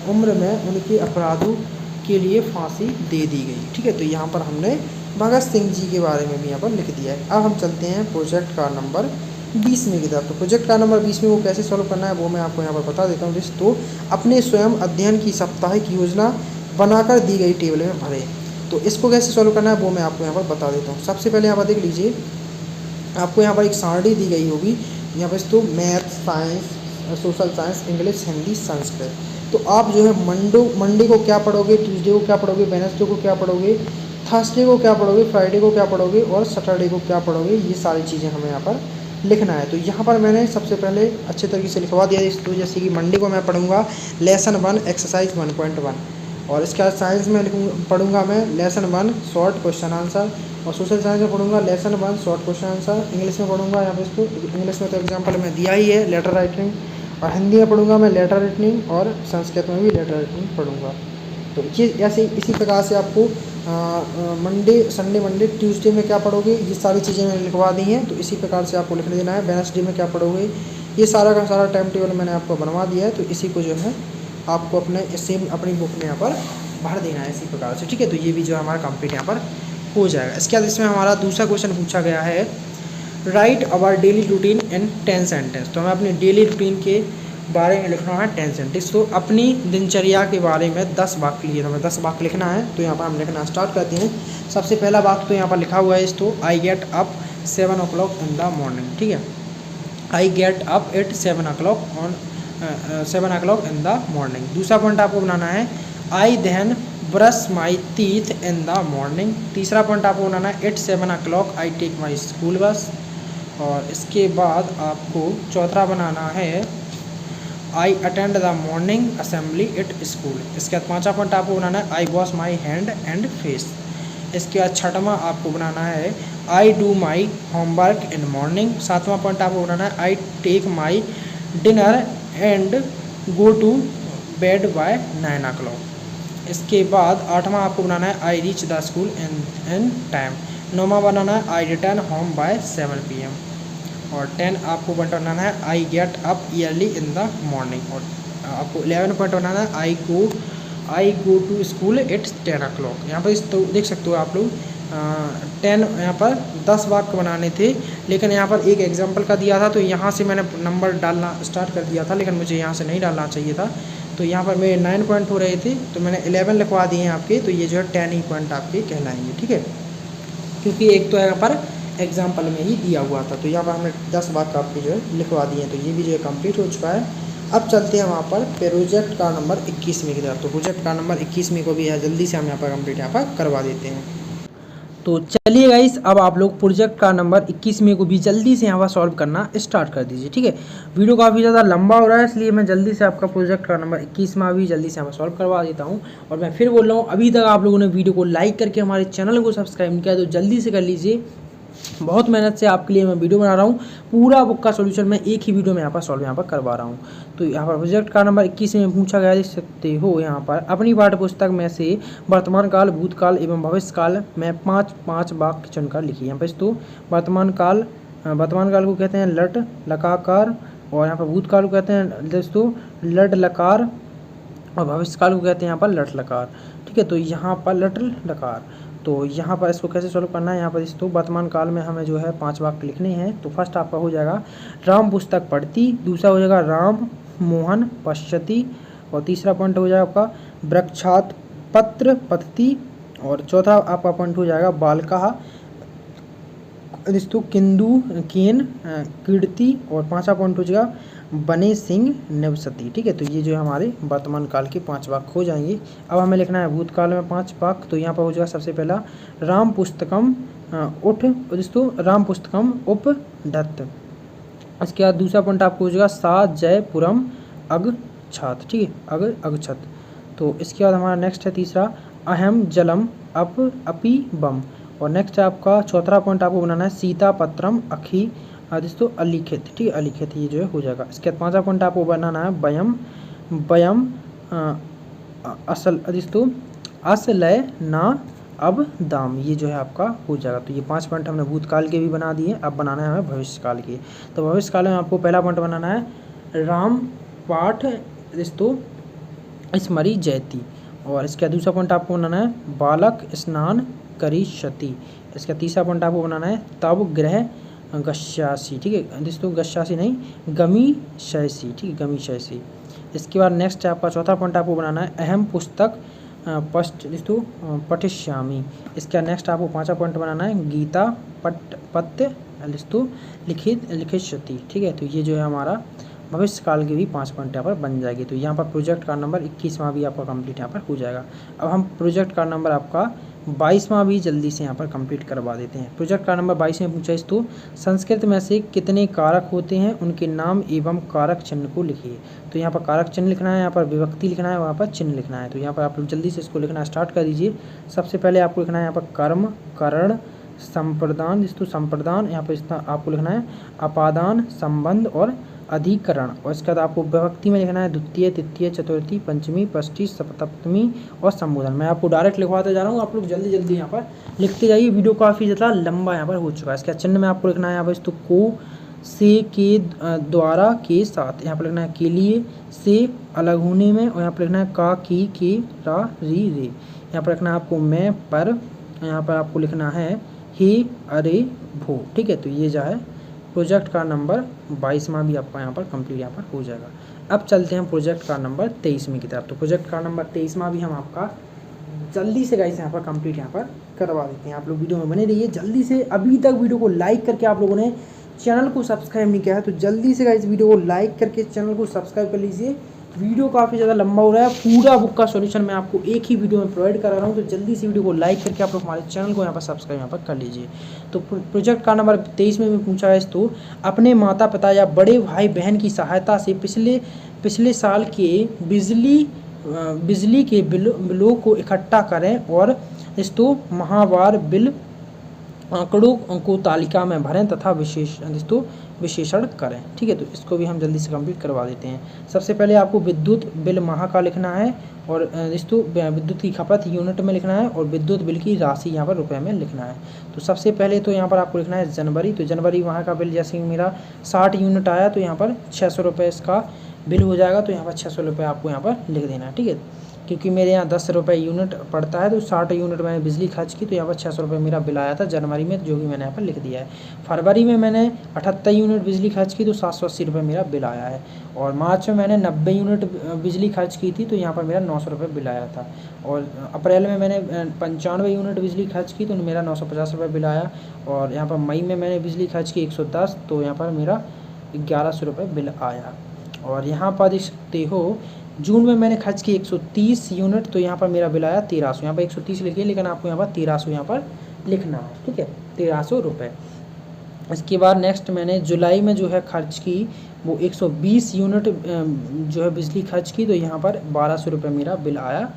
उम्र में उनके अपराधों के लिए फांसी दे दी गई। ठीक है, तो यहाँ पर हमने भगत सिंह जी के बारे में भी यहाँ पर लिख दिया है। अब हम चलते हैं प्रोजेक्ट का नंबर 20 में की तरफ। तो प्रोजेक्ट का नंबर 20 में वो कैसे सॉल्व करना है वो मैं आपको यहाँ पर बता देता हूँ। दोस्तों, अपने स्वयं अध्ययन की साप्ताहिक योजना बनाकर दी गई टेबल में भरे। तो इसको कैसे सॉल्व करना है वो मैं आपको यहाँ पर बता देता हूँ। सबसे पहले यहाँ पर देख लीजिए, आपको यहाँ पर एक सारणी दी गई होगी। यहाँ पर तो math, science, social science, English, Hindi, Sanskrit. तो आप जो है मंडे को क्या पढ़ोगे, ट्यूसडे को क्या पढ़ोगे, वेडनेसडे को क्या पढ़ोगे, थर्सडे को क्या पढ़ोगे, फ्राइडे को क्या पढ़ोगे और सैटरडे को क्या पढ़ोगे, ये सारी चीज़ें हमें यहाँ पर लिखना है। तो यहाँ पर मैंने सबसे पहले अच्छे तरीके से लिखवा दिया। तो जैसे कि मंडे को मैं पढ़ूंगा लेसन 1 एक्सरसाइज 1.1, और इसके बाद साइंस में पढ़ूंगा मैं लेसन 1 शॉर्ट क्वेश्चन आंसर, और सोशल साइंस में पढ़ूंगा lesson 1 short question answer. English में पढ़ूंगा यहाँ पे इसको, इंग्लिश में तो एग्जांपल में दिया ही है लेटर राइटिंग, और हिंदी में पढ़ूंगा मैं लेटर राइटिंग, और संस्कृत में भी लेटर राइटिंग पढ़ूंगा। तो ये ऐसे इसी प्रकार से आपको संडे मंडे ट्यूसडे में क्या पढ़ोगे, ये सारी चीज़ें मैंने लिखवा दी हैं। तो इसी प्रकार से आपको लिख देना है। वेडनेसडे में क्या पढ़ोगे, ये सारा का सारा टाइम टेबल मैंने आपको बनवा दिया है। तो इसी को जो है आपको अपनी बुक में यहाँ पर भर देना है इसी प्रकार से। ठीक है, तो ये भी जो हमारा कंप्लीट यहाँ पर हो जाएगा। इसके बाद इसमें हमारा दूसरा क्वेश्चन पूछा गया है, right our daily routine in 10 sentence. तो हमें अपनी डेली रूटीन के बारे में लिखना है 10 सेंटेंस। तो अपनी दिनचर्या के बारे में 10 वाक्य लिए, तो हमें 10 वाक्य लिखना है। तो यहाँ पर हम लिखना स्टार्ट करते हैं। सबसे पहला वाक्य तो यहाँ पर लिखा हुआ है तो I get up 7 o'clock in the morning. ठीक है, I get up at 7 o'clock in the morning. दूसरा पॉइंट आपको बनाना है, I then brush my teeth in the morning. तीसरा पॉइंट आपको बनाना है, at 7 o'clock I take my school bus. और इसके बाद आपको चौथा बनाना है, I attend the morning assembly at school. इसके बाद पाँचवा पॉइंट आपको बनाना है, आई wash my hand and face. इसके बाद छठवां आपको बनाना है, I do my homework in morning. सातवां पॉइंट आपको बनाना है, I take my dinner and go to bed by 9 o'clock। इसके बाद आठवां आपको बनाना है, I reach the school in time. नौवां बनाना है, I return home by 7 PM। और 10 आपको पॉइंट बनाना है, I get up early in the morning. और आपको 11 पॉइंट बनाना है, I go to school at 10 o'clock। यहाँ पर तो देख सकते हो आप लोग 10 यहाँ पर 10 वाक्य बनाने थे, लेकिन यहाँ पर एक एग्जाम्पल का दिया था तो यहाँ से मैंने नंबर डालना स्टार्ट कर दिया था, लेकिन मुझे यहाँ से नहीं डालना चाहिए था। तो यहाँ पर मेरे 9 पॉइंट हो रहे थे तो मैंने 11 लिखवा दिए हैं आपके। तो ये जो है 10 ही पॉइंट आपके कहलाएंगे। ठीक है, क्योंकि एक तो यहाँ पर एग्जाम्पल में ही दिया हुआ था। तो यहाँ पर हमने 10 वाक्य आपके जो है लिखवा दिए हैं। तो ये भी जो है कंप्लीट हो चुका है। अब चलते हैं वहाँ पर प्रोजेक्ट का नंबर 21 की तरफ। तो प्रोजेक्ट का नंबर 21 को भी है जल्दी से हम यहाँ पर कंप्लीट यहाँ पर करवा देते हैं। तो चलिए गाइस, अब आप लोग प्रोजेक्ट का नंबर 21 को भी जल्दी से यहाँ पर सॉल्व करना स्टार्ट कर दीजिए। ठीक है, वीडियो काफ़ी ज़्यादा लंबा हो रहा है, इसलिए मैं जल्दी से आपका प्रोजेक्ट का नंबर 21 भी जल्दी से यहाँ पर सॉल्व करवा देता हूँ। और मैं फिर बोल रहा हूँ, अभी तक आप लोगों ने वीडियो को लाइक करके हमारे चैनल को सब्सक्राइब नहीं किया तो जल्दी से कर लीजिए। बहुत मेहनत से आपके लिए मैं वीडियो बना रहा हूँ। पूरा बुक का सॉल्यूशन मैं एक ही वीडियो में यहाँ पर सॉल्व यहाँ पर करवा रहा हूँ। तो यहाँ पर प्रोजेक्ट का नंबर 21 में पूछा गया, देख सकते हो यहाँ पर, अपनी पाठ्य पुस्तक में से वर्तमान काल, भूतकाल एवं भविष्य काल में 5 वाक्य चुनकर लिखिए। यहाँ पर तो वर्तमान काल को कहते हैं लट लकाकार, और यहाँ पर भूतकाल को कहते हैं दोस्तों लट लकार, और भविष्य काल को कहते हैं यहाँ पर लट लकार। ठीक है, तो यहाँ पर लट लकार। तो यहाँ पर इसको कैसे सॉल्व करना है, यहाँ पर इसको वर्तमान काल में हमें जो है 5 वाक्य लिखने हैं। तो फर्स्ट आपका हो जाएगा, राम पुस्तक पढ़ती। दूसरा हो जाएगा, राम मोहन पश्यति। और तीसरा पॉइंट हो जाएगा आपका, वृक्षात पत्र पतति। और चौथा आपका पॉइंट हो जाएगा, बालका किंदु केन कीर्ति। और पांचवा पॉइंट हो जाएगा, बने सिंह निवसती। ठीक है, तो ये जो है हमारे वर्तमान काल के 5 वाक्य हो जाएंगे। अब हमें लिखना है भूतकाल में 5 वाक्य। तो यहाँ पर हो जाएगा सबसे पहला, राम पुस्तकम राम पुस्तकम उपदत्त। इसके बाद दूसरा पॉइंट आपको हो जाएगा, सा जयपुरम अगछत। ठीक है, अगछत। तो इसके बाद हमारा नेक्स्ट है तीसरा, अहम जलम अपि बम। और नेक्स्ट है आपका चौथा पॉइंट आपको बनाना है, सीता पत्रम अखी दोस्तों अलिखित। ठीक है, अलिखित ये जो है हो जाएगा। इसके बाद पांचवा पॉइंट आपको बनाना है, वयम असल दोस्तों असलय ना अब दाम, ये जो है आपका हो जाएगा। तो ये 5 पॉइंट हमने भूतकाल के भी बना दिए, अब बनाना है हमें भविष्यकाल के। तो भविष्यकाल में आपको पहला पॉइंट बनाना है राम पाठ ऋतु स्मरी जयती, और इसका दूसरा पॉइंट आपको बनाना है बालक स्नान करिष्यति। इसका तीसरा पॉइंट आपको बनाना है तब ग्रह गस्यासी, ठीक है, दोस्तों गस्यासी नहीं गमीशयसी, ठीक है, गमीशयसी। इसके बाद नेक्स्ट है आपका चौथा पॉइंट आपको बनाना है अहम पुस्तक पठिष्यामि। इसका नेक्स्ट आपको पांचवा पॉइंट बनाना है गीता पत्य लिखिष्यति, ठीक है। तो ये जो है हमारा भविष्य काल के भी 5 पॉइंट यहाँ पर बन जाएगी। तो यहाँ पर प्रोजेक्ट कार्ड नंबर 21वां भी आपका कंप्लीट यहाँ पर हो जाएगा। अब हम प्रोजेक्ट कार्ड नंबर आपका 22वां भी जल्दी से यहाँ पर कंप्लीट करवा देते हैं। प्रोजेक्ट कार्ड नंबर 22 में पूछा तो संस्कृत में से कितने कारक होते हैं, उनके नाम एवं कारक चिन्ह को लिखिए। तो यहाँ पर कारक चिन्ह लिखना है, यहाँ पर विभक्ति लिखना है, वहाँ पर चिन्ह लिखना है। तो यहाँ पर आप लोग जल्दी से इसको लिखना स्टार्ट कर दीजिए। सबसे पहले आपको लिखना है यहाँ पर कर्म, करण, संप्रदान, संप्रदान, यहाँ पर इसका आपको लिखना है अपादान, संबंध और अधिकरण। और इसके बाद आपको विभक्ति में लिखना है द्वितीय, तृतीय, चतुर्थी, पंचमी, षष्ठी, सप्तमी और संबोधन। मैं आपको डायरेक्ट लिखवाते जा रहा हूँ, आप लोग जल्दी जल्दी यहाँ पर लिखते जाइए। वीडियो काफ़ी ज़्यादा लंबा यहाँ पर हो चुका है। इसका चिन्ह में आपको लिखना है यहाँ पर तो को, से, के द्वारा, के साथ, यहाँ पर लिखना है के लिए, से अलग होने में, और यहाँ पर लिखना है का, की, के, रा, री, रे। यहाँ पर लिखना है आपको मैं, पर, यहाँ पर आपको लिखना है हे, अरे, भो, ठीक है। तो ये जो है प्रोजेक्ट का नंबर 22वां भी आपका यहाँ पर कंप्लीट यहाँ पर हो जाएगा। अब चलते हैं प्रोजेक्ट का नंबर 23वें की तरफ। तो प्रोजेक्ट का नंबर 23वां भी हम आपका जल्दी से गाइस यहाँ पर कंप्लीट यहाँ पर करवा देते हैं। आप लोग वीडियो में बने रहिए जल्दी से। अभी तक वीडियो को लाइक करके आप लोगों ने चैनल को सब्सक्राइब नहीं किया है तो जल्दी से गाइस वीडियो को लाइक करके चैनल को सब्सक्राइब कर लीजिए। वीडियो काफ़ी ज़्यादा लंबा हो रहा है, पूरा बुक का सॉल्यूशन मैं आपको एक ही वीडियो में प्रोवाइड करा रहा हूँ। तो जल्दी से वीडियो को लाइक करके आप लोग हमारे चैनल को यहाँ पर सब्सक्राइब यहाँ पर कर लीजिए। तो प्रोजेक्ट का नंबर 23 में भी पूछा है तो अपने माता पिता या बड़े भाई बहन की सहायता से पिछले साल के बिजली के बिलों को इकट्ठा करें और माहवार बिल आंकड़ों को तालिका में भरें तथा विशेषण करें, ठीक है। तो इसको भी हम जल्दी से कंप्लीट करवा देते हैं। सबसे पहले आपको विद्युत बिल माह का लिखना है, और विद्युत की खपत यूनिट में लिखना है, और विद्युत बिल की राशि यहाँ पर रुपए में लिखना है। तो सबसे पहले तो यहाँ पर आपको लिखना है जनवरी। तो जनवरी माह का बिल जैसे मेरा 60 यूनिट आया तो यहाँ पर 600 रुपये इसका बिल हो जाएगा। तो यहाँ पर 600 रुपये आपको यहाँ पर लिख देना है, ठीक है। क्योंकि मेरे यहाँ 10 रुपये यूनिट पड़ता है तो 60 यूनिट मैंने बिजली खर्च की तो यहाँ पर 600 रुपये मेरा बिल आया था जनवरी में, जो कि मैंने यहाँ पर लिख दिया है। फरवरी में मैंने 78 यूनिट बिजली खर्च की तो 780 रुपये मेरा बिल आया है। और मार्च में मैंने 90 यूनिट बिजली खर्च की थी तो यहाँ पर मेरा 900 रुपये बिल आया था। और अप्रैल में मैंने 95 यूनिट बिजली खर्च की तो मेरा 950 रुपये बिल आया। और यहाँ पर मई में मैंने बिजली खर्च की 110 तो यहाँ पर मेरा 1100 रुपये बिल आया। और यहाँ पर देख सकते हो जून में मैंने खर्च की 130 यूनिट तो यहाँ पर मेरा बिल आया 1300। यहाँ पर 130 लिखिए लेकिन आपको यहाँ पर 1300 यहाँ पर लिखना है, ठीक है, 1300 रुपये। इसके बाद नेक्स्ट मैंने जुलाई में जो है खर्च की वो 120 यूनिट जो है बिजली खर्च की तो यहाँ पर 1200 रुपये मेरा बिल आया,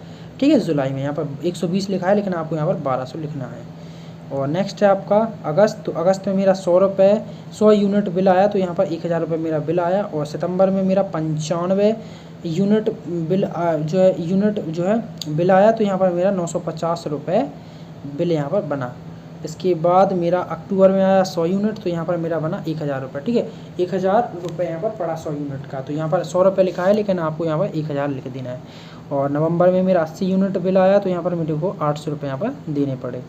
ठीक है। जुलाई में यहाँ पर 120 लिखा है लेकिन आपको यहाँ पर 1200 लिखना है। और नेक्स्ट है आपका अगस्त। तो अगस्त में मेरा 100 यूनिट बिल आया तो यहाँ पर 1000 रुपये मेरा बिल आया। और सितंबर में मेरा 95 यूनिट बिल जो है बिल आया तो यहाँ पर मेरा 950 रुपये बिल यहाँ पर बना। इसके बाद मेरा अक्टूबर में आया 100 यूनिट तो यहाँ पर मेरा बना 1000 रुपये, ठीक है, 1000 रुपये यहाँ पर पड़ा 100 यूनिट का। तो यहाँ पर 100 रुपये लिखा है लेकिन आपको यहाँ पर 1000 लिख देना है। और नवंबर में मेरा 80 यूनिट बिल आया तो यहाँ पर मेरे को 800 रुपये यहाँ पर देने पड़े।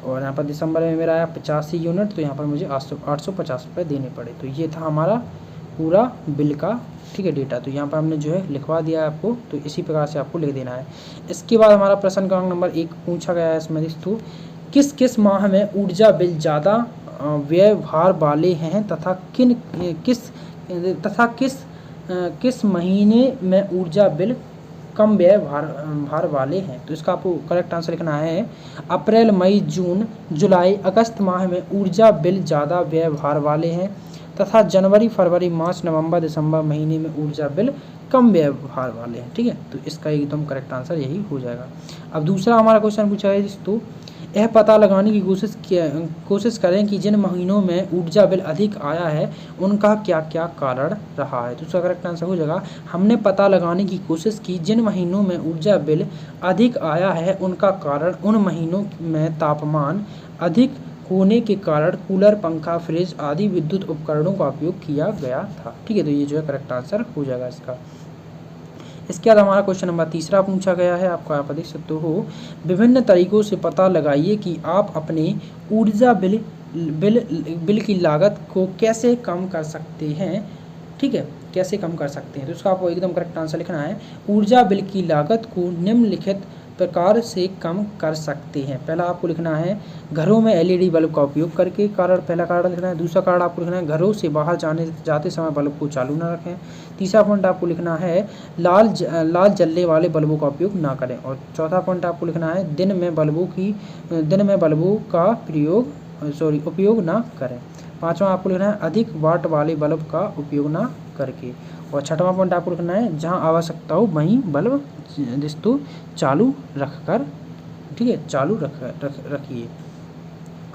और यहाँ पर दिसंबर में मेरा आया 85 यूनिट तो यहाँ पर मुझे 850 रुपये देने पड़े। तो ये था हमारा पूरा बिल का, ठीक है, डेटा। तो यहाँ पर हमने जो है लिखवा दिया है आपको, तो इसी प्रकार से आपको लिख देना है। इसके बाद हमारा प्रश्न क्रमांक नंबर 1 पूछा गया है इसमें दोस्तों किस माह में ऊर्जा बिल ज़्यादा व्यवहार वाले हैं तथा किस महीने में ऊर्जा बिल कम व्यय भार वाले हैं। तो इसका आपको करेक्ट आंसर लिखना है अप्रैल, मई, जून, जुलाई, अगस्त माह में ऊर्जा बिल ज़्यादा व्यय भार वाले हैं तथा जनवरी, फरवरी, मार्च, नवंबर, दिसंबर महीने में ऊर्जा बिल कम व्यवहार वाले हैं। ठीक है, तो इसका एकदम करेक्ट आंसर यही हो जाएगा। अब दूसरा हमारा क्वेश्चन पूछा है दोस्तों, यह पता लगाने की कोशिश करें कि जिन महीनों में ऊर्जा बिल अधिक आया है उनका क्या क्या कारण रहा है। तो उसका करेक्ट आंसर हो जाएगा, हमने पता लगाने की कोशिश की जिन महीनों में ऊर्जा बिल अधिक आया है उनका कारण उन महीनों में तापमान अधिक होने के कारण कूलर, पंखा, फ्रिज आदि विद्युत उपकरणों का उपयोग किया गया था। ठीक है, तो ये जो है करेक्ट आंसर हो जाएगा इसका। इसके बाद हमारा क्वेश्चन नंबर तीसरा पूछा गया है, आपको यहाँ पर देख सकते हो, विभिन्न तरीकों से पता लगाइए कि आप अपने ऊर्जा बिल की लागत को कैसे कम कर सकते हैं। ठीक है, कैसे कम कर सकते हैं, तो उसका आपको एकदम करेक्ट आंसर लिखना है। ऊर्जा बिल की लागत को निम्नलिखित प्रकार से कम कर सकते हैं। पहला आपको लिखना है घरों में एलईडी बल्ब का उपयोग करके, कारण पहला कारण लिखना है। दूसरा कारण आपको लिखना है घरों से बाहर जाते समय बल्ब को चालू न रखें। तीसरा पॉइंट आपको लिखना है लाल जलने वाले बल्बों का उपयोग ना करें। और चौथा पॉइंट आपको लिखना है दिन में बल्बों का उपयोग ना करें। पांचवा आपको लिखना है अधिक वाट वाले बल्ब का उपयोग ना करके। और छठवां पॉइंट आपको लिखना है जहां आवश्यकता हो वहीं बल्ब दोस्तों चालू रखकर, ठीक है, चालू रखिए।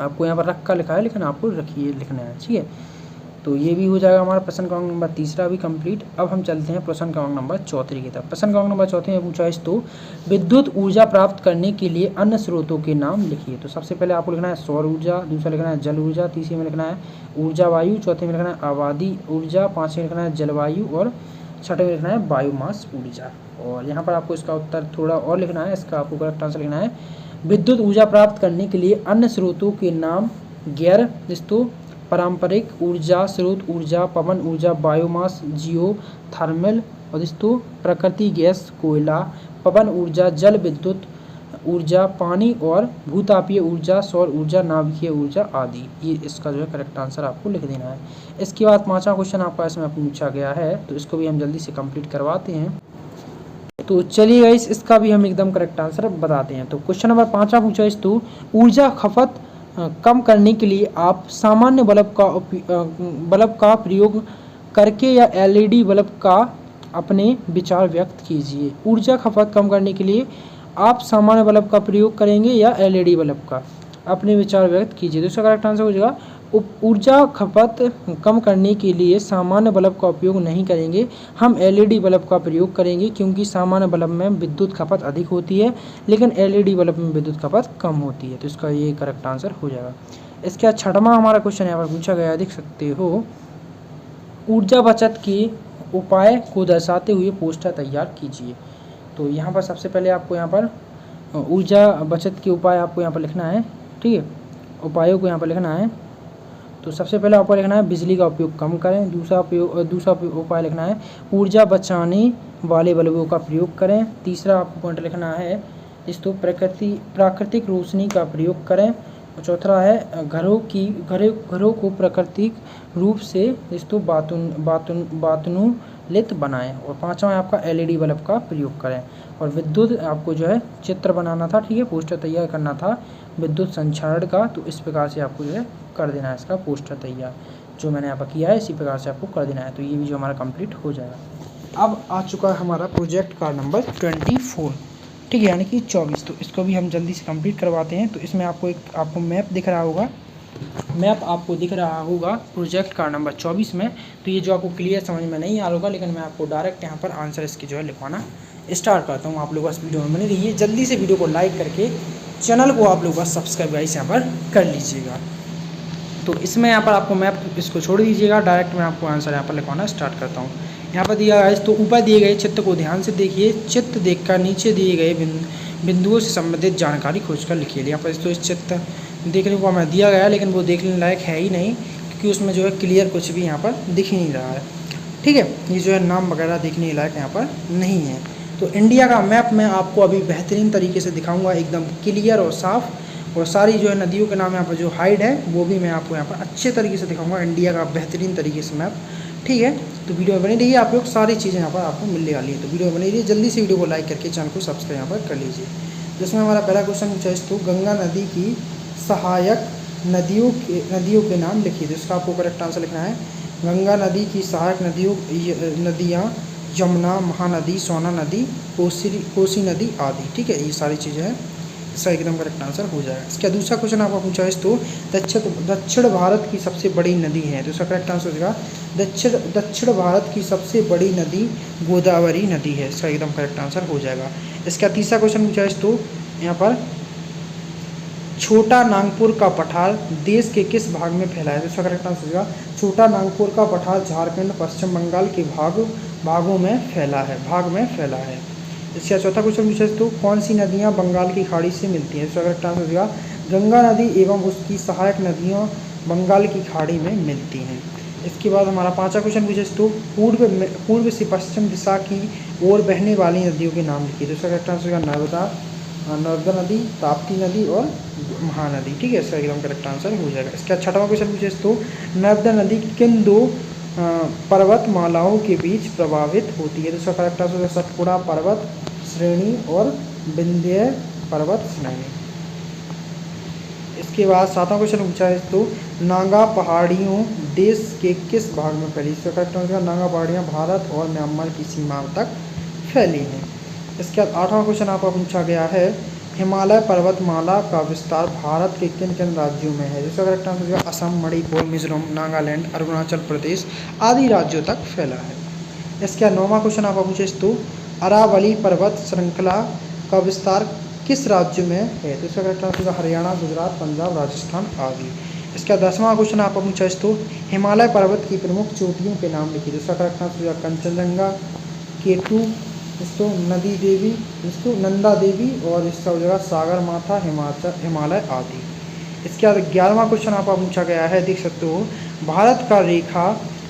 आपको यहाँ पर रख का लिखा है लेकिन आपको रखिए लिखना है। ठीक है, तो ये भी हो जाएगा हमारा प्रश्न क्रमांक नंबर तीसरा भी कंप्लीट। अब हम चलते हैं प्रश्न क्रमांक नंबर चौथे की तरफ। प्रश्न क्रमांक नंबर चौथे में पूछा है तो विद्युत ऊर्जा प्राप्त करने के लिए अन्य स्रोतों के नाम लिखिए। तो सबसे पहले आपको लिखना है सौर ऊर्जा, दूसरा लिखना है जल ऊर्जा, तीसरे में लिखना है ऊर्जा वायु, चौथे में लिखना है आबादी ऊर्जा, पाँचवें में लिखना है जलवायु और छठे में लिखना है बायोमास ऊर्जा। और यहाँ पर आपको इसका उत्तर थोड़ा और लिखना है, इसका आपको करेक्ट आंसर लिखना है विद्युत ऊर्जा प्राप्त करने के लिए अन्य स्रोतों के नाम गैर दोस्तों पारंपरिक ऊर्जा स्रोत, ऊर्जा, पवन ऊर्जा, बायोमास, जियो थर्मल और दोस्तों प्रकृति गैस, कोयला, पवन ऊर्जा, जल विद्युत ऊर्जा, पानी और भूतापीय ऊर्जा, सौर ऊर्जा, नाभिकीय ऊर्जा आदि। ये इसका जो है करेक्ट आंसर आपको लिख देना है। इसके बाद पांचवा क्वेश्चन आपका इसमें पूछा गया है, तो इसको भी हम जल्दी से कंप्लीट करवाते हैं। तो चलिए गाइस, इसका भी हम एकदम करेक्ट आंसर बताते हैं। तो क्वेश्चन नंबर पांचवा पूछा इस तो ऊर्जा खपत कम करने के लिए आप सामान्य बल्ब का प्रयोग करके या एलईडी बल्ब का अपने विचार व्यक्त कीजिए। ऊर्जा खपत कम करने के लिए आप सामान्य बल्ब का प्रयोग करेंगे या एलईडी बल्ब का, अपने विचार व्यक्त कीजिए। तो इसका करेक्ट आंसर हो जाएगा ऊर्जा खपत कम करने के लिए सामान्य बल्ब का उपयोग नहीं करेंगे, हम एलईडी बल्ब का प्रयोग करेंगे, क्योंकि सामान्य बल्ब में विद्युत खपत अधिक होती है लेकिन एलईडी बल्ब में विद्युत खपत कम होती है। तो इसका ये करेक्ट आंसर हो जाएगा। इसके बाद छठवां हमारा क्वेश्चन यहाँ पर पूछा गया, देख सकते हो, ऊर्जा बचत के उपाय को दर्शाते हुए पोस्टर तैयार कीजिए। तो यहाँ पर सबसे पहले आपको यहाँ पर ऊर्जा बचत के उपाय आपको यहाँ पर लिखना है। ठीक है, उपायों को यहाँ पर लिखना है। तो सबसे पहला उपाय लिखना है बिजली का उपयोग कम करें। दूसरा उपाय लिखना है ऊर्जा बचाने वाले बल्बों का प्रयोग करें। तीसरा आपको पॉइंट लिखना है इसको प्राकृतिक रोशनी का प्रयोग करें। और चौथा है घरों को प्राकृतिक रूप से इसको वातानुकूलित बनाएं। और पांचवा है आपका एलईडी बल्ब का प्रयोग करें। और विद्युत आपको जो है चित्र बनाना था, ठीक है, पोस्टर तैयार करना था विद्युत संचरण का। तो इस प्रकार से आपको जो है कर देना है इसका पोस्टर तैयार, जो मैंने यहाँ पर किया है इसी प्रकार से आपको कर देना है। तो ये भी जो हमारा कंप्लीट हो जाएगा। अब आ चुका है हमारा प्रोजेक्ट कार्ड नंबर 24, ठीक है, यानी कि 24। तो इसको भी हम जल्दी से कंप्लीट करवाते हैं। तो इसमें आपको मैप दिख रहा होगा, प्रोजेक्ट कार्ड नंबर 24 में। तो ये जो आपको क्लियर समझ में नहीं आ रहा होगा, लेकिन मैं आपको डायरेक्ट यहाँ पर आंसर इसकी जो है लिखवाना स्टार्ट करता हूँ। आप लोग बस वीडियो में बने रहिए, जल्दी से वीडियो को लाइक करके चैनल को आप लोग बस सब्सक्राइब गाइस यहाँ पर कर लीजिएगा। तो इसमें यहाँ पर आपको मैप इसको छोड़ दीजिएगा, डायरेक्ट मैं आपको आंसर यहाँ पर लिखवाना स्टार्ट करता हूँ। यहाँ पर दिया गया, तो ऊपर दिए गए चित्र को ध्यान से देखिए, चित्र देखकर नीचे दिए गए बिंदुओं से संबंधित जानकारी खोजकर लिखिए। यहाँ पर तो इस चित्र देखने को हमें दिया गया, लेकिन वो देखने लायक है ही नहीं, क्योंकि उसमें जो है क्लियर कुछ भी यहाँ पर दिख ही नहीं रहा है। ठीक है, ये जो है नाम वगैरह देखने लायक यहाँ पर नहीं है। तो इंडिया का मैप मैं आपको अभी बेहतरीन तरीके से दिखाऊंगा, एकदम क्लियर और साफ़, और सारी जो है नदियों के नाम यहाँ पर जो हाइड है वो भी मैं आपको यहाँ पर अच्छे तरीके से दिखाऊंगा, इंडिया का बेहतरीन तरीके से मैप। ठीक है, तो वीडियो में बनी रहिए, आप लोग सारी चीज़ें यहाँ पर आपको मिलने वाली है। तो वीडियो में बनी रहिए, जल्दी से वीडियो को लाइक करके चैनल को सब्सक्राइब यहाँ पर कर लीजिए। जिसमें हमारा पहला क्वेश्चन पूछा है, तो गंगा नदी की सहायक नदियों के नाम लिखिए। तो इसका आपको करेक्ट आंसर लिखना है गंगा नदी की सहायक नदियाँ यमुना, महानदी, सोना नदी, कोसी नदी आदि। ठीक है, ये सारी चीज़ें हैं, इसका एकदम करेक्ट आंसर हो जाएगा। इसका दूसरा क्वेश्चन आपका पूछा है तो दक्षिण भारत की सबसे बड़ी नदी है, तो इसका करेक्ट आंसर हो जाएगा दक्षिण भारत की सबसे बड़ी नदी गोदावरी नदी है, इसका एकदम करेक्ट आंसर हो जाएगा। इसका तीसरा क्वेश्चन पूछा है तो यहाँ पर छोटा नागपुर का पठार देश के किस भाग में फैला है, तो इसका करेक्ट आंसर हो जाएगा छोटा नागपुर का पठार झारखंड, पश्चिम बंगाल के भागों में फैला है। इसका चौथा क्वेश्चन पूछा तो कौन सी नदियाँ बंगाल की खाड़ी से मिलती हैं, इसका करेक्ट आंसर हो जाएगा गंगा नदी एवं उसकी सहायक नदियाँ बंगाल की खाड़ी में मिलती हैं। इसके बाद हमारा पांचवा क्वेश्चन पूछे तो पूर्व से पश्चिम दिशा की ओर बहने वाली नदियों के नाम लिखिए, तो इसका करेक्ट आंसर हो जाएगा नर्मदा नदी, ताप्ती नदी और महानदी। ठीक है, इसका एकदम करेक्ट आंसर हो जाएगा। इसका छठवां क्वेश्चन पूछे तो नर्मदा नदी किन दो पर्वतमालाओं के बीच प्रभावित होती है, तो इसका करेक्ट आंसर है सतपुड़ा पर्वत श्रेणी और विंध्य पर्वत श्रेणी। इसके बाद सातवां क्वेश्चन पूछा है तो नागा पहाड़ियों देश के किस भाग में फैली, इसका करेक्ट आंसर नागा पहाड़ियाँ भारत और म्यांमार की सीमा तक फैली हैं। इसके बाद आठवां क्वेश्चन आपका पूछा गया है हिमालय पर्वतमाला का विस्तार भारत के किन किन राज्यों में है, जिसका करेक्ट आंसर है असम, मणिपुर, मिजोरम, नागालैंड, अरुणाचल प्रदेश आदि राज्यों तक फैला है। इसके बाद नौवां क्वेश्चन आपका पूछे तो अरावली पर्वत श्रृंखला का विस्तार किस राज्य में है, तो इसका करेक्ट आंसर है हरियाणा, गुजरात, पंजाब, राजस्थान आदि। इसका 10वां क्वेश्चन आपका पूछा तो हिमालय पर्वत की प्रमुख चोटियों के नाम लिखिए, इसका करेक्ट आंसर है कंचनजंगा, केटू, इसको नंदा देवी और इसका हो जाएगा सागर माथा, हिमालय आदि। इसके बाद 11वां क्वेश्चन आपका पूछा गया है, देख सकते हो भारत का रेखा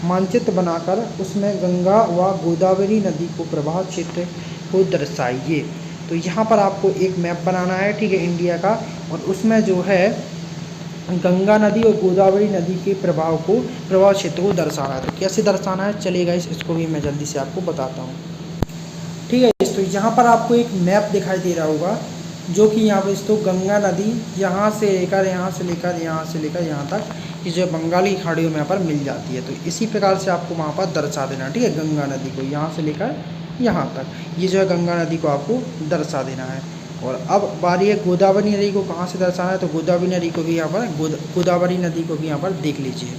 मानचित्र बनाकर उसमें गंगा व गोदावरी नदी को प्रवाह क्षेत्र को दर्शाइए। तो यहाँ पर आपको एक मैप बनाना है, ठीक है, इंडिया का, और उसमें जो है गंगा नदी और गोदावरी नदी के प्रवाह क्षेत्र को दर्शाना है। तो कैसे दर्शाना है, चलिएगा इसको भी मैं जल्दी से आपको बताता हूँ। ठीक है, तो यहाँ पर आपको एक मैप दिखाई दे रहा होगा जो कि यहाँ पर तो गंगा नदी यहाँ से लेकर यहाँ तक ये जो बंगाल की खाड़ियों में यहाँ पर मिल जाती है। तो इसी प्रकार से आपको वहाँ पर दर्शा देना, ठीक है, गंगा नदी को यहाँ से लेकर यहाँ तक ये जो है गंगा नदी को आपको दर्शा देना है। और अब बारी है गोदावरी नदी को कहाँ से दर्शाना है, तो गोदावरी नदी को भी यहाँ पर देख लीजिए।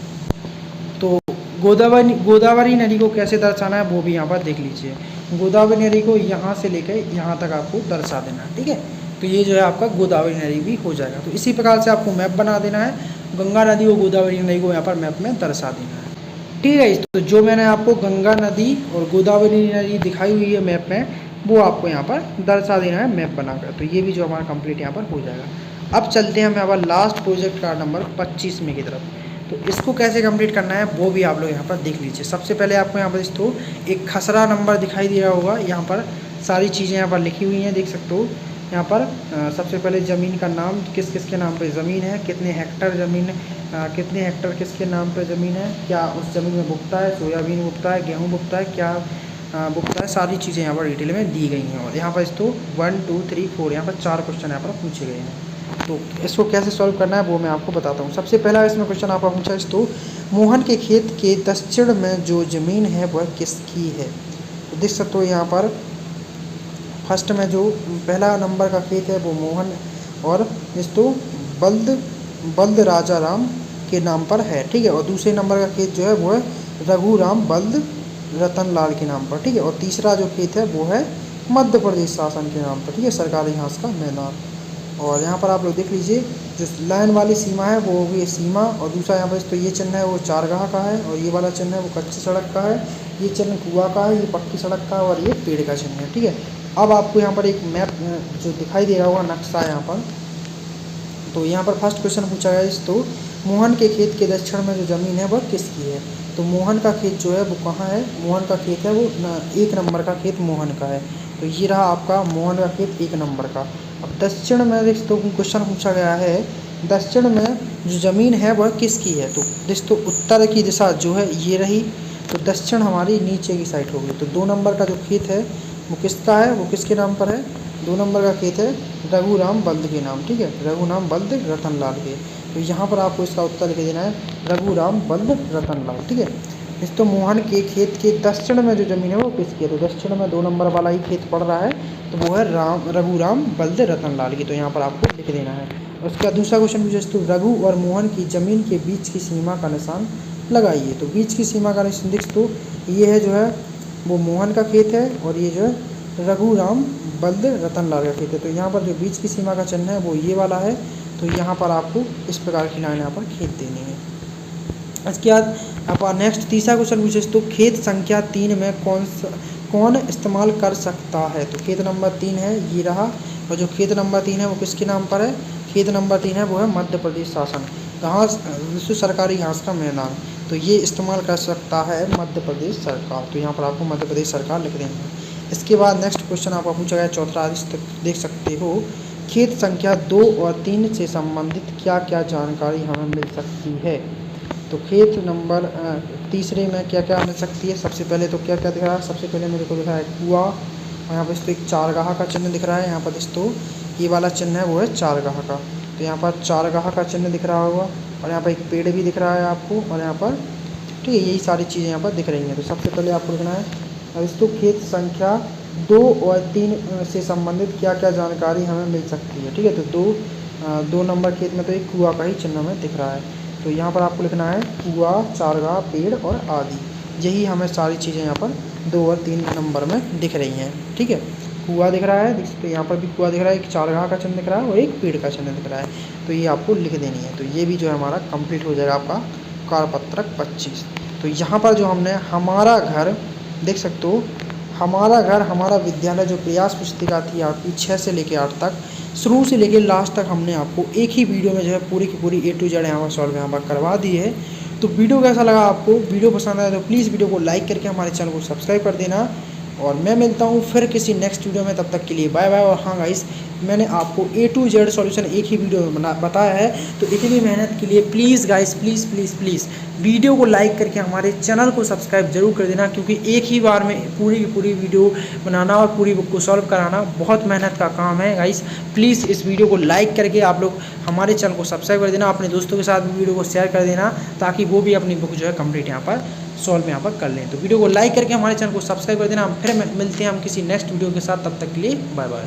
तो गोदावरी नदी को कैसे दर्शाना है वो भी यहाँ पर देख लीजिए। गोदावरी नदी को यहाँ से लेकर यहाँ तक आपको दर्शा देना है, ठीक है। तो ये जो है आपका गोदावरी नदी भी हो जाएगा। तो इसी प्रकार से आपको मैप बना देना है, गंगा नदी और गोदावरी नदी को यहाँ पर मैप में दर्शा देना है, ठीक है। तो जो मैंने आपको गंगा नदी और गोदावरी नदी दिखाई हुई है मैप में, वो आपको यहाँ पर दर्शा देना है मैप बनाकर। तो ये भी जो हमारा कंप्लीट यहाँ पर हो जाएगा। अब चलते हैं हम यहाँ पर लास्ट प्रोजेक्ट कार्ड नंबर 25 में की तरफ। तो इसको कैसे कंप्लीट करना है वो भी आप लोग यहाँ पर देख लीजिए। सबसे पहले आपको यहाँ पर इसको एक खसरा नंबर दिखाई दे रहा होगा, यहाँ पर सारी चीज़ें यहाँ पर लिखी हुई हैं, देख सकते हो। यहाँ पर सबसे पहले ज़मीन का नाम, किस किस के नाम पे ज़मीन है, कितने हेक्टर ज़मीन, कितने हेक्टर किसके नाम पे ज़मीन है, क्या उस ज़मीन में बुकता है, सोयाबीन बुकता है, गेहूँ बुकता है, क्या बुकता है, सारी चीज़ें यहाँ पर डिटेल में दी गई हैं। और यहाँ पर इसको 1 2 3 4 यहाँ पर 4 क्वेश्चन यहाँ पर पूछे गए हैं। तो इसको कैसे सॉल्व करना है वो मैं आपको बताता हूँ। सबसे पहला इसमें क्वेश्चन आपका पूछा है तो मोहन के खेत के दक्षिण में जो ज़मीन है वह किसकी है। तो देख सकते हो यहाँ पर फर्स्ट में जो पहला नंबर का खेत है वो मोहन और इसको बल्द राजा राम के नाम पर है, ठीक है। और दूसरे नंबर का खेत जो है वो है रघुराम बल्द रतन लाल के नाम पर, ठीक है। और तीसरा जो खेत है वो है मध्य प्रदेश शासन के नाम पर, ठीक है, सरकारी घास का मैदान। और यहाँ पर आप लोग देख लीजिए जो लाइन वाली सीमा है वो होगी सीमा, और दूसरा यहाँ पर तो ये चिन्ह है वो चारगाह का है, और ये वाला चिन्ह है वो कच्ची सड़क का है, ये चिन्ह कुआं का है, ये पक्की सड़क का है, और ये पेड़ का चिन्ह है, ठीक है। अब आपको यहाँ पर एक मैप जो दिखाई दे रहा होगा नक्शा यहाँ पर, तो यहाँ पर फर्स्ट क्वेश्चन पूछा गया इस तो मोहन के खेत के दक्षिण में जो ज़मीन है वह किसकी है। तो मोहन का खेत जो है वो कहाँ है, मोहन का खेत है वो 1 नंबर का खेत मोहन का है। तो ये रहा आपका मोहन का खेत 1 नंबर का। अब दक्षिण में तो क्वेश्चन पूछा गया है दक्षिण में जो ज़मीन है वह किसकी है। तो दोस्तों उत्तर की दिशा जो है ये रही, तो दक्षिण हमारी नीचे की साइड होगी। तो 2 नंबर का जो खेत है वो किसका है, वो किसके नाम पर है, 2 नंबर का खेत है रघुराम बल्द के नाम, ठीक है, रघुराम बल्द रतन लाल के। तो यहाँ पर आपको इसका उत्तर लिख देना है रघुराम बल्द रतन लाल, ठीक है। तो मोहन के खेत के दक्षिण में जो ज़मीन है वो किसकी है, तो दक्षिण में 2 नंबर वाला ही खेत पड़ रहा है, तो वो है रघुराम बल्द रतनलाल की। तो यहाँ पर आपको लिख देना है। उसके बाद दूसरा क्वेश्चन पूछे, तो रघु और मोहन की ज़मीन के बीच की सीमा का निशान लगाइए। तो बीच की सीमा का निशान देख, तो ये है जो है वो मोहन का खेत है, और ये जो है रघुराम बल्द रतनलाल का खेत है। तो यहाँ पर जो बीच की सीमा का चिन्ह है वो ये वाला है। तो यहाँ पर आपको इस प्रकार की लाइन यहाँ पर खींच देनी है। इसके बाद आप नेक्स्ट तीसरा क्वेश्चन पूछे, तो खेत संख्या 3 में कौन इस्तेमाल कर सकता है। तो खेत नंबर 3 है ये रहा, और जो खेत नंबर 3 है वो किसके नाम पर है, खेत नंबर 3 है वो है मध्य प्रदेश शासन घास विश्व सरकारी घास का मैदान। तो ये इस्तेमाल कर सकता है मध्य प्रदेश सरकार। तो यहाँ पर आपको मध्य प्रदेश सरकार लिख देंगे। इसके बाद नेक्स्ट क्वेश्चन आपका पूछा गया चौथा, देख सकते हो, खेत संख्या 2 और 3 से संबंधित क्या क्या जानकारी हमें मिल सकती है। तो खेत नंबर तीसरे में क्या क्या मिल सकती है। सबसे पहले तो क्या क्या दिख रहा है, सबसे पहले मेरे को दिख रहा है कुआं, और यहाँ पर इस तो एक चारगाह का चिन्ह दिख रहा है। यहाँ पर इस तो ये वाला चिन्ह है वो है चारगाह का, तो यहाँ पर चारगाह का चिन्ह दिख रहा होगा, और यहाँ पर एक पेड़ भी दिख रहा है आपको, और यहाँ पर ठीक है यही सारी चीज़ें यहाँ पर दिख रही हैं। तो सबसे पहले आपको लिखना है, अब इस तो खेत संख्या 2 और 3 से संबंधित क्या क्या जानकारी हमें मिल सकती है। ठीक है, तो 2 नंबर खेत में तो एक कुआं का ही चिन्ह हमें दिख रहा है। तो यहाँ पर आपको लिखना है कुआं, चारगाह, पेड़ और आदि, यही हमें सारी चीज़ें यहाँ पर 2 और 3 नंबर में दिख रही हैं। ठीक है, कुआं दिख रहा है, तो यहाँ पर भी कुआं दिख रहा है, एक चारगाह का चिन्ह दिख रहा है और एक पेड़ का चिन्ह दिख रहा है। तो ये आपको लिख देनी है। तो ये भी जो है हमारा कंप्लीट हो जाएगा आपका कार्यपत्रक 25। तो यहाँ पर जो हमने हमारा घर देख सकते हो, हमारा घर हमारा विद्यालय जो प्रयास पुस्तिका थी आपकी 6 से लेकर 8 तक, शुरू से लेकर लास्ट तक हमने आपको एक ही वीडियो में जो है पूरी की पूरी A to Z यहाँ पर सॉल्व यहाँ पर करवा दी है। तो वीडियो कैसा लगा आपको, वीडियो पसंद आया तो प्लीज़ वीडियो को लाइक करके हमारे चैनल को सब्सक्राइब कर देना, और मैं मिलता हूँ फिर किसी नेक्स्ट वीडियो में। तब तक के लिए बाय बाय। और हाँ गाइस, मैंने आपको A to Z सॉल्यूशन एक ही वीडियो में बताया है, तो इतनी मेहनत के लिए please guys, please please please video को लाइक करके हमारे चैनल को सब्सक्राइब जरूर कर देना, क्योंकि एक ही बार में पूरी की पूरी वीडियो बनाना और पूरी बुक को सॉल्व कराना बहुत मेहनत का काम है गाइस। प्लीज़ इस वीडियो को लाइक करके आप लोग हमारे चैनल को सब्सक्राइब कर देना, अपने दोस्तों के साथ भी वीडियो को शेयर कर देना, ताकि वो भी अपनी बुक जो है कंप्लीट यहाँ पर सॉल्व यहाँ पर कर लें। तो वीडियो को लाइक करके हमारे चैनल को सब्सक्राइब कर देना। हम फिर मिलते हैं हम किसी नेक्स्ट वीडियो के साथ, तब तक के लिए बाय बाय।